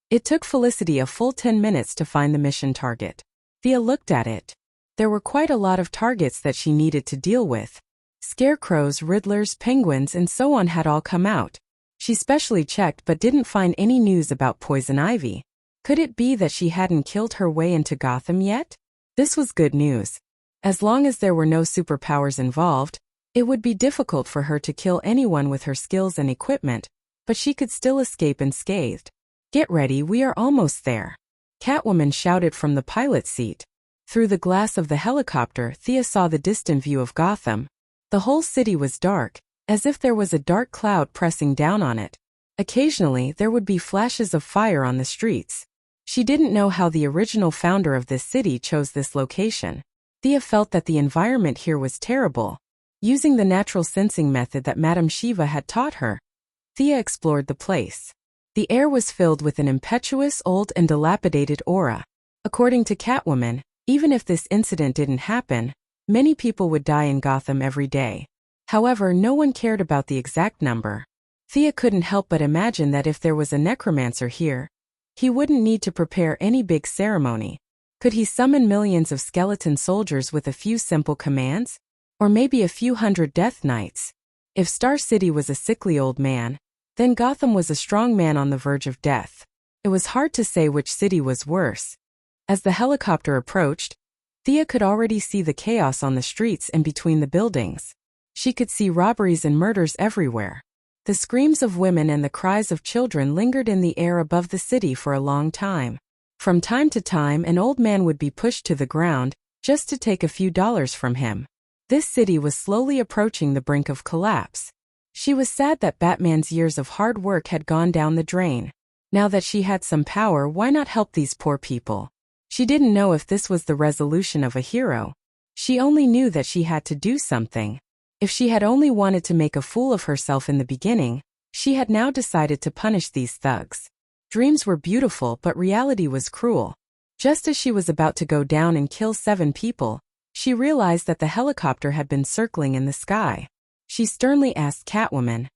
it took Felicity a full 10 minutes to find the mission target. Thea looked at it. There were quite a lot of targets that she needed to deal with. Scarecrows, Riddlers, Penguins, and so on had all come out. She specially checked but didn't find any news about Poison Ivy. Could it be that she hadn't killed her way into Gotham yet? This was good news. As long as there were no superpowers involved, it would be difficult for her to kill anyone with her skills and equipment, but she could still escape unscathed. "Get ready, we are almost there," Catwoman shouted from the pilot's seat. Through the glass of the helicopter, Thea saw the distant view of Gotham. The whole city was dark, as if there was a dark cloud pressing down on it. Occasionally, there would be flashes of fire on the streets. She didn't know how the original founder of this city chose this location. Thea felt that the environment here was terrible. Using the natural sensing method that Madame Shiva had taught her, Thea explored the place. The air was filled with an impetuous, old and dilapidated aura. According to Catwoman, even if this incident didn't happen, many people would die in Gotham every day. However, no one cared about the exact number. Thea couldn't help but imagine that if there was a necromancer here, he wouldn't need to prepare any big ceremony. Could he summon millions of skeleton soldiers with a few simple commands? Or maybe a few hundred death knights? If Star City was a sickly old man, then Gotham was a strong man on the verge of death. It was hard to say which city was worse. As the helicopter approached, Thea could already see the chaos on the streets and between the buildings. She could see robberies and murders everywhere. The screams of women and the cries of children lingered in the air above the city for a long time. From time to time, an old man would be pushed to the ground, just to take a few dollars from him. This city was slowly approaching the brink of collapse. She was sad that Batman's years of hard work had gone down the drain. Now that she had some power, why not help these poor people? She didn't know if this was the resolution of a hero. She only knew that she had to do something. If she had only wanted to make a fool of herself in the beginning, she had now decided to punish these thugs. Dreams were beautiful, but reality was cruel. Just as she was about to go down and kill 7 people, she realized that the helicopter had been circling in the sky. She sternly asked Catwoman,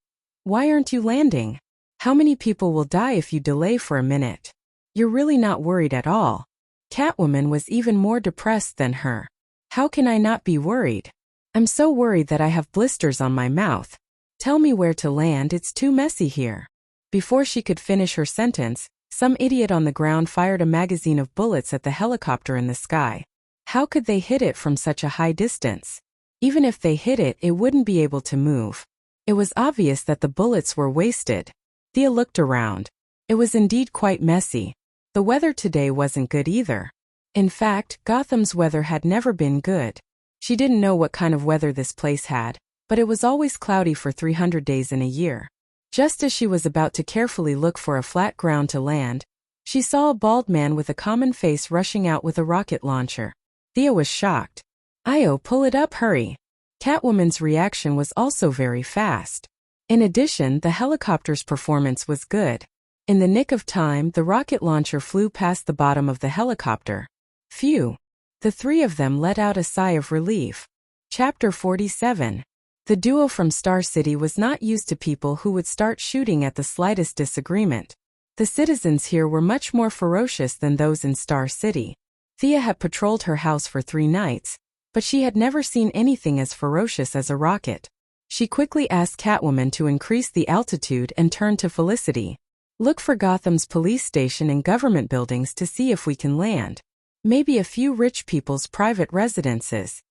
"Why aren't you landing? How many people will die if you delay for a minute? You're really not worried at all." Catwoman was even more depressed than her. "How can I not be worried? I'm so worried that I have blisters on my mouth. Tell me where to land, it's too messy here." Before she could finish her sentence, some idiot on the ground fired a magazine of bullets at the helicopter in the sky. How could they hit it from such a high distance? Even if they hit it, it wouldn't be able to move. It was obvious that the bullets were wasted. Thea looked around. It was indeed quite messy. The weather today wasn't good either. In fact, Gotham's weather had never been good. She didn't know what kind of weather this place had, but it was always cloudy for 300 days in a year. Just as she was about to carefully look for a flat ground to land, she saw a bald man with a common face rushing out with a rocket launcher. Thea was shocked. "Io, pull it up, hurry." Catwoman's reaction was also very fast. In addition, the helicopter's performance was good. In the nick of time, the rocket launcher flew past the bottom of the helicopter. Phew! The 3 of them let out a sigh of relief. Chapter 47. The duo from Star City was not used to people who would start shooting at the slightest disagreement. The citizens here were much more ferocious than those in Star City. Thea had patrolled her house for 3 nights, but she had never seen anything as ferocious as a rocket. She quickly asked Catwoman to increase the altitude and turned to Felicity. "Look for Gotham's police station and government buildings to see if we can land. Maybe a few rich people's private residences."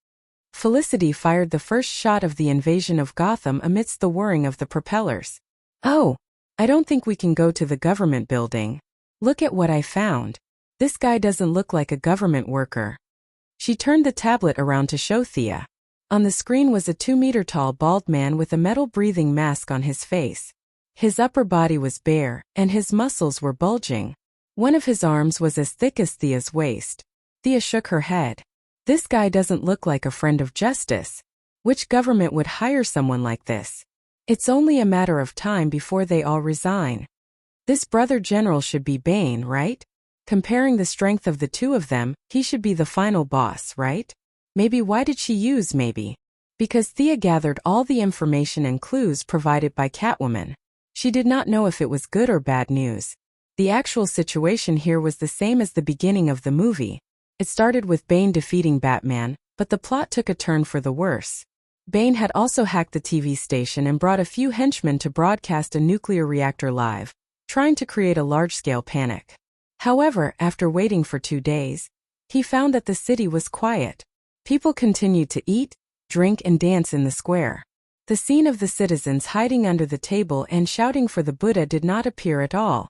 Felicity fired the first shot of the invasion of Gotham amidst the whirring of the propellers. "Oh, I don't think we can go to the government building. Look at what I found. This guy doesn't look like a government worker." She turned the tablet around to show Thea. On the screen was a 2-meter-tall bald man with a metal-breathing mask on his face. His upper body was bare, and his muscles were bulging. One of his arms was as thick as Thea's waist. Thea shook her head. "This guy doesn't look like a friend of justice. Which government would hire someone like this? It's only a matter of time before they all resign. This brother general should be Bane, right? Comparing the strength of the 2 of them, he should be the final boss, right? Maybe why did she use maybe? Because Thea gathered all the information and clues provided by Catwoman. She did not know if it was good or bad news. The actual situation here was the same as the beginning of the movie. It started with Bane defeating Batman, but the plot took a turn for the worse. Bane had also hacked the TV station and brought a few henchmen to broadcast a nuclear reactor live, trying to create a large-scale panic. However, after waiting for 2 days, he found that the city was quiet. People continued to eat, drink, and dance in the square. The scene of the citizens hiding under the table and shouting for the Buddha did not appear at all.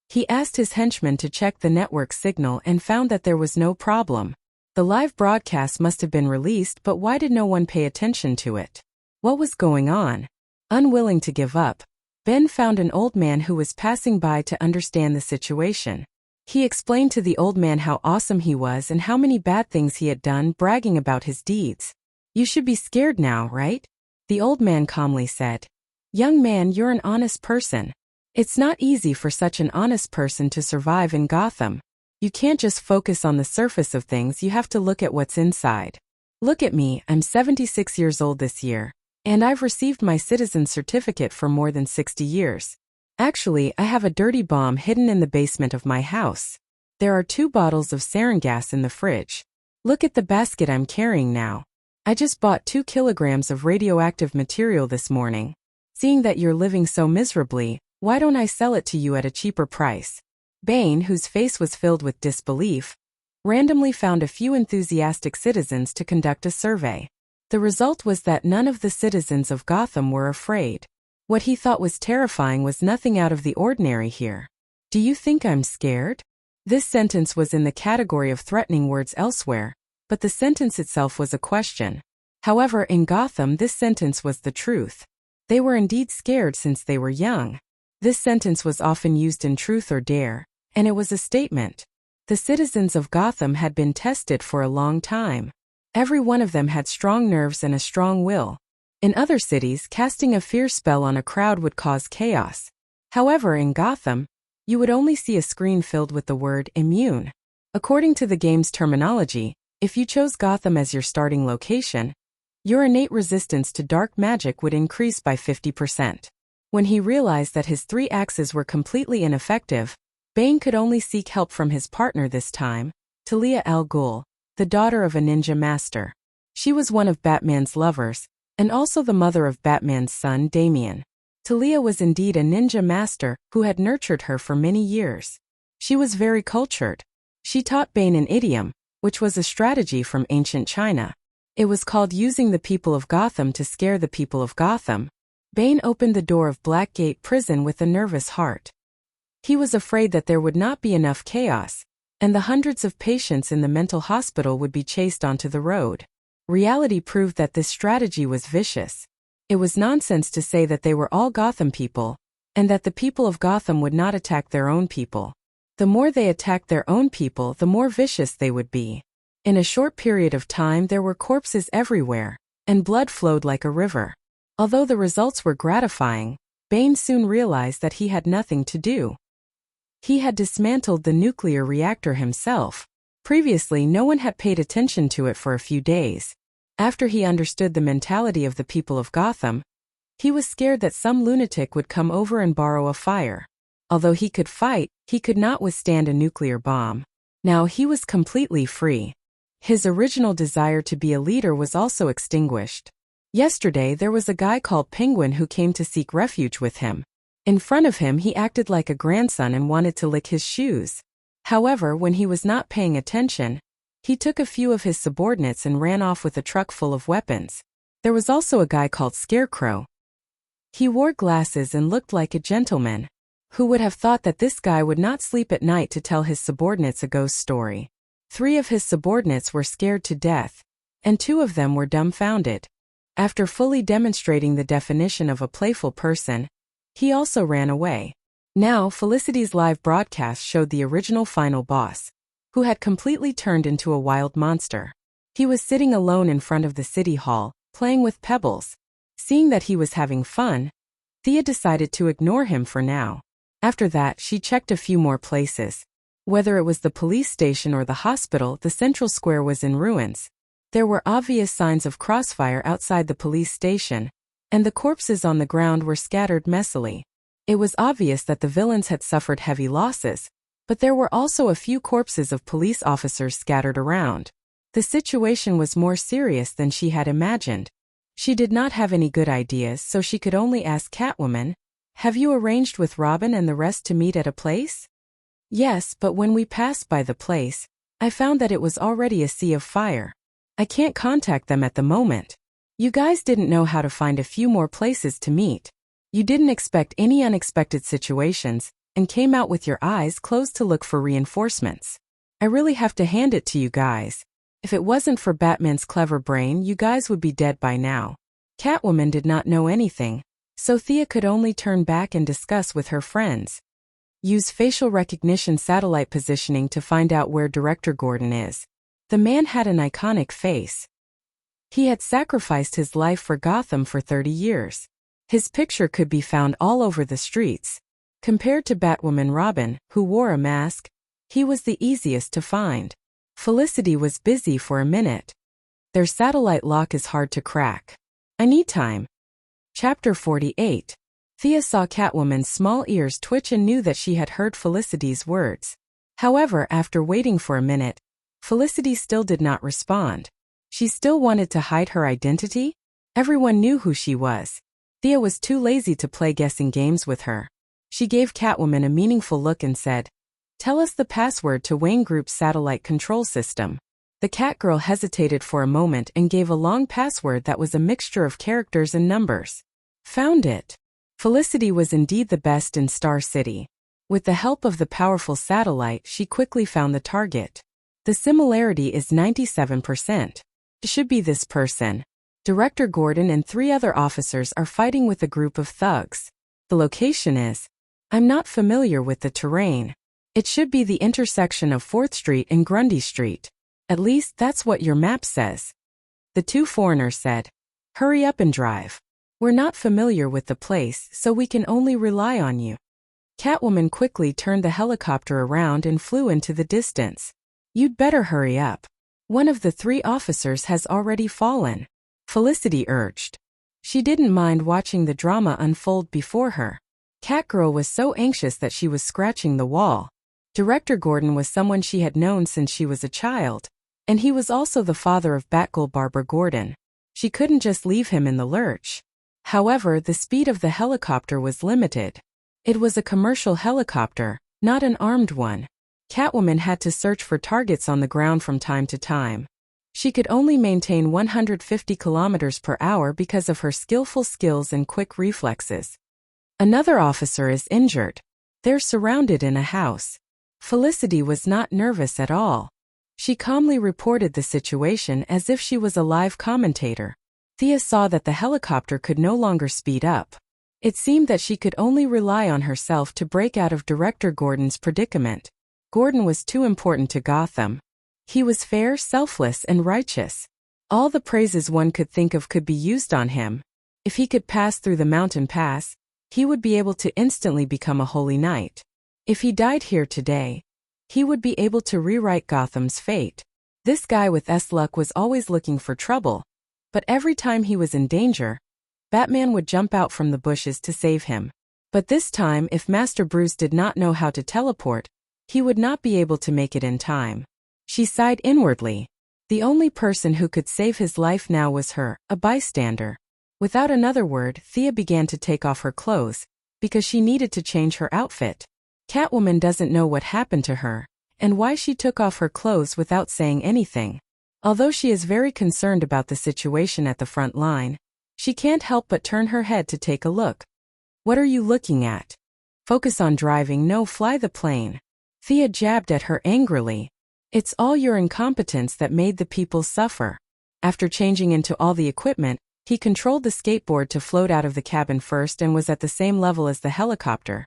He asked his henchmen to check the network signal and found that there was no problem. The live broadcast must have been released, but why did no one pay attention to it? What was going on? Unwilling to give up, Ben found an old man who was passing by to understand the situation. He explained to the old man how awesome he was and how many bad things he had done, bragging about his deeds. "You should be scared now, right?" The old man calmly said. "Young man, you're an honest person. It's not easy for such an honest person to survive in Gotham. You can't just focus on the surface of things, you have to look at what's inside. Look at me, I'm 76 years old this year, and I've received my citizen certificate for more than 60 years. Actually, I have a dirty bomb hidden in the basement of my house. There are 2 bottles of sarin gas in the fridge. Look at the basket I'm carrying now. I just bought 2 kilograms of radioactive material this morning. Seeing that you're living so miserably, why don't I sell it to you at a cheaper price? Bane, whose face was filled with disbelief, randomly found a few enthusiastic citizens to conduct a survey. The result was that none of the citizens of Gotham were afraid. What he thought was terrifying was nothing out of the ordinary here. Do you think I'm scared? This sentence was in the category of threatening words elsewhere, but the sentence itself was a question. However, in Gotham this sentence was the truth. They were indeed scared since they were young. This sentence was often used in Truth or Dare, and it was a statement. The citizens of Gotham had been tested for a long time. Every one of them had strong nerves and a strong will. In other cities, casting a fear spell on a crowd would cause chaos. However, in Gotham, you would only see a screen filled with the word immune. According to the game's terminology, if you chose Gotham as your starting location, your innate resistance to dark magic would increase by 50%. When he realized that his 3 axes were completely ineffective, Bane could only seek help from his partner this time, Talia al Ghul, the daughter of a ninja master. She was one of Batman's lovers, and also the mother of Batman's son Damian. Talia was indeed a ninja master who had nurtured her for many years. She was very cultured. She taught Bane an idiom, which was a strategy from ancient China. It was called using the people of Gotham to scare the people of Gotham. Bane opened the door of Blackgate Prison with a nervous heart. He was afraid that there would not be enough chaos, and the hundreds of patients in the mental hospital would be chased onto the road. Reality proved that this strategy was vicious. It was nonsense to say that they were all Gotham people, and that the people of Gotham would not attack their own people. The more they attacked their own people, the more vicious they would be. In a short period of time there were corpses everywhere, and blood flowed like a river. Although the results were gratifying, Bane soon realized that he had nothing to do. He had dismantled the nuclear reactor himself. Previously, no one had paid attention to it for a few days. After he understood the mentality of the people of Gotham, he was scared that some lunatic would come over and borrow a fire. Although he could fight, he could not withstand a nuclear bomb. Now he was completely free. His original desire to be a leader was also extinguished. Yesterday there was a guy called Penguin who came to seek refuge with him. In front of him he acted like a grandson and wanted to lick his shoes. However, when he was not paying attention, he took a few of his subordinates and ran off with a truck full of weapons. There was also a guy called Scarecrow. He wore glasses and looked like a gentleman. Who would have thought that this guy would not sleep at night to tell his subordinates a ghost story? 3 of his subordinates were scared to death, and 2 of them were dumbfounded. After fully demonstrating the definition of a playful person, he also ran away. Now, Felicity's live broadcast showed the original final boss, who had completely turned into a wild monster. He was sitting alone in front of the city hall, playing with pebbles. Seeing that he was having fun, Thea decided to ignore him for now. After that, she checked a few more places. Whether it was the police station or the hospital, the central square was in ruins. There were obvious signs of crossfire outside the police station, and the corpses on the ground were scattered messily. It was obvious that the villains had suffered heavy losses, but there were also a few corpses of police officers scattered around. The situation was more serious than she had imagined. She did not have any good ideas, so she could only ask Catwoman, "Have you arranged with Robin and the rest to meet at a place?" "Yes, but when we passed by the place, I found that it was already a sea of fire. I can't contact them at the moment. You guys didn't know how to find a few more places to meet. You didn't expect any unexpected situations, and came out with your eyes closed to look for reinforcements. I really have to hand it to you guys. If it wasn't for Batman's clever brain, you guys would be dead by now." Catwoman did not know anything, so Thea could only turn back and discuss with her friends. Use facial recognition satellite positioning to find out where Director Gordon is. The man had an iconic face. He had sacrificed his life for Gotham for 30 years. His picture could be found all over the streets. Compared to Batwoman Robin, who wore a mask, he was the easiest to find. Felicity was busy for a minute. Their satellite lock is hard to crack. I need time. Chapter 48. Thea saw Catwoman's small ears twitch and knew that she had heard Felicity's words. However, after waiting for a minute, Felicity still did not respond. She still wanted to hide her identity? Everyone knew who she was. Thea was too lazy to play guessing games with her. She gave Catwoman a meaningful look and said, "Tell us the password to Wayne Group's satellite control system." The Catgirl hesitated for a moment and gave a long password that was a mixture of characters and numbers. Found it. Felicity was indeed the best in Star City. With the help of the powerful satellite, she quickly found the target. The similarity is 97%. It should be this person. Director Gordon and 3 other officers are fighting with a group of thugs. The location is, I'm not familiar with the terrain. It should be the intersection of 4th Street and Grundy Street. At least that's what your map says. The 2 foreigners said, "Hurry up and drive. We're not familiar with the place, so we can only rely on you." Catwoman quickly turned the helicopter around and flew into the distance. "You'd better hurry up. One of the 3 officers has already fallen," Felicity urged. She didn't mind watching the drama unfold before her. Catgirl was so anxious that she was scratching the wall. Director Gordon was someone she had known since she was a child, and he was also the father of Batgirl Barbara Gordon. She couldn't just leave him in the lurch. However, the speed of the helicopter was limited. It was a commercial helicopter, not an armed one. Catwoman had to search for targets on the ground from time to time. She could only maintain 150 kilometers per hour because of her skillful skills and quick reflexes. Another officer is injured. They're surrounded in a house. Felicity was not nervous at all. She calmly reported the situation as if she was a live commentator. Thea saw that the helicopter could no longer speed up. It seemed that she could only rely on herself to break out of Director Gordon's predicament. Gordon was too important to Gotham. He was fair, selfless, and righteous. All the praises one could think of could be used on him. If he could pass through the mountain pass, he would be able to instantly become a holy knight. If he died here today, he would be able to rewrite Gotham's fate. This guy with luck was always looking for trouble. But every time he was in danger, Batman would jump out from the bushes to save him. But this time, if Master Bruce did not know how to teleport, he would not be able to make it in time. She sighed inwardly. The only person who could save his life now was her, a bystander. Without another word, Thea began to take off her clothes, because she needed to change her outfit. Catwoman doesn't know what happened to her, and why she took off her clothes without saying anything. Although she is very concerned about the situation at the front line, she can't help but turn her head to take a look. "What are you looking at? Focus on driving, no, fly the plane." Thea jabbed at her angrily. "It's all your incompetence that made the people suffer." After changing into all the equipment, he controlled the skateboard to float out of the cabin first and was at the same level as the helicopter.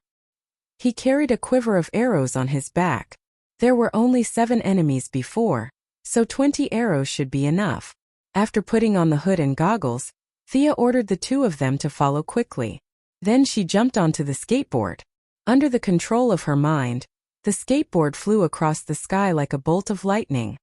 He carried a quiver of arrows on his back. There were only 7 enemies before, so 20 arrows should be enough. After putting on the hood and goggles, Thea ordered the 2 of them to follow quickly. Then she jumped onto the skateboard. Under the control of her mind, the skateboard flew across the sky like a bolt of lightning.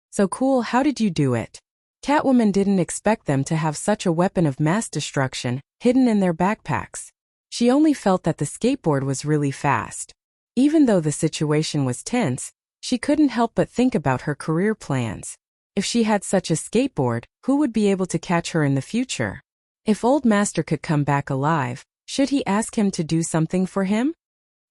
"So cool, how did you do it?" Catwoman didn't expect them to have such a weapon of mass destruction hidden in their backpacks. She only felt that the skateboard was really fast. Even though the situation was tense, she couldn't help but think about her career plans. If she had such a skateboard, who would be able to catch her in the future? If Old Master could come back alive, should he ask him to do something for him?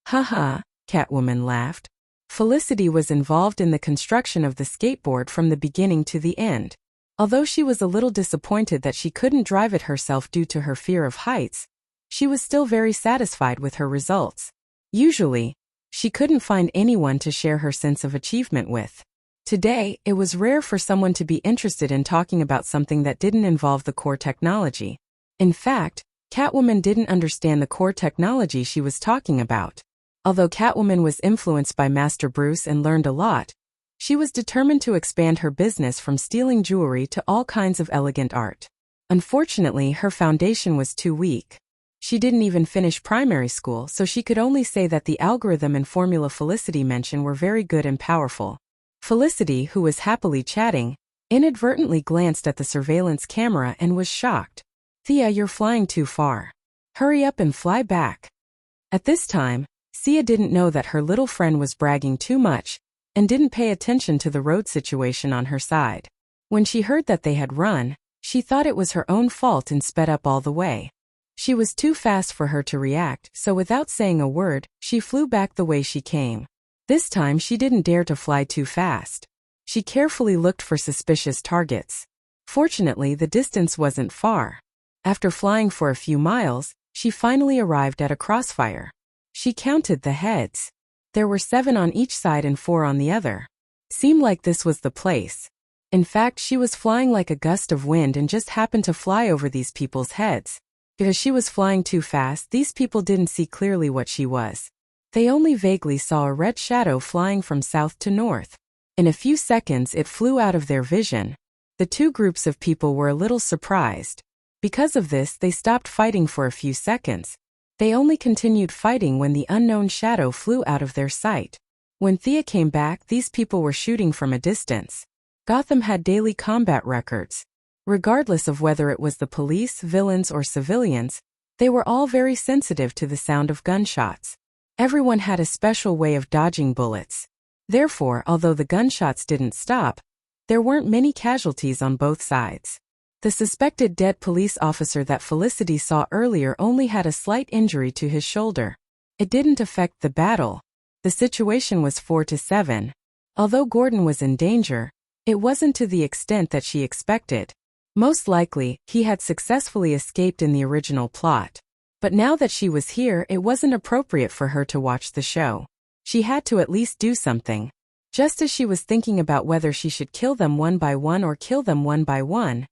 Haha, Catwoman laughed. Felicity was involved in the construction of the skateboard from the beginning to the end. Although she was a little disappointed that she couldn't drive it herself due to her fear of heights, she was still very satisfied with her results. Usually, she couldn't find anyone to share her sense of achievement with. Today, it was rare for someone to be interested in talking about something that didn't involve the core technology. In fact, Catwoman didn't understand the core technology she was talking about. Although Catwoman was influenced by Master Bruce and learned a lot, she was determined to expand her business from stealing jewelry to all kinds of elegant art. Unfortunately, her foundation was too weak. She didn't even finish primary school, so she could only say that the algorithm and formula Felicity mentioned were very good and powerful. Felicity, who was happily chatting, inadvertently glanced at the surveillance camera and was shocked. "Thea, you're flying too far. Hurry up and fly back." At this time, Thea didn't know that her little friend was bragging too much and didn't pay attention to the road situation on her side. When she heard that they had run, she thought it was her own fault and sped up all the way. She was too fast for her to react, so without saying a word, she flew back the way she came. This time she didn't dare to fly too fast. She carefully looked for suspicious targets. Fortunately, the distance wasn't far. After flying for a few miles, she finally arrived at a crossfire. She counted the heads. There were 7 on each side and 4 on the other. Seemed like this was the place. In fact, she was flying like a gust of wind and just happened to fly over these people's heads. Because she was flying too fast, these people didn't see clearly what she was. They only vaguely saw a red shadow flying from south to north. In a few seconds it flew out of their vision. The 2 groups of people were a little surprised. Because of this, they stopped fighting for a few seconds. They only continued fighting when the unknown shadow flew out of their sight. When Thea came back, these people were shooting from a distance. Gotham had daily combat records. Regardless of whether it was the police, villains, or civilians, they were all very sensitive to the sound of gunshots. Everyone had a special way of dodging bullets. Therefore, although the gunshots didn't stop, there weren't many casualties on both sides. The suspected dead police officer that Felicity saw earlier only had a slight injury to his shoulder. It didn't affect the battle. The situation was 4-7. Although Gordon was in danger, it wasn't to the extent that she expected. Most likely, he had successfully escaped in the original plot. But now that she was here, it wasn't appropriate for her to watch the show. She had to at least do something. Just as she was thinking about whether she should kill them one by one or kill them one by one,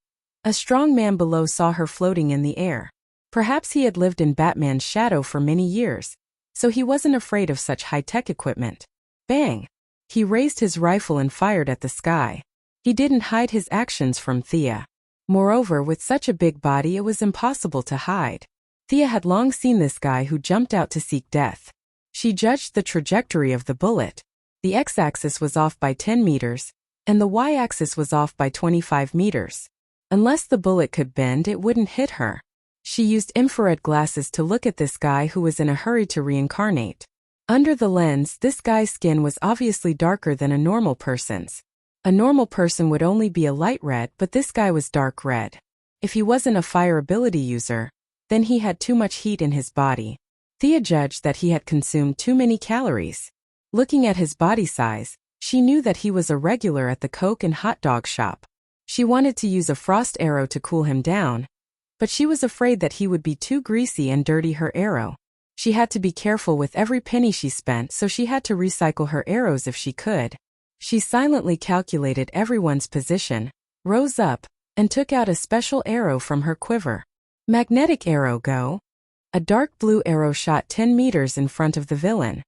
a strong man below saw her floating in the air. Perhaps he had lived in Batman's shadow for many years, so he wasn't afraid of such high-tech equipment. Bang! He raised his rifle and fired at the sky. He didn't hide his actions from Thea. Moreover, with such a big body, it was impossible to hide. Thea had long seen this guy who jumped out to seek death. She judged the trajectory of the bullet. The x-axis was off by 10 meters, and the y-axis was off by 25 meters. Unless the bullet could bend, it wouldn't hit her. She used infrared glasses to look at this guy who was in a hurry to reincarnate. Under the lens, this guy's skin was obviously darker than a normal person's. A normal person would only be a light red, but this guy was dark red. If he wasn't a fire ability user, then he had too much heat in his body. Thea judged that he had consumed too many calories. Looking at his body size, she knew that he was a regular at the Coke and hot dog shop. She wanted to use a frost arrow to cool him down, but she was afraid that he would be too greasy and dirty her arrow. She had to be careful with every penny she spent, so she had to recycle her arrows if she could. She silently calculated everyone's position, rose up, and took out a special arrow from her quiver. Magnetic arrow, go! A dark blue arrow shot 10 meters in front of the villain.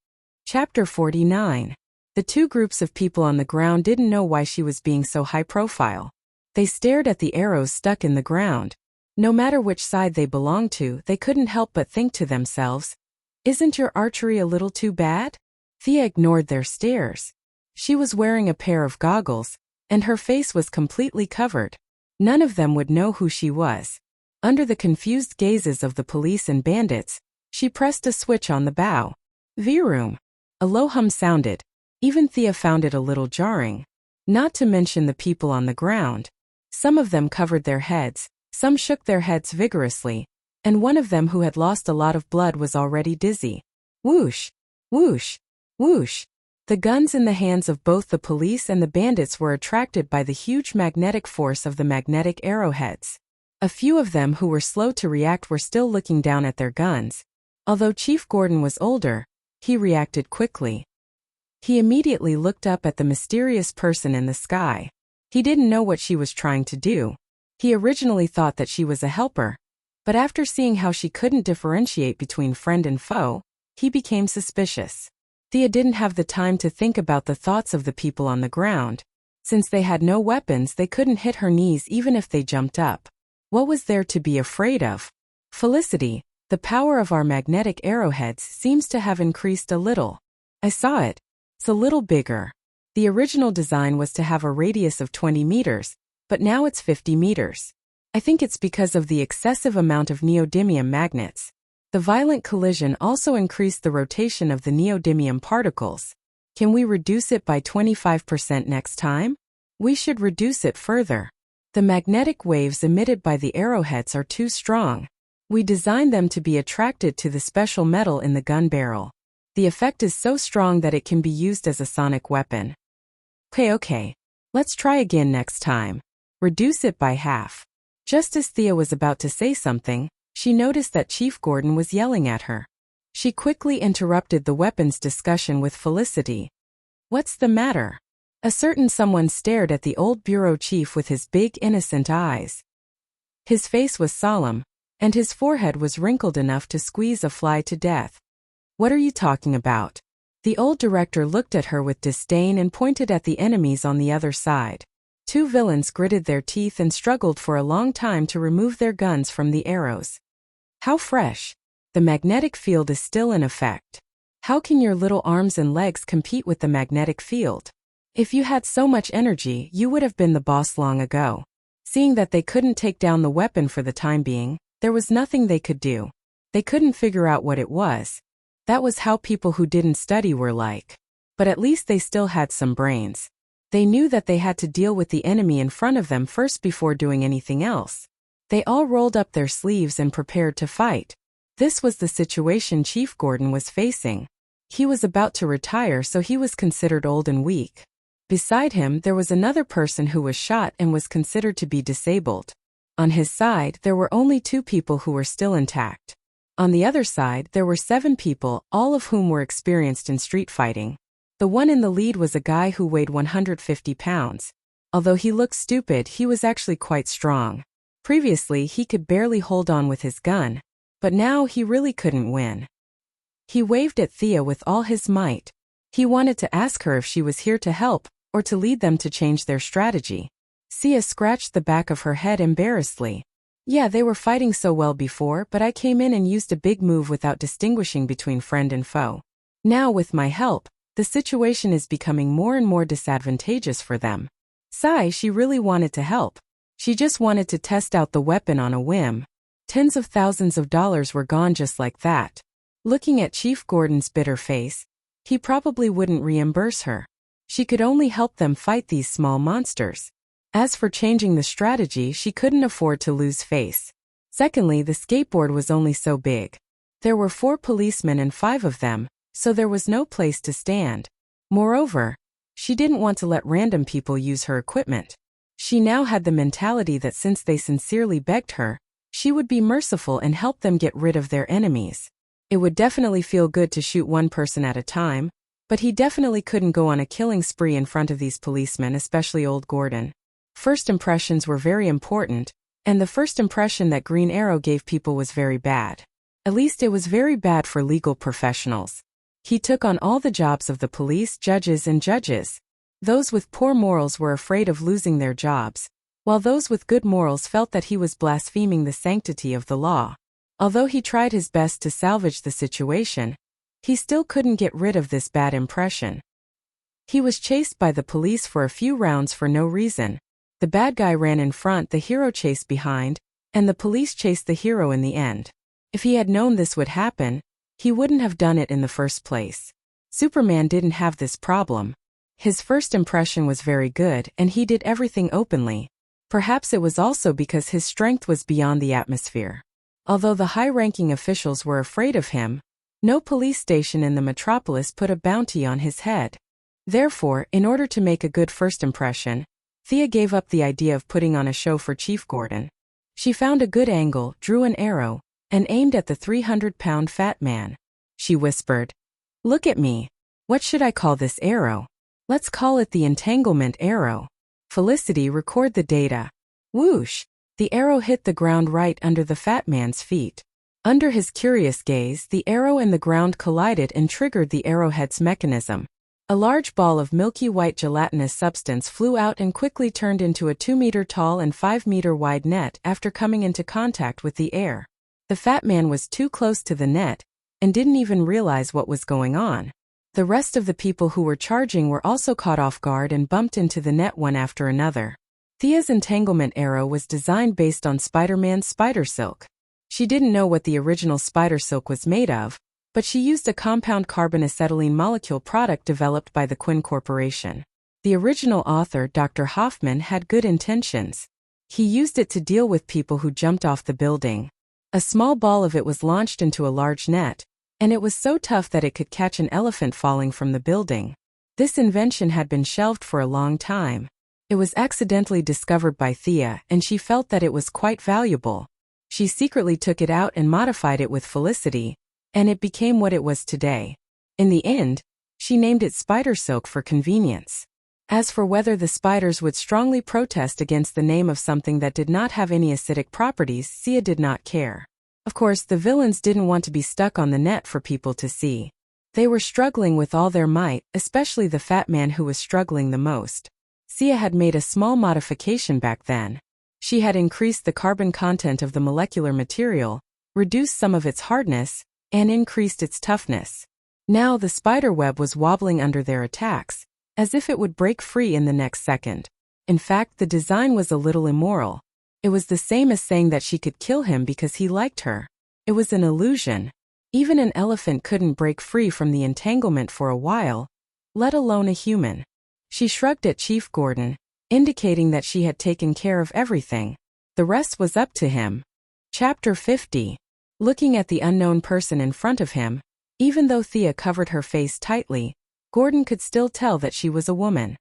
Chapter 49. The 2 groups of people on the ground didn't know why she was being so high profile. They stared at the arrows stuck in the ground. No matter which side they belonged to, they couldn't help but think to themselves, "Isn't your archery a little too bad?" Thea ignored their stares. She was wearing a pair of goggles, and her face was completely covered. None of them would know who she was. Under the confused gazes of the police and bandits, she pressed a switch on the bow. V-room. A low hum sounded. Even Thea found it a little jarring. Not to mention the people on the ground. Some of them covered their heads, some shook their heads vigorously, and one of them who had lost a lot of blood was already dizzy. Whoosh! Whoosh! Whoosh! The guns in the hands of both the police and the bandits were attracted by the huge magnetic force of the magnetic arrowheads. A few of them who were slow to react were still looking down at their guns. Although Chief Gordon was older, he reacted quickly. He immediately looked up at the mysterious person in the sky. He didn't know what she was trying to do. He originally thought that she was a helper, but after seeing how she couldn't differentiate between friend and foe, he became suspicious. Thea didn't have the time to think about the thoughts of the people on the ground. Since they had no weapons, they couldn't hit her knees even if they jumped up. What was there to be afraid of? Felicity, the power of our magnetic arrowheads seems to have increased a little. I saw it. It's a little bigger. The original design was to have a radius of 20 meters, but now it's 50 meters. I think it's because of the excessive amount of neodymium magnets. The violent collision also increased the rotation of the neodymium particles. Can we reduce it by 25% next time? We should reduce it further. The magnetic waves emitted by the arrowheads are too strong. We designed them to be attracted to the special metal in the gun barrel. The effect is so strong that it can be used as a sonic weapon. Okay. Let's try again next time. Reduce it by half. Just as Thea was about to say something, she noticed that Chief Gordon was yelling at her. She quickly interrupted the weapons discussion with Felicity. What's the matter? A certain someone stared at the old bureau chief with his big innocent eyes. His face was solemn, and his forehead was wrinkled enough to squeeze a fly to death. What are you talking about? The old director looked at her with disdain and pointed at the enemies on the other side. Two villains gritted their teeth and struggled for a long time to remove their guns from the arrows. How fresh! The magnetic field is still in effect. How can your little arms and legs compete with the magnetic field? If you had so much energy, you would have been the boss long ago. Seeing that they couldn't take down the weapon for the time being, there was nothing they could do. They couldn't figure out what it was. That was how people who didn't study were like. But at least they still had some brains. They knew that they had to deal with the enemy in front of them first before doing anything else. They all rolled up their sleeves and prepared to fight. This was the situation Chief Gordon was facing. He was about to retire, so he was considered old and weak. Beside him, there was another person who was shot and was considered to be disabled. On his side, there were only 2 people who were still intact. On the other side, there were 7 people, all of whom were experienced in street fighting. The one in the lead was a guy who weighed 150 pounds. Although he looked stupid, he was actually quite strong. Previously, he could barely hold on with his gun, but now he really couldn't win. He waved at Thea with all his might. He wanted to ask her if she was here to help, or to lead them to change their strategy. Thea scratched the back of her head embarrassedly. Yeah, they were fighting so well before, but I came in and used a big move without distinguishing between friend and foe. Now, with my help, the situation is becoming more and more disadvantageous for them. She really wanted to help. She just wanted to test out the weapon on a whim. Tens of thousands of dollars were gone just like that. Looking at Chief Gordon's bitter face, he probably wouldn't reimburse her. She could only help them fight these small monsters. As for changing the strategy, she couldn't afford to lose face. Secondly, the skateboard was only so big. There were 4 policemen and 5 of them, so there was no place to stand. Moreover, she didn't want to let random people use her equipment. She now had the mentality that since they sincerely begged her, she would be merciful and help them get rid of their enemies. It would definitely feel good to shoot one person at a time, but he definitely couldn't go on a killing spree in front of these policemen, especially old Gordon. First impressions were very important, and the first impression that Green Arrow gave people was very bad. At least it was very bad for legal professionals. He took on all the jobs of the police, judges, and judges. Those with poor morals were afraid of losing their jobs, while those with good morals felt that he was blaspheming the sanctity of the law. Although he tried his best to salvage the situation, he still couldn't get rid of this bad impression. He was chased by the police for a few rounds for no reason. The bad guy ran in front, the hero chased behind, and the police chased the hero in the end. If he had known this would happen, he wouldn't have done it in the first place. Superman didn't have this problem. His first impression was very good, and he did everything openly. Perhaps it was also because his strength was beyond the atmosphere. Although the high-ranking officials were afraid of him, no police station in the metropolis put a bounty on his head. Therefore, in order to make a good first impression, Thea gave up the idea of putting on a show for Chief Gordon. She found a good angle, drew an arrow, and aimed at the 300-pound fat man. She whispered, "Look at me. What should I call this arrow? Let's call it the entanglement arrow." Felicity, record the data. Whoosh! The arrow hit the ground right under the fat man's feet. Under his curious gaze, the arrow and the ground collided and triggered the arrowhead's mechanism. A large ball of milky white gelatinous substance flew out and quickly turned into a 2-meter-tall and 5-meter-wide net after coming into contact with the air. The fat man was too close to the net and didn't even realize what was going on. The rest of the people who were charging were also caught off guard and bumped into the net one after another. Thea's entanglement arrow was designed based on Spider-Man's spider silk. She didn't know what the original spider silk was made of, but she used a compound carbon acetylene molecule product developed by the Quinn Corporation. The original author, Dr. Hoffman, had good intentions. He used it to deal with people who jumped off the building. A small ball of it was launched into a large net, and it was so tough that it could catch an elephant falling from the building. This invention had been shelved for a long time. It was accidentally discovered by Thea, and she felt that it was quite valuable. She secretly took it out and modified it with Felicity, and it became what it was today. In the end, she named it Spider Silk for convenience. As for whether the spiders would strongly protest against the name of something that did not have any acidic properties, Thea did not care. Of course, the villains didn't want to be stuck on the net for people to see. They were struggling with all their might, especially the fat man who was struggling the most. Thea had made a small modification back then. She had increased the carbon content of the molecular material, reduced some of its hardness, and increased its toughness. Now the spider web was wobbling under their attacks, as if it would break free in the next second. In fact, the design was a little immoral. It was the same as saying that she could kill him because he liked her. It was an illusion. Even an elephant couldn't break free from the entanglement for a while, let alone a human. She shrugged at Chief Gordon, indicating that she had taken care of everything. The rest was up to him. Chapter 50. Looking at the unknown person in front of him, even though Thea covered her face tightly, Gordon could still tell that she was a woman.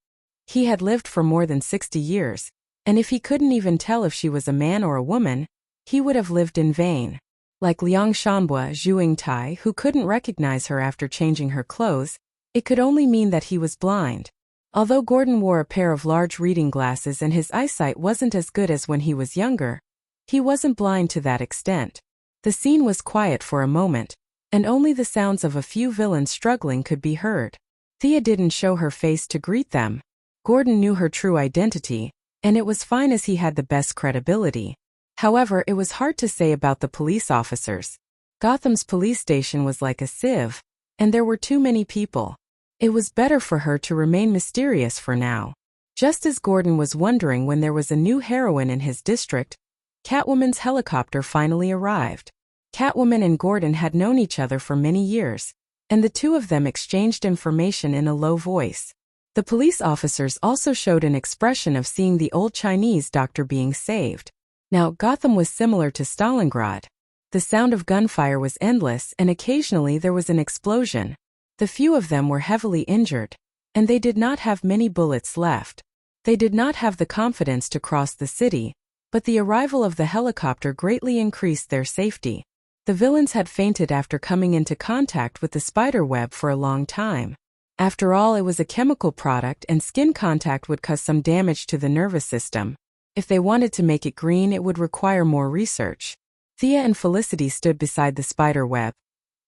He had lived for more than 60 years, and if he couldn't even tell if she was a man or a woman, he would have lived in vain. Like Liang Shanbua Zhuingtai, who couldn't recognize her after changing her clothes, it could only mean that he was blind. Although Gordon wore a pair of large reading glasses and his eyesight wasn't as good as when he was younger, he wasn't blind to that extent. The scene was quiet for a moment, and only the sounds of a few villains struggling could be heard. Thea didn't show her face to greet them. Gordon knew her true identity, and it was fine as he had the best credibility. However, it was hard to say about the police officers. Gotham's police station was like a sieve, and there were too many people. It was better for her to remain mysterious for now. Just as Gordon was wondering when there was a new heroine in his district, Catwoman's helicopter finally arrived. Catwoman and Gordon had known each other for many years, and the two of them exchanged information in a low voice. The police officers also showed an expression of seeing the old Chinese doctor being saved. Now, Gotham was similar to Stalingrad. The sound of gunfire was endless, and occasionally there was an explosion. The few of them were heavily injured, and they did not have many bullets left. They did not have the confidence to cross the city, but the arrival of the helicopter greatly increased their safety. The villains had fainted after coming into contact with the spider web for a long time. After all, it was a chemical product and skin contact would cause some damage to the nervous system. If they wanted to make it green, it would require more research. Thea and Felicity stood beside the spider web,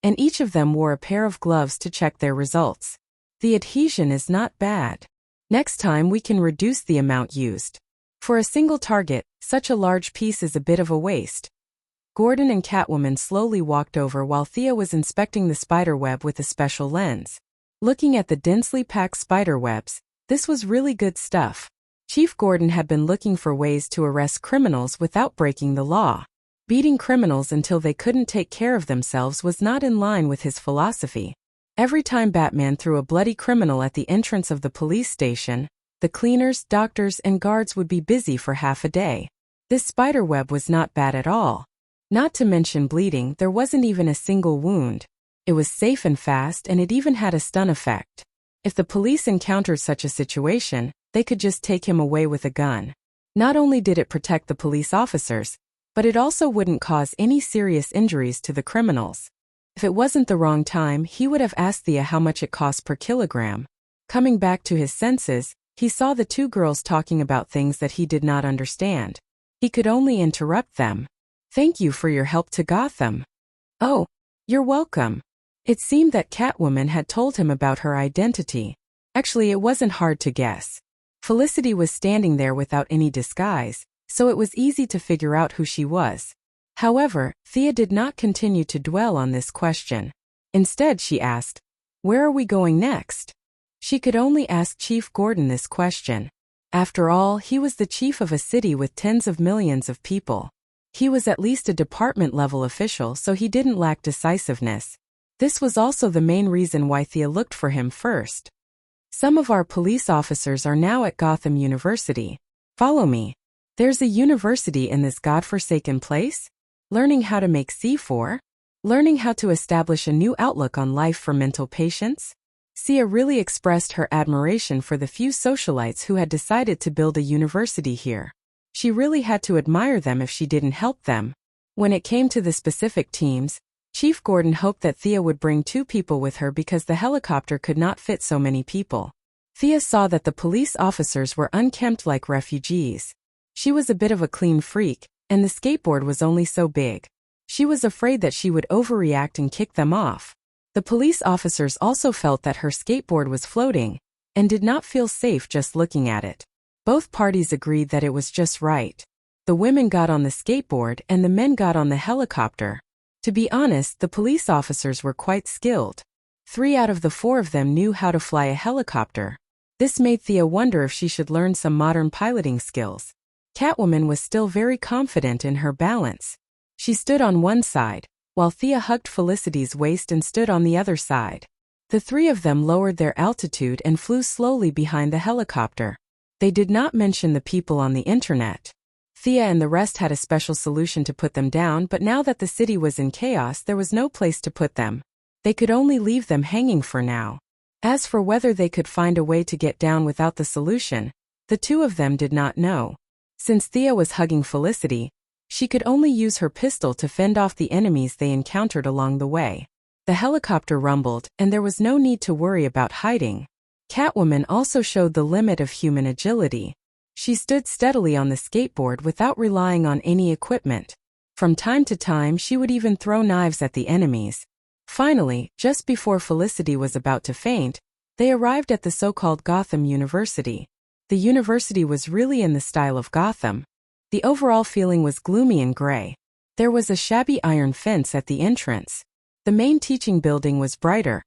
and each of them wore a pair of gloves to check their results. The adhesion is not bad. Next time we can reduce the amount used. For a single target, such a large piece is a bit of a waste. Gordon and Catwoman slowly walked over while Thea was inspecting the spider web with a special lens. Looking at the densely packed spider webs, this was really good stuff. Chief Gordon had been looking for ways to arrest criminals without breaking the law. Beating criminals until they couldn't take care of themselves was not in line with his philosophy. Every time Batman threw a bloody criminal at the entrance of the police station, the cleaners, doctors, and guards would be busy for half a day. This spider web was not bad at all. Not to mention bleeding, there wasn't even a single wound. It was safe and fast, and it even had a stun effect. If the police encountered such a situation, they could just take him away with a gun. Not only did it protect the police officers, but it also wouldn't cause any serious injuries to the criminals. If it wasn't the wrong time, he would have asked Thea how much it cost per kilogram. Coming back to his senses, he saw the two girls talking about things that he did not understand. He could only interrupt them. "Thank you for your help to Gotham." "Oh, you're welcome." It seemed that Catwoman had told him about her identity. Actually, it wasn't hard to guess. Felicity was standing there without any disguise, so it was easy to figure out who she was. However, Thea did not continue to dwell on this question. Instead, she asked, "Where are we going next?" She could only ask Chief Gordon this question. After all, he was the chief of a city with tens of millions of people. He was at least a department-level official, so he didn't lack decisiveness. This was also the main reason why Thea looked for him first. Some of our police officers are now at Gotham University. Follow me. There's a university in this godforsaken place? Learning how to make C4? Learning how to establish a new outlook on life for mental patients? Sia really expressed her admiration for the few socialites who had decided to build a university here. She really had to admire them if she didn't help them. When it came to the specific teams, Chief Gordon hoped that Thea would bring 2 people with her because the helicopter could not fit so many people. Thea saw that the police officers were unkempt like refugees. She was a bit of a clean freak, and the skateboard was only so big. She was afraid that she would overreact and kick them off. The police officers also felt that her skateboard was floating, and did not feel safe just looking at it. Both parties agreed that it was just right. The women got on the skateboard and the men got on the helicopter. To be honest, the police officers were quite skilled. 3 out of the 4 of them knew how to fly a helicopter. This made Thea wonder if she should learn some modern piloting skills. Catwoman was still very confident in her balance. She stood on one side, while Thea hugged Felicity's waist and stood on the other side. The 3 of them lowered their altitude and flew slowly behind the helicopter. They did not mention the people on the internet. Thea and the rest had a special solution to put them down, but now that the city was in chaos, there was no place to put them. They could only leave them hanging for now. As for whether they could find a way to get down without the solution, the 2 of them did not know. Since Thea was hugging Felicity, she could only use her pistol to fend off the enemies they encountered along the way. The helicopter rumbled, and there was no need to worry about hiding. Catwoman also showed the limit of human agility. She stood steadily on the skateboard without relying on any equipment. From time to time, she would even throw knives at the enemies. Finally, just before Felicity was about to faint, they arrived at the so-called Gotham University. The university was really in the style of Gotham. The overall feeling was gloomy and gray. There was a shabby iron fence at the entrance. The main teaching building was brighter,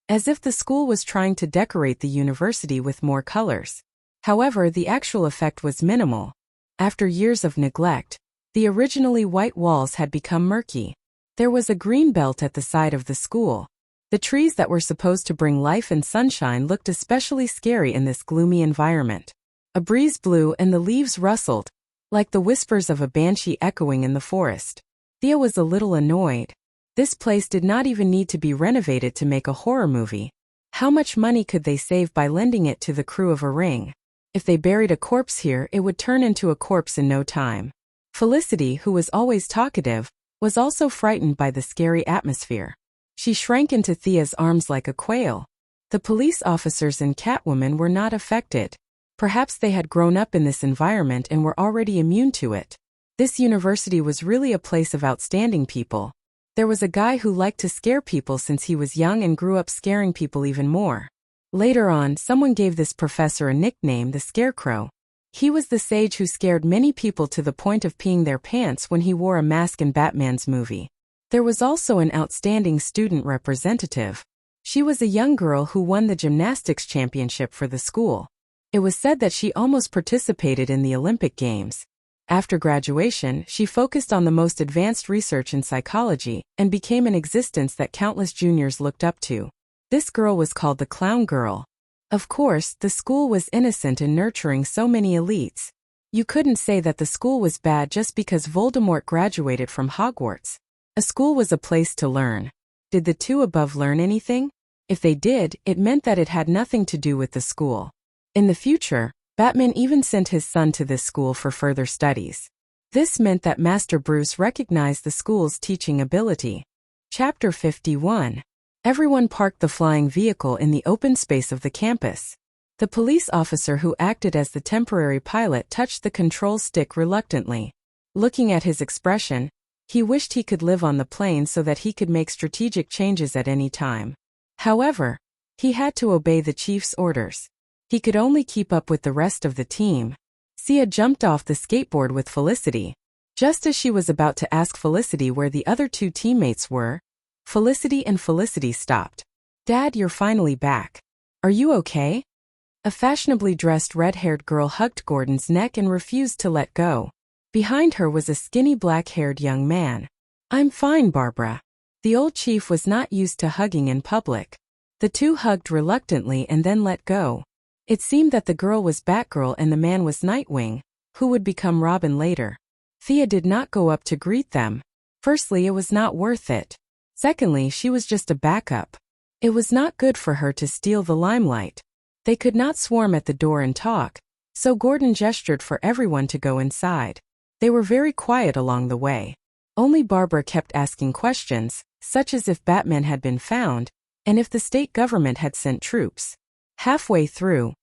as if the school was trying to decorate the university with more colors. However, the actual effect was minimal. After years of neglect, the originally white walls had become murky. There was a green belt at the side of the school. The trees that were supposed to bring life and sunshine looked especially scary in this gloomy environment. A breeze blew and the leaves rustled, like the whispers of a banshee echoing in the forest. Thea was a little annoyed. This place did not even need to be renovated to make a horror movie. How much money could they save by lending it to the crew of a ring? If they buried a corpse here, it would turn into a corpse in no time. Felicity, who was always talkative, was also frightened by the scary atmosphere. She shrank into Thea's arms like a quail. The police officers and Catwoman were not affected. Perhaps they had grown up in this environment and were already immune to it. This university was really a place of outstanding people. There was a guy who liked to scare people since he was young and grew up scaring people even more. Later on, someone gave this professor a nickname, the Scarecrow. He was the sage who scared many people to the point of peeing their pants when he wore a mask in Batman's movie. There was also an outstanding student representative. She was a young girl who won the gymnastics championship for the school. It was said that she almost participated in the Olympic Games. After graduation, she focused on the most advanced research in psychology and became an existence that countless juniors looked up to. This girl was called the Clown Girl. Of course, the school was innocent in nurturing so many elites. You couldn't say that the school was bad just because Voldemort graduated from Hogwarts. A school was a place to learn. Did the 2 above learn anything? If they did, it meant that it had nothing to do with the school. In the future, Batman even sent his son to this school for further studies. This meant that Master Bruce recognized the school's teaching ability. Chapter 51. Everyone parked the flying vehicle in the open space of the campus. The police officer who acted as the temporary pilot touched the control stick reluctantly. Looking at his expression, he wished he could live on the plane so that he could make strategic changes at any time. However, he had to obey the chief's orders. He could only keep up with the rest of the team. Sia jumped off the skateboard with Felicity. Just as she was about to ask Felicity where the other 2 teammates were, Felicity stopped. "Dad, you're finally back. Are you okay?" A fashionably dressed red-haired girl hugged Gordon's neck and refused to let go. Behind her was a skinny black-haired young man. "I'm fine, Barbara." The old chief was not used to hugging in public. The two hugged reluctantly and then let go. It seemed that the girl was Batgirl and the man was Nightwing, who would become Robin later. Thea did not go up to greet them. Firstly, it was not worth it. Secondly, she was just a backup. It was not good for her to steal the limelight. They could not swarm at the door and talk, so Gordon gestured for everyone to go inside. They were very quiet along the way. Only Barbara kept asking questions, such as if Batman had been found, and if the state government had sent troops. Halfway through,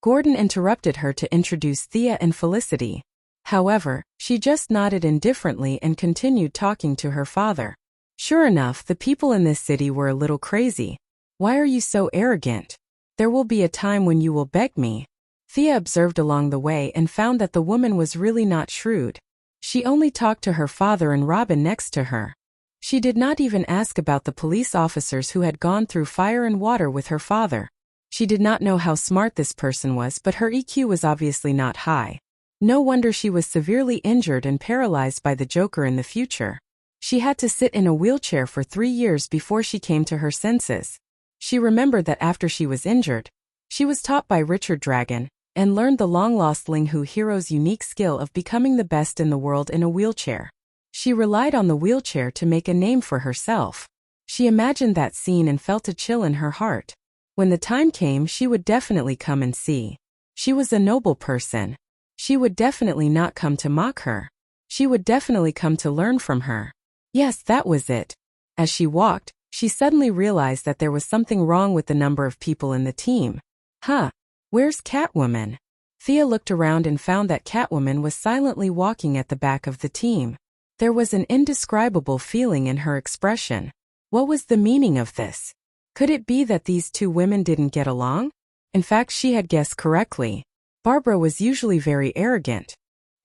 Gordon interrupted her to introduce Thea and Felicity. However, she just nodded indifferently and continued talking to her father. Sure enough, the people in this city were a little crazy. Why are you so arrogant? There will be a time when you will beg me. Thea observed along the way and found that the woman was really not shrewd. She only talked to her father and Robin next to her. She did not even ask about the police officers who had gone through fire and water with her father. She did not know how smart this person was, but her EQ was obviously not high. No wonder she was severely injured and paralyzed by the Joker in the future. She had to sit in a wheelchair for 3 years before she came to her senses. She remembered that after she was injured, she was taught by Richard Dragon, and learned the long-lost Ling Hu hero's unique skill of becoming the best in the world in a wheelchair. She relied on the wheelchair to make a name for herself. She imagined that scene and felt a chill in her heart. When the time came, she would definitely come and see. She was a noble person. She would definitely not come to mock her. She would definitely come to learn from her. Yes, that was it. As she walked, she suddenly realized that there was something wrong with the number of people in the team. Where's Catwoman? Thea looked around and found that Catwoman was silently walking at the back of the team. There was an indescribable feeling in her expression. What was the meaning of this? Could it be that these two women didn't get along? In fact, she had guessed correctly. Barbara was usually very arrogant.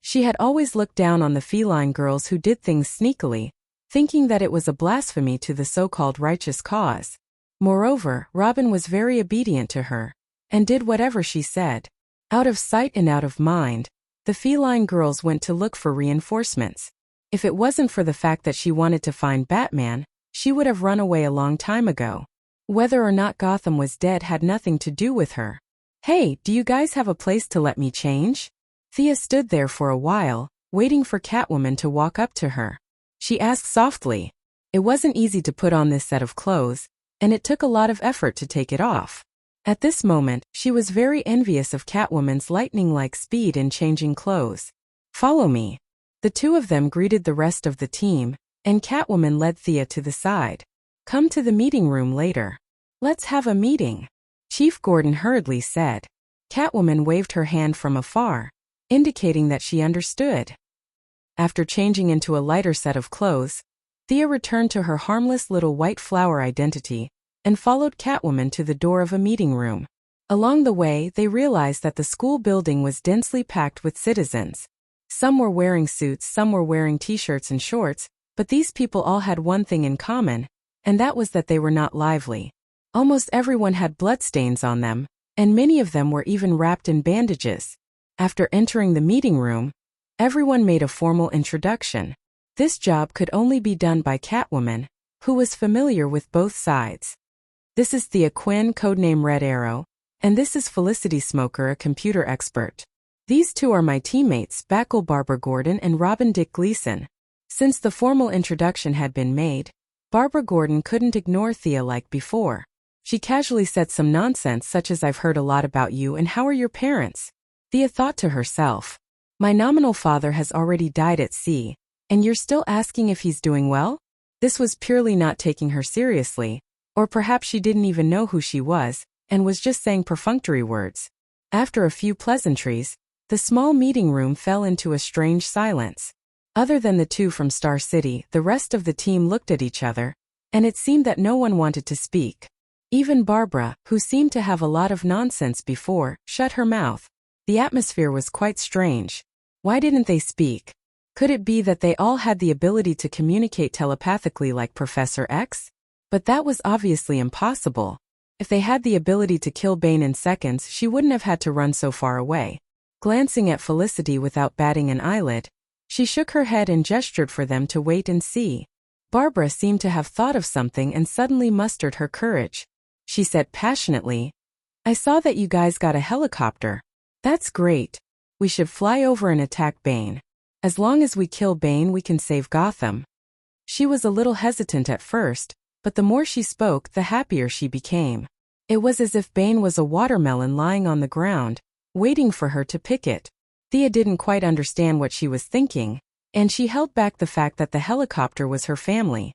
She had always looked down on the feline girls who did things sneakily, thinking that it was a blasphemy to the so-called righteous cause. Moreover, Robin was very obedient to her, and did whatever she said. Out of sight and out of mind, the feline girls went to look for reinforcements. If it wasn't for the fact that she wanted to find Batman, she would have run away a long time ago. Whether or not Gotham was dead had nothing to do with her. Hey, do you guys have a place to let me change? Thea stood there for a while, waiting for Catwoman to walk up to her. She asked softly. It wasn't easy to put on this set of clothes, and it took a lot of effort to take it off. At this moment, she was very envious of Catwoman's lightning-like speed in changing clothes. Follow me. The two of them greeted the rest of the team, and Catwoman led Thea to the side. Come to the meeting room later. Let's have a meeting, Chief Gordon hurriedly said. Catwoman waved her hand from afar, indicating that she understood. After changing into a lighter set of clothes, Thea returned to her harmless little white flower identity and followed Catwoman to the door of a meeting room. Along the way, they realized that the school building was densely packed with citizens. Some were wearing suits, some were wearing t-shirts and shorts, but these people all had one thing in common, and that was that they were not lively. Almost everyone had bloodstains on them, and many of them were even wrapped in bandages. After entering the meeting room, everyone made a formal introduction. This job could only be done by Catwoman, who was familiar with both sides. This is Thea Quinn, codename Red Arrow, and this is Felicity Smoker, a computer expert. These two are my teammates, Batgirl Barbara Gordon and Robin Dick Gleason. Since the formal introduction had been made, Barbara Gordon couldn't ignore Thea like before. She casually said some nonsense such as, "I've heard a lot about you, and how are your parents?" Thea thought to herself, "My nominal father has already died at sea, and you're still asking if he's doing well?" This was purely not taking her seriously, or perhaps she didn't even know who she was, and was just saying perfunctory words. After a few pleasantries, the small meeting room fell into a strange silence. Other than the two from Star City, the rest of the team looked at each other, and it seemed that no one wanted to speak. Even Barbara, who seemed to have a lot of nonsense before, shut her mouth. The atmosphere was quite strange. Why didn't they speak? Could it be that they all had the ability to communicate telepathically like Professor X? But that was obviously impossible. If they had the ability to kill Bane in seconds, she wouldn't have had to run so far away. Glancing at Felicity without batting an eyelid, she shook her head and gestured for them to wait and see. Barbara seemed to have thought of something and suddenly mustered her courage. she said passionately. I saw that you guys got a helicopter. That's great. We should fly over and attack Bane. As long as we kill Bane, we can save Gotham. She was a little hesitant at first, but the more she spoke, the happier she became. It was as if Bane was a watermelon lying on the ground, waiting for her to pick it. Thea didn't quite understand what she was thinking, and she held back the fact that the helicopter was her family.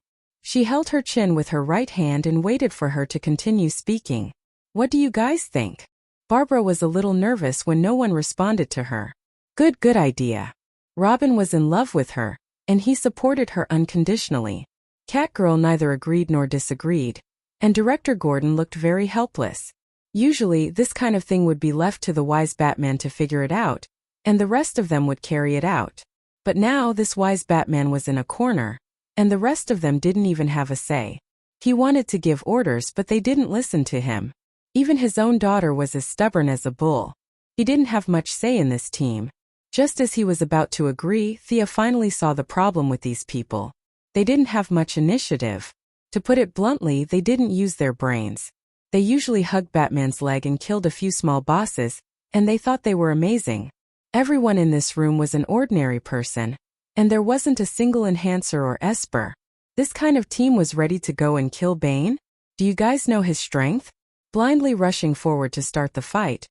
She held her chin with her right hand and waited for her to continue speaking. What do you guys think? Barbara was a little nervous when no one responded to her. Good idea. Robin was in love with her, and he supported her unconditionally. Catgirl neither agreed nor disagreed, and Director Gordon looked very helpless. Usually, this kind of thing would be left to the wise Batman to figure it out, and the rest of them would carry it out. But now this wise Batman was in a corner, and the rest of them didn't even have a say. He wanted to give orders, but they didn't listen to him. Even his own daughter was as stubborn as a bull. He didn't have much say in this team. Just as he was about to agree, Thea finally saw the problem with these people. They didn't have much initiative. To put it bluntly, they didn't use their brains. They usually hugged Batman's leg and killed a few small bosses, and they thought they were amazing. Everyone in this room was an ordinary person, and there wasn't a single enhancer or esper. This kind of team was ready to go and kill Bane? Do you guys know his strength? Blindly rushing forward to start the fight.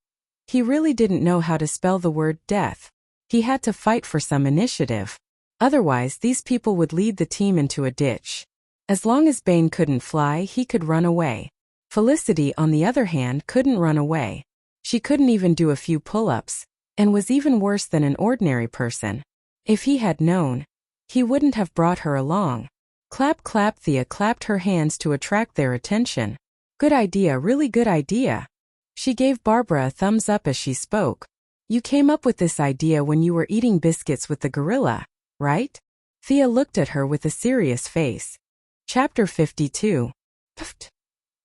He really didn't know how to spell the word death. He had to fight for some initiative. Otherwise, these people would lead the team into a ditch. As long as Bane couldn't fly, he could run away. Felicity, on the other hand, couldn't run away. She couldn't even do a few pull-ups, and was even worse than an ordinary person. If he had known, he wouldn't have brought her along. Clap clap. Thea clapped her hands to attract their attention. Good idea, really good idea. She gave Barbara a thumbs up as she spoke. You came up with this idea when you were eating biscuits with the gorilla, right? Thea looked at her with a serious face. Chapter 52. Pfft.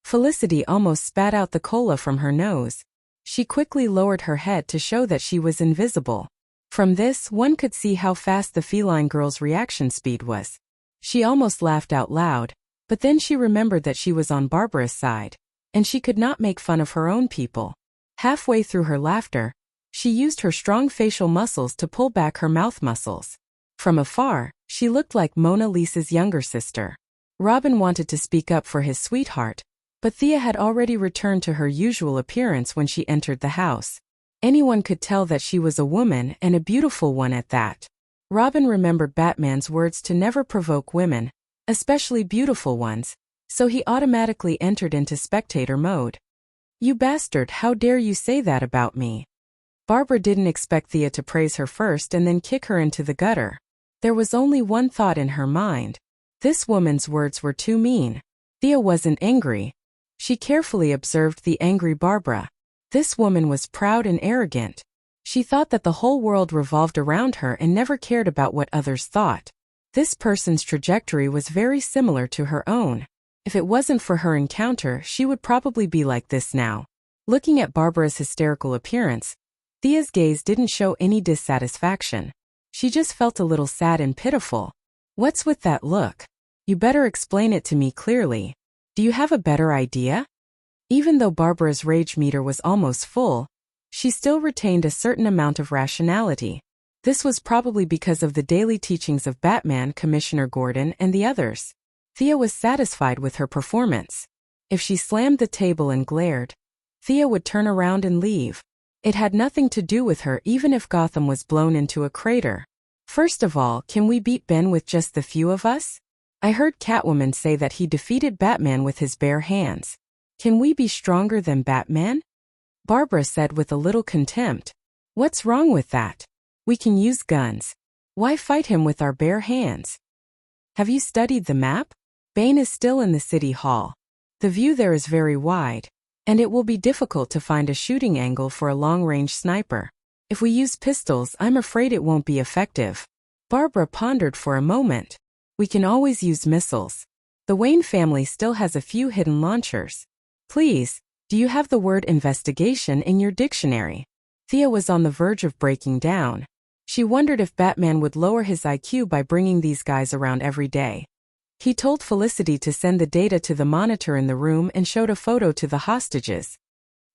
Felicity almost spat out the cola from her nose. She quickly lowered her head to show that she was invisible. From this, one could see how fast the feline girl's reaction speed was. She almost laughed out loud, but then she remembered that she was on Barbara's side, and she could not make fun of her own people. Halfway through her laughter, she used her strong facial muscles to pull back her mouth muscles. From afar, she looked like Mona Lisa's younger sister. Robin wanted to speak up for his sweetheart, but Thea had already returned to her usual appearance when she entered the house. Anyone could tell that she was a woman, and a beautiful one at that. Robin remembered Batman's words to never provoke women, especially beautiful ones, so he automatically entered into spectator mode. You bastard, how dare you say that about me? Barbara didn't expect Thea to praise her first and then kick her into the gutter. There was only one thought in her mind. This woman's words were too mean. Thea wasn't angry. She carefully observed the angry Barbara. This woman was proud and arrogant. She thought that the whole world revolved around her and never cared about what others thought. This person's trajectory was very similar to her own. If it wasn't for her encounter, she would probably be like this now. Looking at Barbara's hysterical appearance, Thea's gaze didn't show any dissatisfaction. She just felt a little sad and pitiful. What's with that look? You better explain it to me clearly. Do you have a better idea? Even though Barbara's rage meter was almost full, she still retained a certain amount of rationality. This was probably because of the daily teachings of Batman, Commissioner Gordon, and the others. Thea was satisfied with her performance. If she slammed the table and glared, Thea would turn around and leave. It had nothing to do with her even if Gotham was blown into a crater. First of all, can we beat Ben with just the few of us? I heard Catwoman say that he defeated Batman with his bare hands. Can we be stronger than Batman? Barbara said with a little contempt. What's wrong with that? We can use guns. Why fight him with our bare hands? Have you studied the map? Bane is still in the city hall. The view there is very wide, and it will be difficult to find a shooting angle for a long-range sniper. If we use pistols, I'm afraid it won't be effective. Barbara pondered for a moment. We can always use missiles. The Wayne family still has a few hidden launchers. Please, do you have the word investigation in your dictionary? Thea was on the verge of breaking down. She wondered if Batman would lower his IQ by bringing these guys around every day. He told Felicity to send the data to the monitor in the room and showed a photo to the hostages.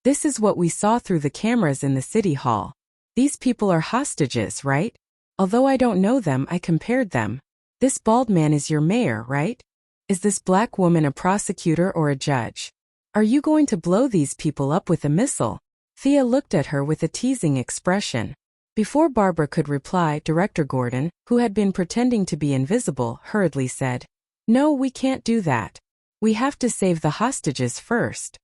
This is what we saw through the cameras in the city hall. These people are hostages, right? Although I don't know them, I compared them. This bald man is your mayor, right? Is this black woman a prosecutor or a judge? Are you going to blow these people up with a missile? Thea looked at her with a teasing expression. Before Barbara could reply, Director Gordon, who had been pretending to be invisible, hurriedly said, "No, we can't do that. We have to save the hostages first."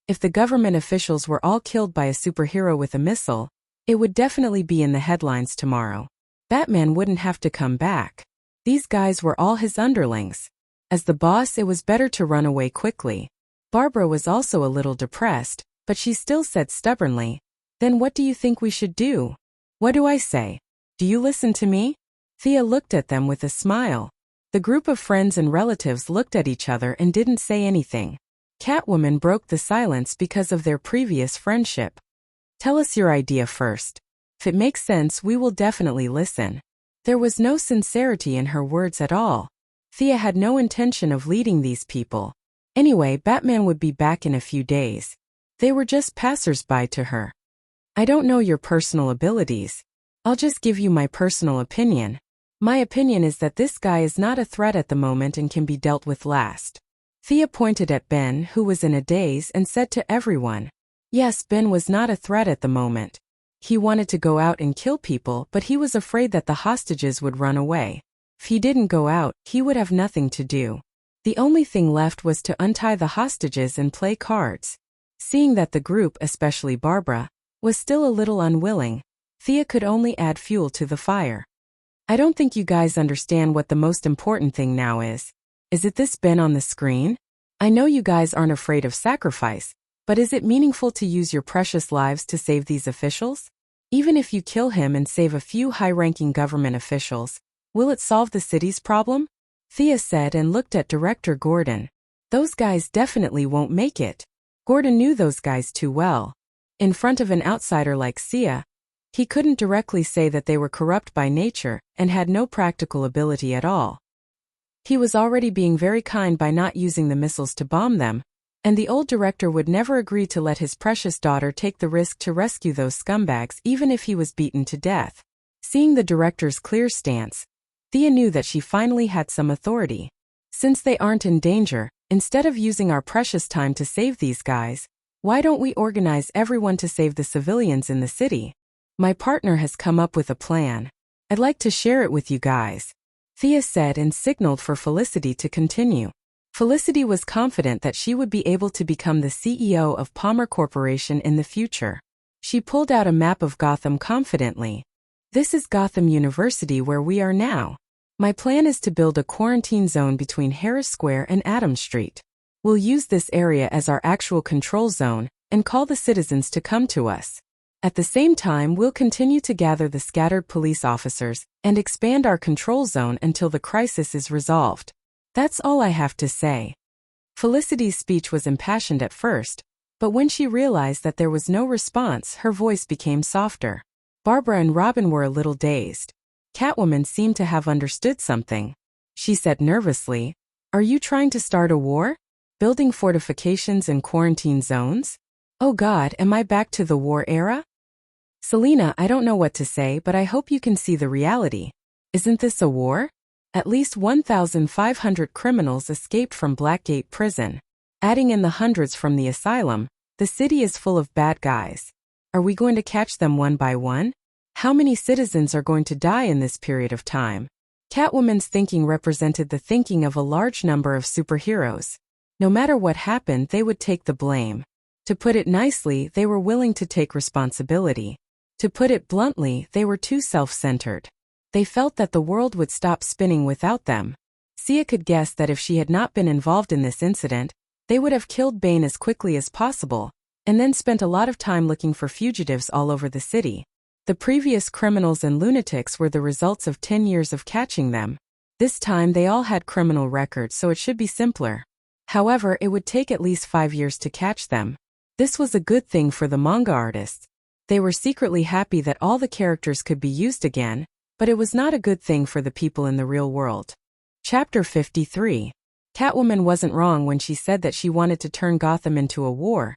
If the government officials were all killed by a superhero with a missile, it would definitely be in the headlines tomorrow. Batman wouldn't have to come back. These guys were all his underlings. As the boss, it was better to run away quickly. Barbara was also a little depressed, but she still said stubbornly, "Then what do you think we should do?" "What do I say? Do you listen to me?" Thea looked at them with a smile. The group of friends and relatives looked at each other and didn't say anything. Catwoman broke the silence because of their previous friendship. "Tell us your idea first. If it makes sense, we will definitely listen." There was no sincerity in her words at all. Thea had no intention of leading these people. Anyway, Batman would be back in a few days. They were just passers-by to her. "I don't know your personal abilities. I'll just give you my personal opinion. My opinion is that this guy is not a threat at the moment and can be dealt with last." Thea pointed at Ben, who was in a daze, and said to everyone, "Yes, Ben was not a threat at the moment. He wanted to go out and kill people, but he was afraid that the hostages would run away. If he didn't go out, he would have nothing to do. The only thing left was to untie the hostages and play cards." Seeing that the group, especially Barbara, was still a little unwilling, Thea could only add fuel to the fire. "I don't think you guys understand what the most important thing now is. Is it this Ben on the screen? I know you guys aren't afraid of sacrifice, but is it meaningful to use your precious lives to save these officials? Even if you kill him and save a few high-ranking government officials, will it solve the city's problem?" Thea said and looked at Director Gordon. "Those guys definitely won't make it." Gordon knew those guys too well. In front of an outsider like Sia, he couldn't directly say that they were corrupt by nature and had no practical ability at all. He was already being very kind by not using the missiles to bomb them, and the old director would never agree to let his precious daughter take the risk to rescue those scumbags even if he was beaten to death. Seeing the director's clear stance, Thea knew that she finally had some authority. "Since they aren't in danger, instead of using our precious time to save these guys, why don't we organize everyone to save the civilians in the city? My partner has come up with a plan. I'd like to share it with you guys," Thea said and signaled for Felicity to continue. Felicity was confident that she would be able to become the CEO of Palmer Corporation in the future. She pulled out a map of Gotham confidently. "This is Gotham University where we are now. My plan is to build a quarantine zone between Harris Square and Adams Street. We'll use this area as our actual control zone and call the citizens to come to us. At the same time, we'll continue to gather the scattered police officers and expand our control zone until the crisis is resolved. That's all I have to say." Felicity's speech was impassioned at first, but when she realized that there was no response, her voice became softer. Barbara and Robin were a little dazed. Catwoman seemed to have understood something. She said nervously, "Are you trying to start a war? Building fortifications and quarantine zones? Oh God, am I back to the war era?" "Selena, I don't know what to say, but I hope you can see the reality. Isn't this a war? At least 1,500 criminals escaped from Blackgate Prison. Adding in the hundreds from the asylum, the city is full of bad guys. Are we going to catch them one by one? How many citizens are going to die in this period of time?" Catwoman's thinking represented the thinking of a large number of superheroes. No matter what happened, they would take the blame. To put it nicely, they were willing to take responsibility. To put it bluntly, they were too self-centered. They felt that the world would stop spinning without them. Sia could guess that if she had not been involved in this incident, they would have killed Bane as quickly as possible, and then spent a lot of time looking for fugitives all over the city. The previous criminals and lunatics were the results of 10 years of catching them. This time they all had criminal records, so it should be simpler. However, it would take at least 5 years to catch them. This was a good thing for the manga artists. They were secretly happy that all the characters could be used again, but it was not a good thing for the people in the real world. Chapter 53. Catwoman wasn't wrong when she said that she wanted to turn Gotham into a war.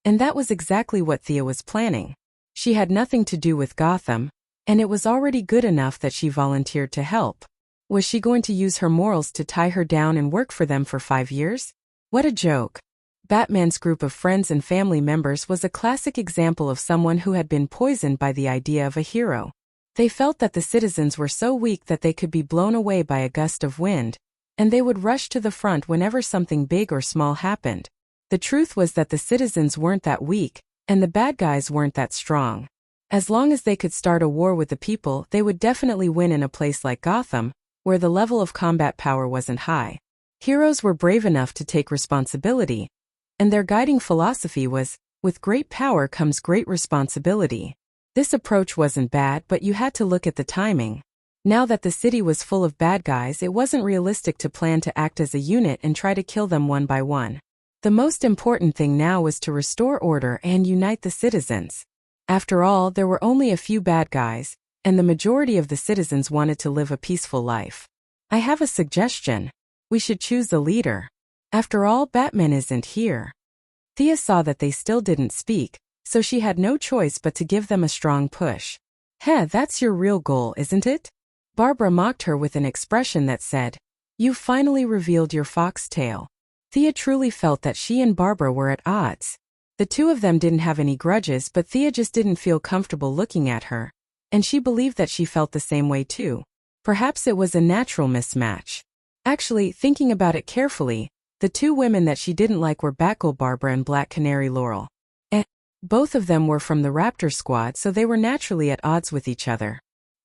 And that was exactly what Thea was planning. She had nothing to do with Gotham, and it was already good enough that she volunteered to help. Was she going to use her morals to tie her down and work for them for 5 years? What a joke. Batman's group of friends and family members was a classic example of someone who had been poisoned by the idea of a hero. They felt that the citizens were so weak that they could be blown away by a gust of wind, and they would rush to the front whenever something big or small happened. The truth was that the citizens weren't that weak, and the bad guys weren't that strong. As long as they could start a war with the people, they would definitely win in a place like Gotham, where the level of combat power wasn't high. Heroes were brave enough to take responsibility, and their guiding philosophy was, with great power comes great responsibility. This approach wasn't bad, but you had to look at the timing. Now that the city was full of bad guys, it wasn't realistic to plan to act as a unit and try to kill them one by one. The most important thing now was to restore order and unite the citizens. After all, there were only a few bad guys, and the majority of the citizens wanted to live a peaceful life. I have a suggestion. We should choose the leader. After all, Batman isn't here. Thea saw that they still didn't speak, so she had no choice but to give them a strong push. That's your real goal, isn't it? Barbara mocked her with an expression that said, "You've finally revealed your foxtail." Thea truly felt that she and Barbara were at odds. The two of them didn't have any grudges, but Thea just didn't feel comfortable looking at her, and she believed that she felt the same way too. Perhaps it was a natural mismatch. Actually, thinking about it carefully, the two women that she didn't like were Batgirl Barbara and Black Canary Laurel. Both of them were from the Raptor Squad, so they were naturally at odds with each other.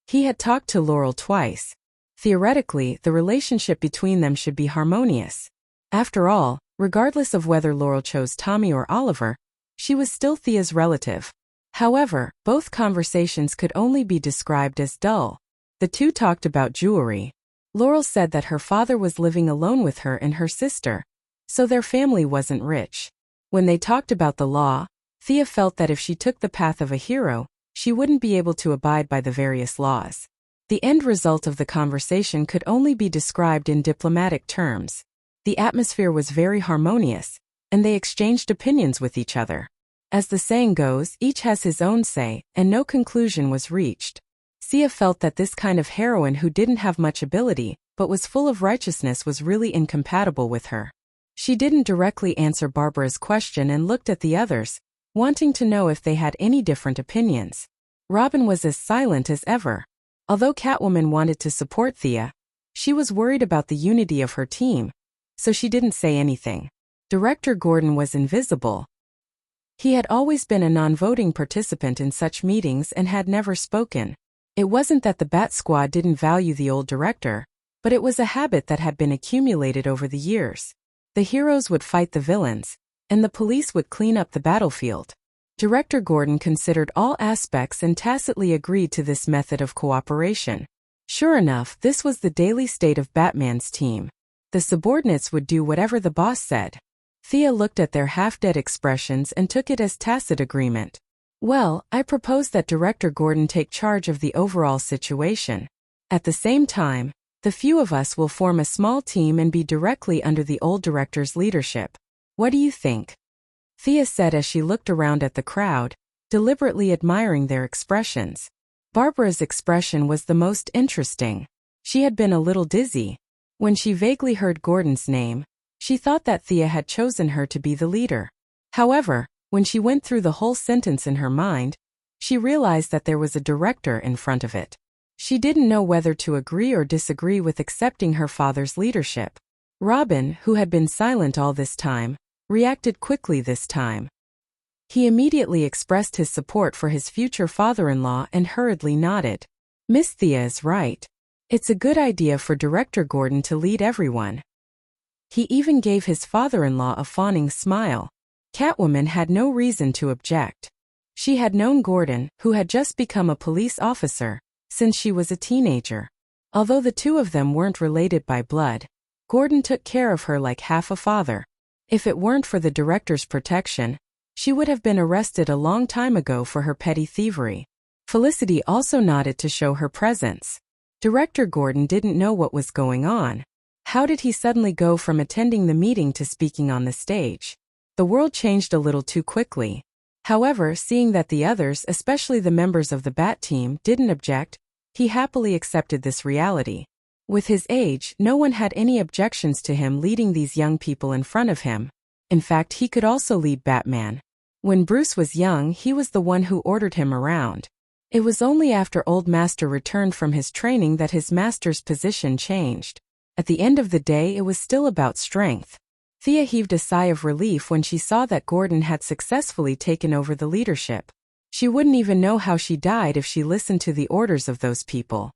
He had talked to Laurel twice. Theoretically, the relationship between them should be harmonious. After all, regardless of whether Laurel chose Tommy or Oliver, she was still Thea's relative. However, both conversations could only be described as dull. The two talked about jewelry. Laurel said that her father was living alone with her and her sister, so their family wasn't rich. When they talked about the law, Thea felt that if she took the path of a hero, she wouldn't be able to abide by the various laws. The end result of the conversation could only be described in diplomatic terms. The atmosphere was very harmonious, and they exchanged opinions with each other. As the saying goes, each has his own say, and no conclusion was reached. Thea felt that this kind of heroine who didn't have much ability, but was full of righteousness, was really incompatible with her. She didn't directly answer Barbara's question and looked at the others, wanting to know if they had any different opinions. Robin was as silent as ever. Although Catwoman wanted to support Thea, she was worried about the unity of her team, so she didn't say anything. Director Gordon was invisible. He had always been a non-voting participant in such meetings and had never spoken. It wasn't that the Bat Squad didn't value the old director, but it was a habit that had been accumulated over the years. The heroes would fight the villains, and the police would clean up the battlefield. Director Gordon considered all aspects and tacitly agreed to this method of cooperation. Sure enough, this was the daily state of Batman's team. The subordinates would do whatever the boss said. Thea looked at their half-dead expressions and took it as tacit agreement. Well, I propose that Director Gordon take charge of the overall situation. At the same time, the few of us will form a small team and be directly under the old director's leadership. What do you think? Thea said as she looked around at the crowd, deliberately admiring their expressions. Barbara's expression was the most interesting. She had been a little dizzy. When she vaguely heard Gordon's name, she thought that Thea had chosen her to be the leader. However, when she went through the whole sentence in her mind, she realized that there was a director in front of it. She didn't know whether to agree or disagree with accepting her father's leadership. Robin, who had been silent all this time, reacted quickly this time. He immediately expressed his support for his future father-in-law and hurriedly nodded. Miss Thea is right. It's a good idea for Director Gordon to lead everyone. He even gave his father-in-law a fawning smile. Catwoman had no reason to object. She had known Gordon, who had just become a police officer, since she was a teenager. Although the two of them weren't related by blood, Gordon took care of her like half a father. If it weren't for the director's protection, she would have been arrested a long time ago for her petty thievery. Felicity also nodded to show her presence. Director Gordon didn't know what was going on. How did he suddenly go from attending the meeting to speaking on the stage? The world changed a little too quickly. However, seeing that the others, especially the members of the Bat team, didn't object, he happily accepted this reality. With his age, no one had any objections to him leading these young people in front of him. In fact, he could also lead Batman. When Bruce was young, he was the one who ordered him around. It was only after Old Master returned from his training that his master's position changed. At the end of the day, it was still about strength. Thea heaved a sigh of relief when she saw that Gordon had successfully taken over the leadership. She wouldn't even know how she died if she listened to the orders of those people.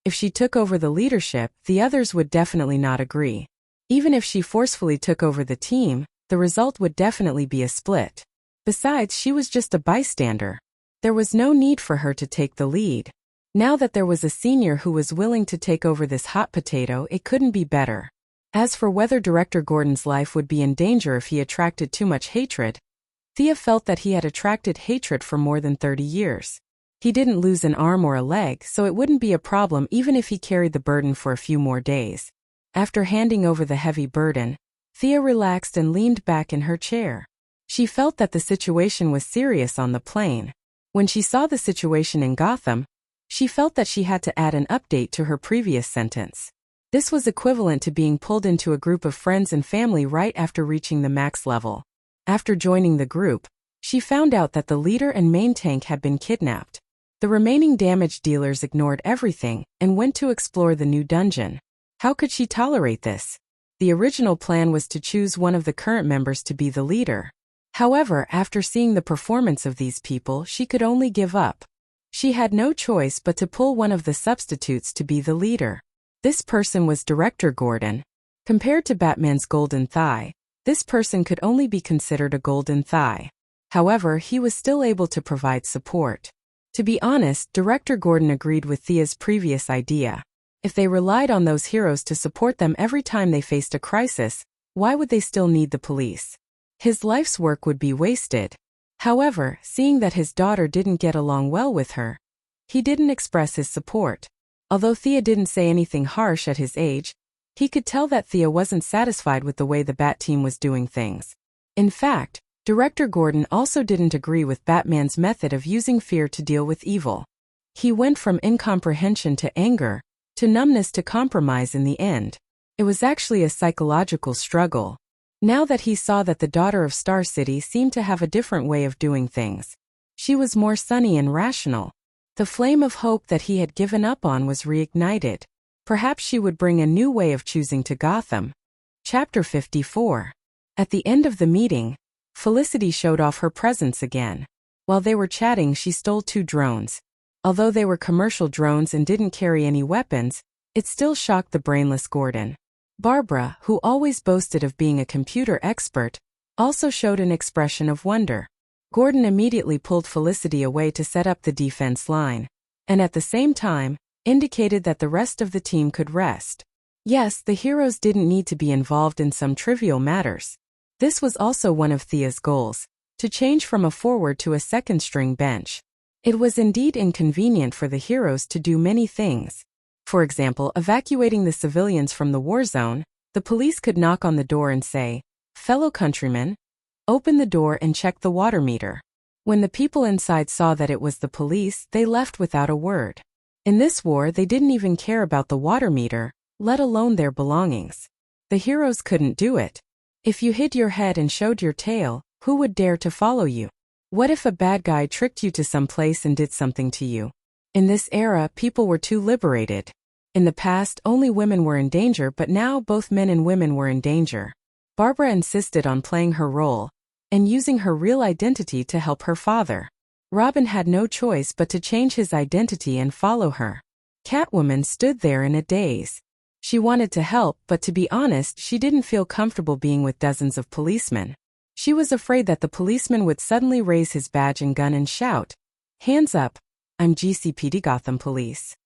If she took over the leadership, the others would definitely not agree. Even if she forcefully took over the team, the result would definitely be a split. Besides, she was just a bystander. There was no need for her to take the lead. Now that there was a senior who was willing to take over this hot potato, it couldn't be better. As for whether Director Gordon's life would be in danger if he attracted too much hatred, Thea felt that he had attracted hatred for more than 30 years. He didn't lose an arm or a leg, so it wouldn't be a problem even if he carried the burden for a few more days. After handing over the heavy burden, Thea relaxed and leaned back in her chair. She felt that the situation was serious on the plane. When she saw the situation in Gotham, she felt that she had to add an update to her previous sentence. This was equivalent to being pulled into a group of friends and family right after reaching the max level. After joining the group, she found out that the leader and main tank had been kidnapped. The remaining damage dealers ignored everything and went to explore the new dungeon. How could she tolerate this? The original plan was to choose one of the current members to be the leader. However, after seeing the performance of these people, she could only give up. She had no choice but to pull one of the substitutes to be the leader. This person was Director Gordon. Compared to Batman's golden thigh, this person could only be considered a golden thigh. However, he was still able to provide support. To be honest, Director Gordon agreed with Thea's previous idea. If they relied on those heroes to support them every time they faced a crisis, why would they still need the police? His life's work would be wasted. However, seeing that his daughter didn't get along well with her, he didn't express his support. Although Thea didn't say anything harsh at his age, he could tell that Thea wasn't satisfied with the way the Bat team was doing things. In fact, Director Gordon also didn't agree with Batman's method of using fear to deal with evil. He went from incomprehension to anger, to numbness to compromise in the end. It was actually a psychological struggle. Now that he saw that the daughter of Star City seemed to have a different way of doing things, she was more sunny and rational. The flame of hope that he had given up on was reignited. Perhaps she would bring a new way of choosing to Gotham. Chapter 54. At the end of the meeting, Felicity showed off her presence again. While they were chatting, she stole 2 drones. Although they were commercial drones and didn't carry any weapons, it still shocked the brainless Gordon. Barbara, who always boasted of being a computer expert, also showed an expression of wonder. Gordon immediately pulled Felicity away to set up the defense line, and at the same time, indicated that the rest of the team could rest. Yes, the heroes didn't need to be involved in some trivial matters. This was also one of Thea's goals, to change from a forward to a second-string bench. It was indeed inconvenient for the heroes to do many things. For example, evacuating the civilians from the war zone, the police could knock on the door and say, "Fellow countrymen, open the door and check the water meter." When the people inside saw that it was the police, they left without a word. In this war, they didn't even care about the water meter, let alone their belongings. The heroes couldn't do it. If you hid your head and showed your tail, who would dare to follow you? What if a bad guy tricked you to some place and did something to you? In this era, people were too liberated. In the past, only women were in danger, but now both men and women were in danger. Barbara insisted on playing her role and using her real identity to help her father. Robin had no choice but to change his identity and follow her. Catwoman stood there in a daze. She wanted to help, but to be honest, she didn't feel comfortable being with dozens of policemen. She was afraid that the policeman would suddenly raise his badge and gun and shout, "Hands up, I'm GCPD Gotham Police."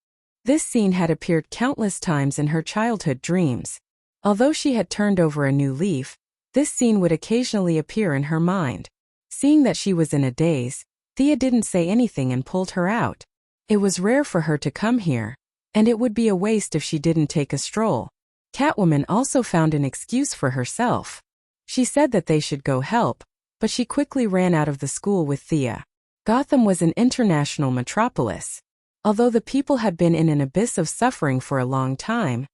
This scene had appeared countless times in her childhood dreams. Although she had turned over a new leaf, this scene would occasionally appear in her mind. Seeing that she was in a daze, Thea didn't say anything and pulled her out. It was rare for her to come here, and it would be a waste if she didn't take a stroll. Catwoman also found an excuse for herself. She said that they should go help, but she quickly ran out of the school with Thea. Gotham was an international metropolis. Although the people had been in an abyss of suffering for a long time,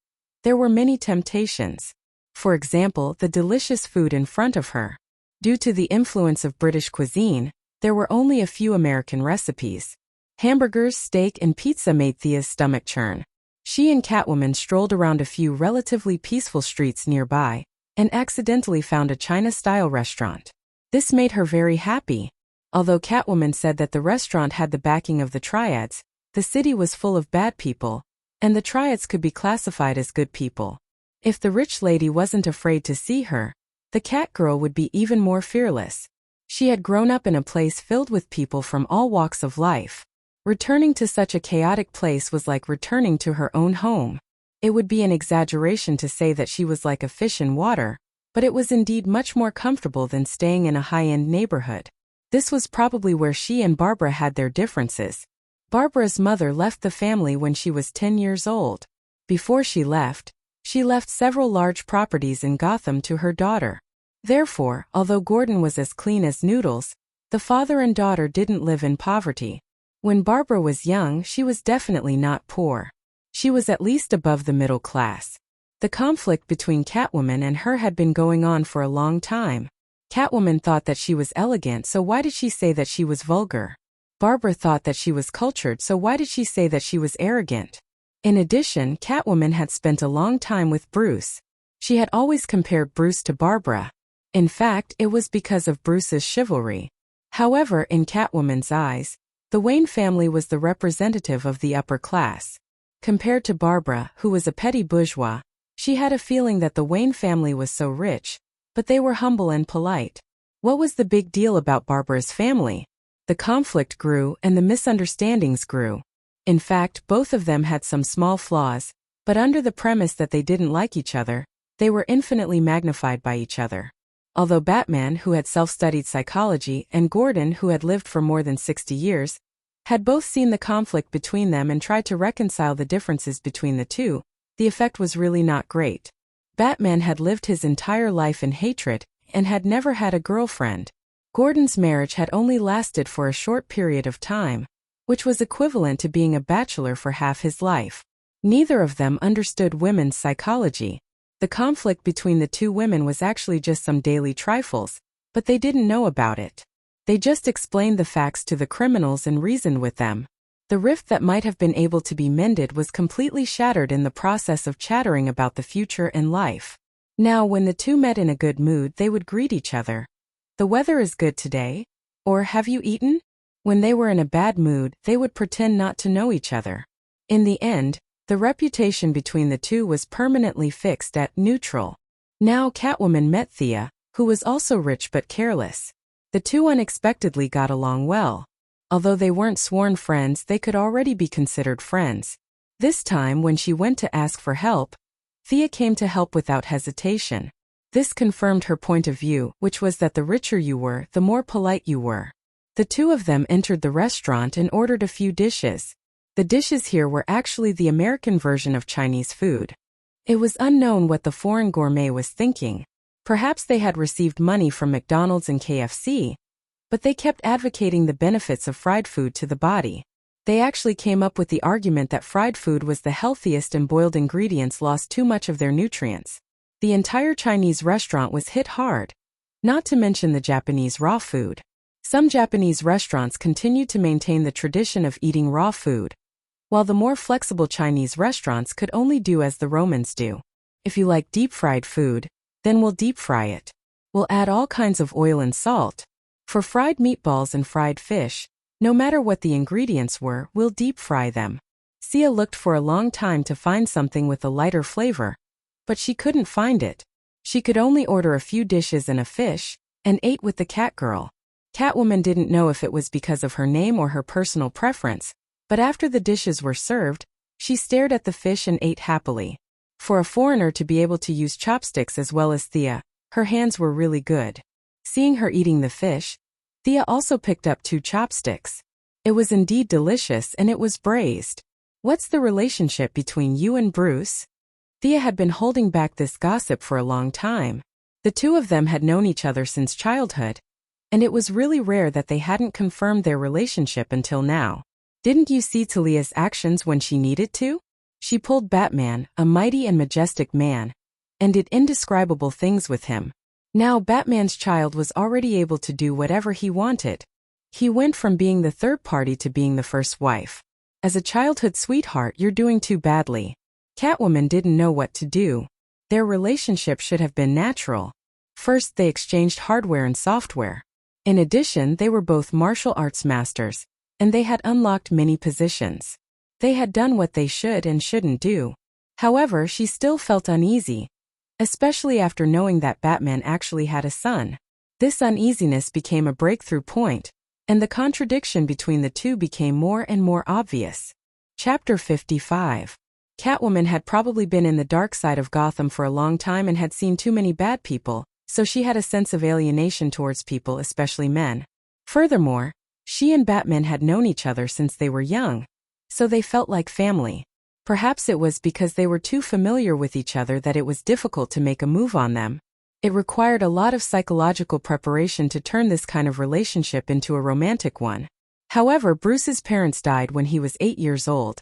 there were many temptations. For example, the delicious food in front of her. Due to the influence of British cuisine, there were only a few American recipes. Hamburgers, steak, and pizza made Thea's stomach churn. She and Catwoman strolled around a few relatively peaceful streets nearby and accidentally found a China-style restaurant. This made her very happy. Although Catwoman said that the restaurant had the backing of the Triads, the city was full of bad people, and the Triads could be classified as good people. If the rich lady wasn't afraid to see her, the cat girl would be even more fearless. She had grown up in a place filled with people from all walks of life. Returning to such a chaotic place was like returning to her own home. It would be an exaggeration to say that she was like a fish in water, but it was indeed much more comfortable than staying in a high-end neighborhood. This was probably where she and Barbara had their differences. Barbara's mother left the family when she was 10 years old. Before she left several large properties in Gotham to her daughter. Therefore, although Gordon was as clean as noodles, the father and daughter didn't live in poverty. When Barbara was young, she was definitely not poor. She was at least above the middle class. The conflict between Catwoman and her had been going on for a long time. Catwoman thought that she was elegant, so why did she say that she was vulgar? Barbara thought that she was cultured, so why did she say that she was arrogant? In addition, Catwoman had spent a long time with Bruce. She had always compared Bruce to Barbara. In fact, it was because of Bruce's chivalry. However, in Catwoman's eyes, the Wayne family was the representative of the upper class. Compared to Barbara, who was a petty bourgeois, she had a feeling that the Wayne family was so rich, but they were humble and polite. What was the big deal about Barbara's family? The conflict grew and the misunderstandings grew. In fact, both of them had some small flaws, but under the premise that they didn't like each other, they were infinitely magnified by each other. Although Batman, who had self-studied psychology, and Gordon, who had lived for more than 60 years, had both seen the conflict between them and tried to reconcile the differences between the two, the effect was really not great. Batman had lived his entire life in hatred and had never had a girlfriend. Gordon's marriage had only lasted for a short period of time, which was equivalent to being a bachelor for half his life. Neither of them understood women's psychology. The conflict between the two women was actually just some daily trifles, but they didn't know about it. They just explained the facts to the criminals and reasoned with them. The rift that might have been able to be mended was completely shattered in the process of chattering about the future and life. Now, when the two met in a good mood, they would greet each other. "The weather is good today," or "Have you eaten?" When they were in a bad mood, they would pretend not to know each other. In the end, the reputation between the two was permanently fixed at neutral. Now Catwoman met Thea, who was also rich but careless. The two unexpectedly got along well. Although they weren't sworn friends, they could already be considered friends. This time, when she went to ask for help, Thea came to help without hesitation. This confirmed her point of view, which was that the richer you were, the more polite you were. The two of them entered the restaurant and ordered a few dishes. The dishes here were actually the American version of Chinese food. It was unknown what the foreign gourmet was thinking. Perhaps they had received money from McDonald's and KFC, but they kept advocating the benefits of fried food to the body. They actually came up with the argument that fried food was the healthiest and boiled ingredients lost too much of their nutrients. The entire Chinese restaurant was hit hard. Not to mention the Japanese raw food. Some Japanese restaurants continued to maintain the tradition of eating raw food, while the more flexible Chinese restaurants could only do as the Romans do. If you like deep-fried food, then we'll deep-fry it. We'll add all kinds of oil and salt. For fried meatballs and fried fish, no matter what the ingredients were, we'll deep-fry them. Sia looked for a long time to find something with a lighter flavor, but she couldn't find it. She could only order a few dishes and a fish, and ate with the cat girl. Catwoman didn't know if it was because of her name or her personal preference, but after the dishes were served, she stared at the fish and ate happily. For a foreigner to be able to use chopsticks as well as Thea, her hands were really good. Seeing her eating the fish, Thea also picked up 2 chopsticks. It was indeed delicious and it was braised. "What's the relationship between you and Bruce?" Thea had been holding back this gossip for a long time. The two of them had known each other since childhood, and it was really rare that they hadn't confirmed their relationship until now. Didn't you see Talia's actions when she needed to? She pulled Batman, a mighty and majestic man, and did indescribable things with him. Now Batman's child was already able to do whatever he wanted. He went from being the third party to being the first wife. As a childhood sweetheart, you're doing too badly. Catwoman didn't know what to do. Their relationship should have been natural. First, they exchanged hardware and software. In addition, they were both martial arts masters, and they had unlocked many positions. They had done what they should and shouldn't do. However, she still felt uneasy, especially after knowing that Batman actually had a son. This uneasiness became a breakthrough point, and the contradiction between the two became more and more obvious. Chapter 55. Catwoman had probably been in the dark side of Gotham for a long time and had seen too many bad people, so she had a sense of alienation towards people, especially men. Furthermore, she and Batman had known each other since they were young, so they felt like family. Perhaps it was because they were too familiar with each other that it was difficult to make a move on them. It required a lot of psychological preparation to turn this kind of relationship into a romantic one. However, Bruce's parents died when he was 8 years old,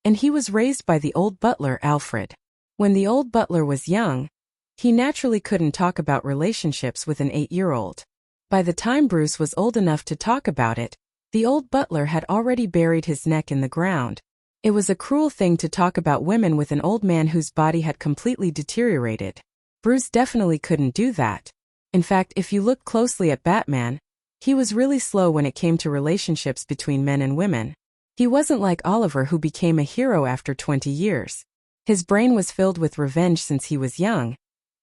and he was raised by the old butler, Alfred. When the old butler was young, he naturally couldn't talk about relationships with an 8-year-old. By the time Bruce was old enough to talk about it, the old butler had already buried his neck in the ground. It was a cruel thing to talk about women with an old man whose body had completely deteriorated. Bruce definitely couldn't do that. In fact, if you look closely at Batman, he was really slow when it came to relationships between men and women. He wasn't like Oliver, who became a hero after 20 years. His brain was filled with revenge since he was young,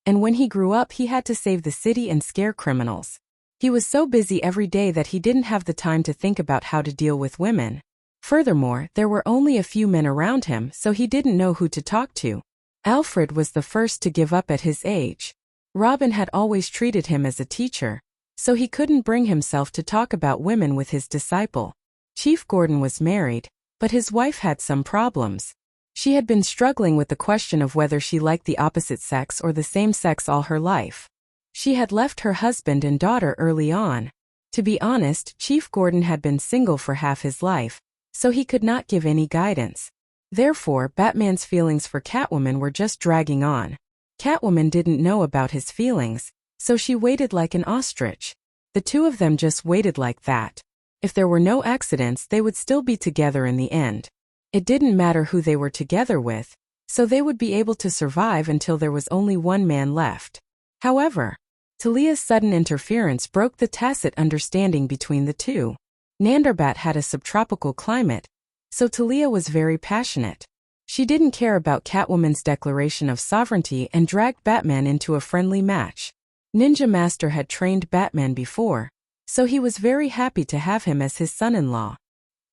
and when he grew up he had to save the city and scare criminals. He was so busy every day that he didn't have the time to think about how to deal with women. Furthermore, there were only a few men around him, so he didn't know who to talk to. Alfred was the first to give up at his age. Robin had always treated him as a teacher, so he couldn't bring himself to talk about women with his disciple. Chief Gordon was married, but his wife had some problems. She had been struggling with the question of whether she liked the opposite sex or the same sex all her life. She had left her husband and daughter early on. To be honest, Chief Gordon had been single for half his life, so he could not give any guidance. Therefore, Batman's feelings for Catwoman were just dragging on. Catwoman didn't know about his feelings, so she waited like an ostrich. The two of them just waited like that. If there were no accidents, they would still be together in the end. It didn't matter who they were together with, so they would be able to survive until there was only one man left. However, Talia's sudden interference broke the tacit understanding between the two. Nandarbat had a subtropical climate, so Talia was very passionate. She didn't care about Catwoman's declaration of sovereignty and dragged Batman into a friendly match. Ninja Master had trained Batman before, so he was very happy to have him as his son-in-law.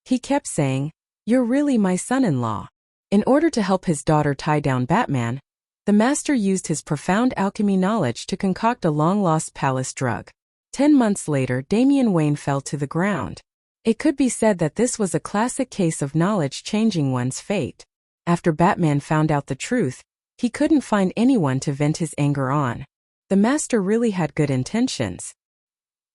He kept saying, "You're really my son-in-law." In order to help his daughter tie down Batman, the master used his profound alchemy knowledge to concoct a long-lost palace drug. 10 months later, Damian Wayne fell to the ground. It could be said that this was a classic case of knowledge changing one's fate. After Batman found out the truth, he couldn't find anyone to vent his anger on. The master really had good intentions.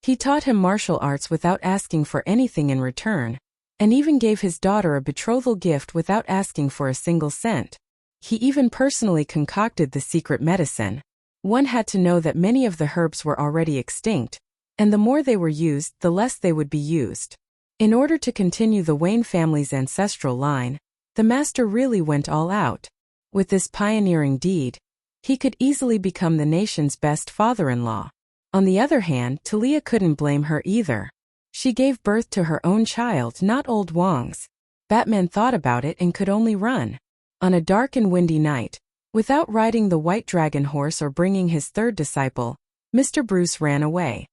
He taught him martial arts without asking for anything in return, and even gave his daughter a betrothal gift without asking for a single cent. He even personally concocted the secret medicine. One had to know that many of the herbs were already extinct, and the more they were used, the less they would be used. In order to continue the Wayne family's ancestral line, the master really went all out. With this pioneering deed, he could easily become the nation's best father-in-law. On the other hand, Talia couldn't blame her either. She gave birth to her own child, not old Wong's. Batman thought about it and could only run. On a dark and windy night, without riding the white dragon horse or bringing his third disciple, Mr. Bruce ran away.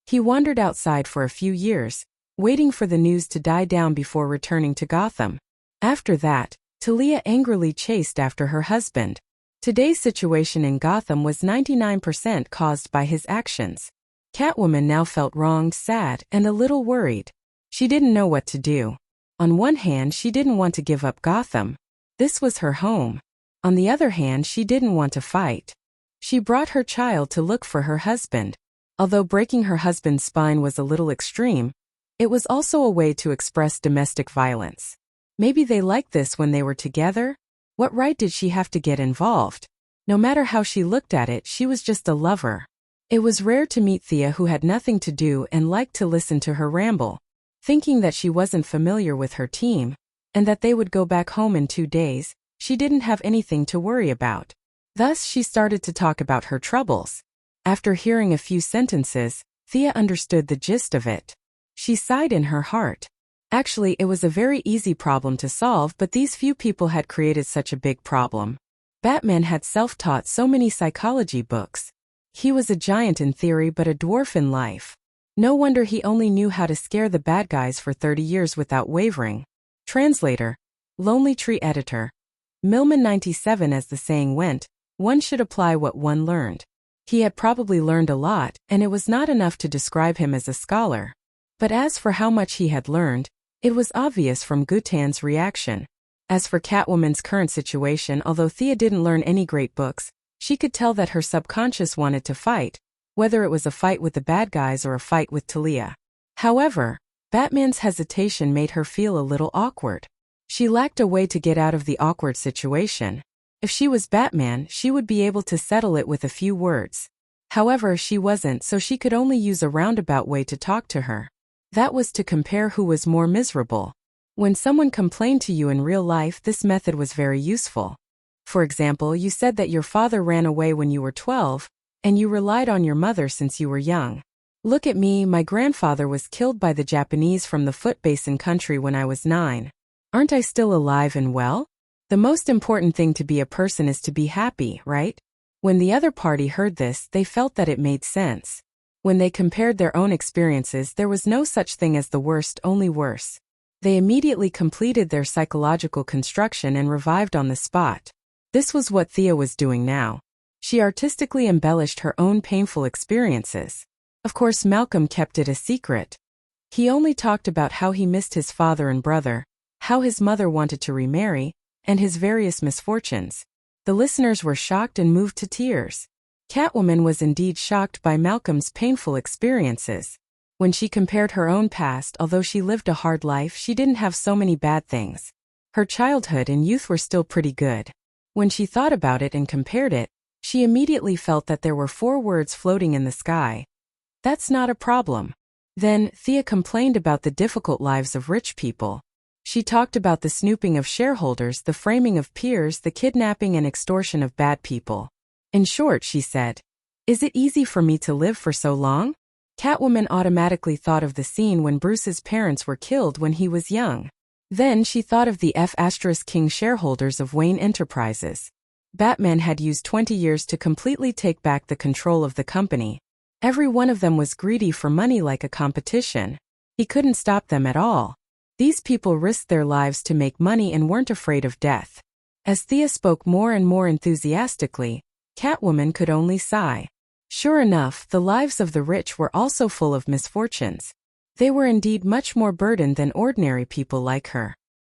He wandered outside for a few years, waiting for the news to die down before returning to Gotham. After that, Talia angrily chased after her husband. Today's situation in Gotham was 99% caused by his actions. Catwoman now felt wronged, sad, and a little worried. She didn't know what to do. On one hand, she didn't want to give up Gotham. This was her home. On the other hand, she didn't want to fight. She brought her child to look for her husband. Although breaking her husband's spine was a little extreme, it was also a way to express domestic violence. Maybe they liked this when they were together? What right did she have to get involved? No matter how she looked at it, she was just a lover. It was rare to meet Thea who had nothing to do and liked to listen to her ramble, thinking that she wasn't familiar with her team, and that they would go back home in 2 days. She didn't have anything to worry about. Thus, she started to talk about her troubles. After hearing a few sentences, Thea understood the gist of it. She sighed in her heart. Actually, it was a very easy problem to solve, but these few people had created such a big problem. Batman had self-taught so many psychology books. He was a giant in theory but a dwarf in life. No wonder he only knew how to scare the bad guys for 30 years without wavering. Translator. Lonely Tree Editor. Millman 97. As the saying went, one should apply what one learned. He had probably learned a lot, and it was not enough to describe him as a scholar. But as for how much he had learned, it was obvious from Gutan's reaction. As for Catwoman's current situation, although Thea didn't learn any great books, she could tell that her subconscious wanted to fight, whether it was a fight with the bad guys or a fight with Talia. However, Batman's hesitation made her feel a little awkward. She lacked a way to get out of the awkward situation. If she was Batman, she would be able to settle it with a few words. However, she wasn't, so she could only use a roundabout way to talk to her. That was to compare who was more miserable. When someone complained to you in real life, this method was very useful. For example, you said that your father ran away when you were 12, and you relied on your mother since you were young. Look at me, my grandfather was killed by the Japanese from the Foot Basin country when I was 9. Aren't I still alive and well? The most important thing to be a person is to be happy, right? When the other party heard this, they felt that it made sense. When they compared their own experiences, there was no such thing as the worst, only worse. They immediately completed their psychological construction and revived on the spot. This was what Thea was doing now. She artistically embellished her own painful experiences. Of course, Malcolm kept it a secret. He only talked about how he missed his father and brother, how his mother wanted to remarry, and his various misfortunes. The listeners were shocked and moved to tears. Catwoman was indeed shocked by Malcolm's painful experiences. When she compared her own past, although she lived a hard life, she didn't have so many bad things. Her childhood and youth were still pretty good. When she thought about it and compared it, she immediately felt that there were 4 words floating in the sky. That's not a problem. Then, Thea complained about the difficult lives of rich people. She talked about the snooping of shareholders, the framing of peers, the kidnapping and extortion of bad people. In short, she said, "Is it easy for me to live for so long?" Catwoman automatically thought of the scene when Bruce's parents were killed when he was young. Then she thought of the King shareholders of Wayne Enterprises. Batman had used 20 years to completely take back the control of the company. Every one of them was greedy for money like a competition. He couldn't stop them at all. These people risked their lives to make money and weren't afraid of death. As Thea spoke more and more enthusiastically, Catwoman could only sigh. Sure enough, the lives of the rich were also full of misfortunes. They were indeed much more burdened than ordinary people like her.